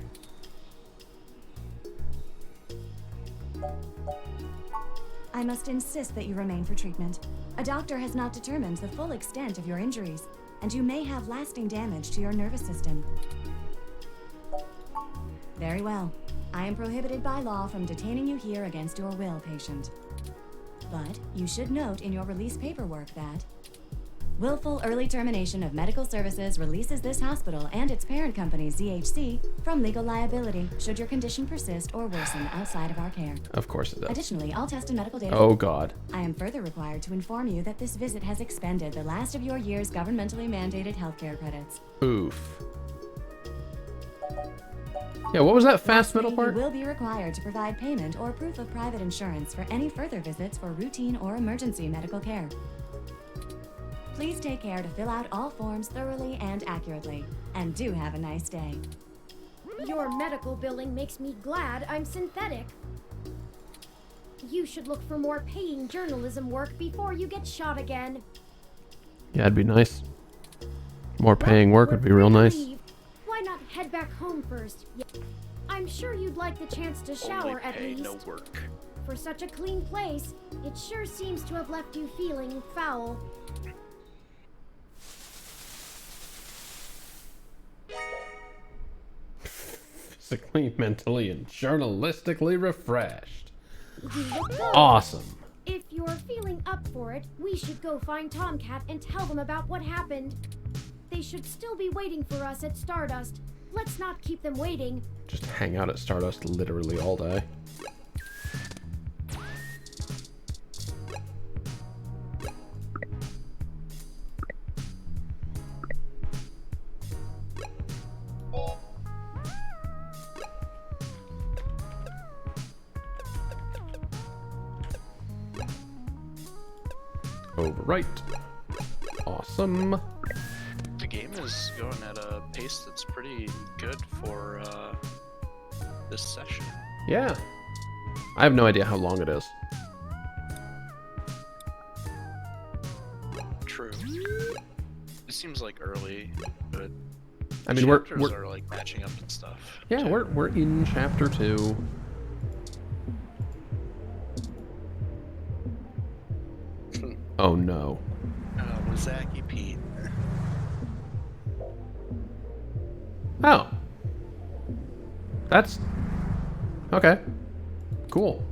I must insist that you remain for treatment. A doctor has not determined the full extent of your injuries, and you may have lasting damage to your nervous system. Very well. I am prohibited by law from detaining you here against your will, patient. But you should note in your release paperwork that willful early termination of medical services releases this hospital and its parent company, ZHC, from legal liability should your condition persist or worsen outside of our care. Of course it does. Additionally, all test and medical data... Oh, God. I am further required to inform you that this visit has expended the last of your year's governmentally mandated healthcare credits. Oof. Yeah, what was that fast middle part? You will be required to provide payment or proof of private insurance for any further visits for routine or emergency medical care. Please take care to fill out all forms thoroughly and accurately. And do have a nice day. Your medical billing makes me glad I'm synthetic. You should look for more paying journalism work before you get shot again. Yeah, it'd be nice. More paying work would be real nice. Why not head back home first? Yeah. I'm sure you'd like the chance to shower at least. No work. For such a clean place, it sure seems to have left you feeling foul. Physically, mentally, and journalistically refreshed. Awesome. If you're feeling up for it, we should go find Tomcat and tell them about what happened. They should still be waiting for us at Stardust. Let's not keep them waiting. Just hang out at Stardust literally all day. Overwrite. Awesome. The game is going at a pace that's pretty good for this session. Yeah. I have no idea how long it is. True. It seems like early, but I mean, chapters we're are like matching up and stuff. Yeah, we're in chapter 2. Oh no. Wazaki Pete. Oh. That's... Okay. Cool.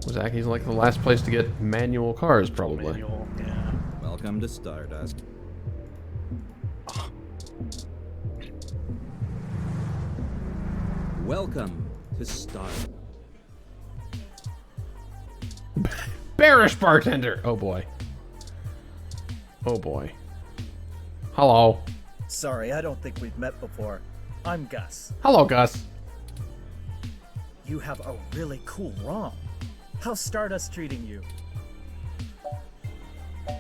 Wazaki's like the last place to get manual cars, probably. Manual, yeah. Welcome to Stardust. Welcome to Stardust. Bearish bartender. Oh boy. Oh boy. Hello. Sorry, I don't think we've met before. I'm Gus. Hello, Gus. You have a really cool ROM. How's Stardust treating you? Well,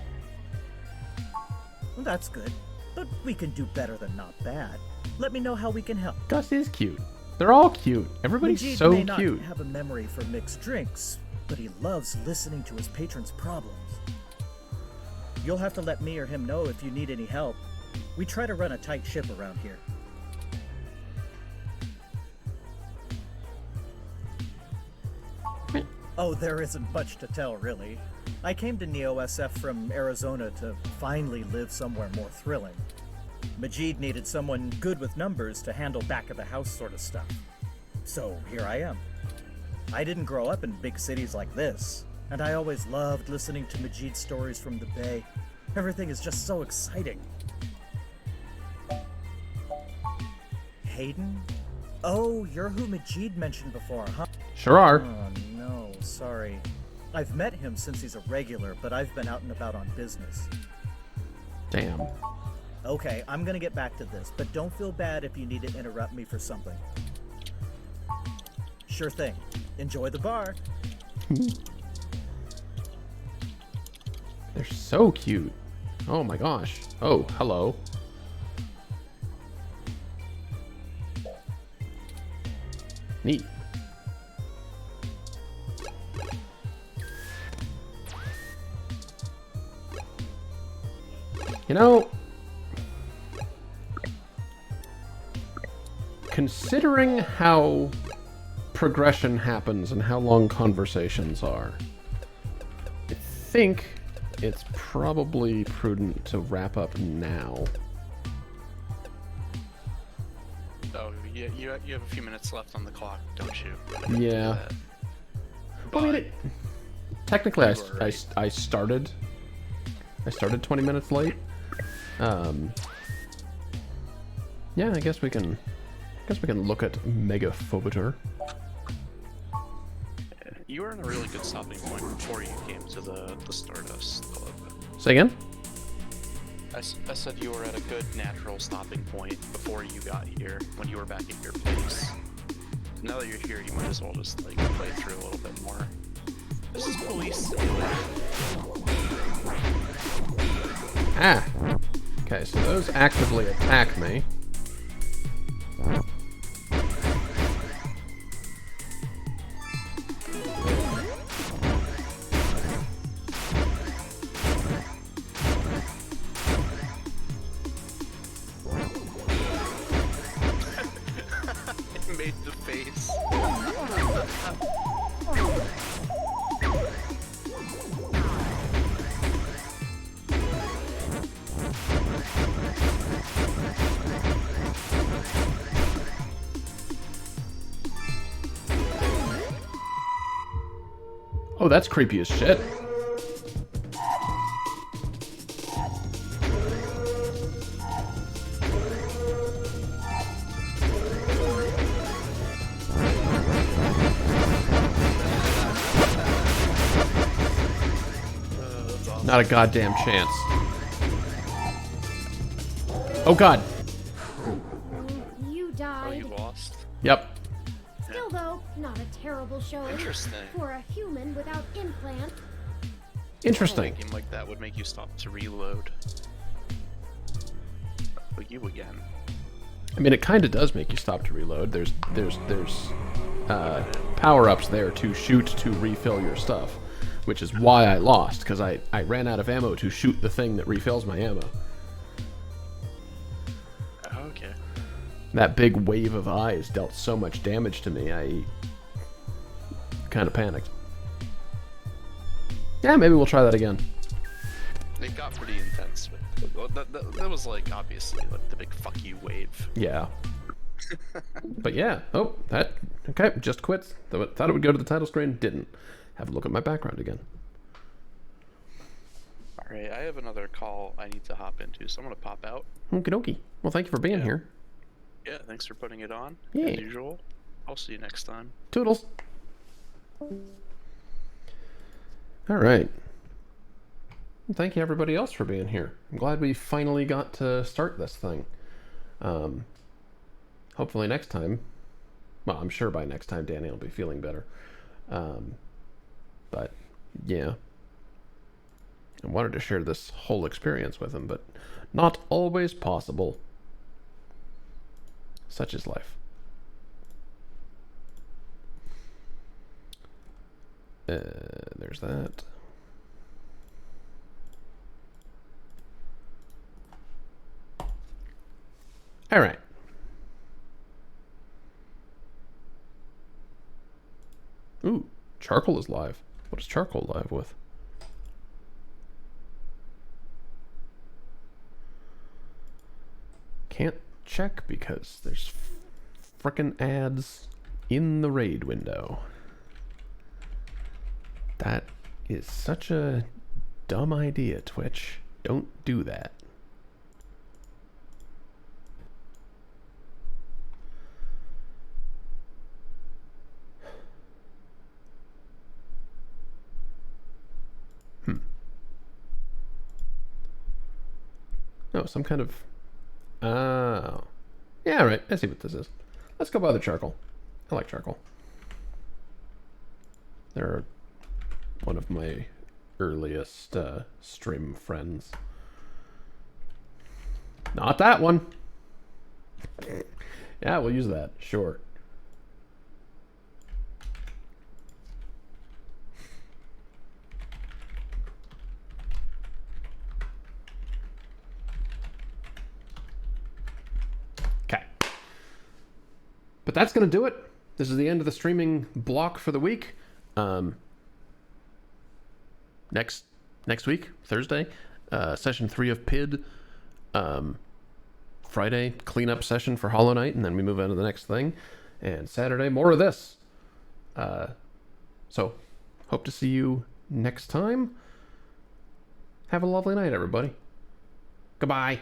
that's good. But we can do better than not bad. Let me know how we can help. Gus is cute. They're all cute. Everybody's Majid so may not cute. have a memory for mixed drinks, but he loves listening to his patrons' problems. You'll have to let me or him know if you need any help. We try to run a tight ship around here. Oh, there isn't much to tell, really. I came to NeoSF from Arizona to finally live somewhere more thrilling. Majid needed someone good with numbers to handle back-of-the-house sort of stuff. So here I am. I didn't grow up in big cities like this, and I always loved listening to Majid's stories from the Bay. Everything is just so exciting. Hayden? Oh, you're who Majid mentioned before, huh? Sure are. Oh, no, sorry. I've met him since he's a regular, but I've been out and about on business. Damn. Okay, I'm gonna get back to this, but don't feel bad if you need to interrupt me for something. Sure thing. Enjoy the bar. They're so cute. Oh my gosh. Oh, hello. Neat. You know, considering how progression happens and how long conversations are, I think it's probably prudent to wrap up now. Oh, yeah, you have a few minutes left on the clock, don't you? Yeah. Well, I mean, technically, I started 20 minutes late. Yeah, I guess we can look at Megaphobiter. You were in a really good stopping point before you came to the Stardust Club. Say again? I said you were at a good natural stopping point before you got here, when you were back at your place. Now that you're here, you might as well just like play through a little bit more. This is police. Ah. Okay, so those actively attack me. It made the face. Oh, that's creepy as shit. Not a goddamn chance. Oh god. You died. Oh, you lost? Yep. Still, though, not a terrible showing. Interesting. For a human without implant. Interesting. A game like that would make you stop to reload. But you again. I mean, it kind of does make you stop to reload. There's power-ups there to shoot to refill your stuff, which is why I lost, because I ran out of ammo to shoot the thing that refills my ammo. Okay. That big wave of eyes dealt so much damage to me, I kind of panicked. Yeah, maybe we'll try that again. It got pretty intense. That was like obviously like the big fuck you wave. Yeah. But yeah. Oh, that. Okay, just quits. Thought it would go to the title screen. Didn't. Have a look at my background again. Alright, I have another call I need to hop into, so I'm gonna pop out. Okie dokie. Well, thank you for being here. Yeah, thanks for putting it on. Yeah. As usual. I'll see you next time. Toodles. All right. Thank you everybody else for being here. I'm glad we finally got to start this thing. Hopefully next time, well, I'm sure by next time Danny will be feeling better. But yeah, I wanted to share this whole experience with him, but not always possible. Such is life. There's that. All right. Ooh, charcoal is live. What is charcoal live with? Can't check because there's frickin' ads in the raid window. That is such a dumb idea, Twitch. Don't do that. Oh, some kind of... Oh. Yeah, right. I see what this is. Let's go buy the charcoal. I like charcoal. They're one of my earliest stream friends. Not that one. Yeah, we'll use that. Sure. Okay. But that's going to do it. This is the end of the streaming block for the week. Next week, Thursday, session 3 of PID. Friday, cleanup session for Hollow Knight, and then we move on to the next thing. And Saturday, more of this. So, hope to see you next time. Have a lovely night, everybody. Goodbye.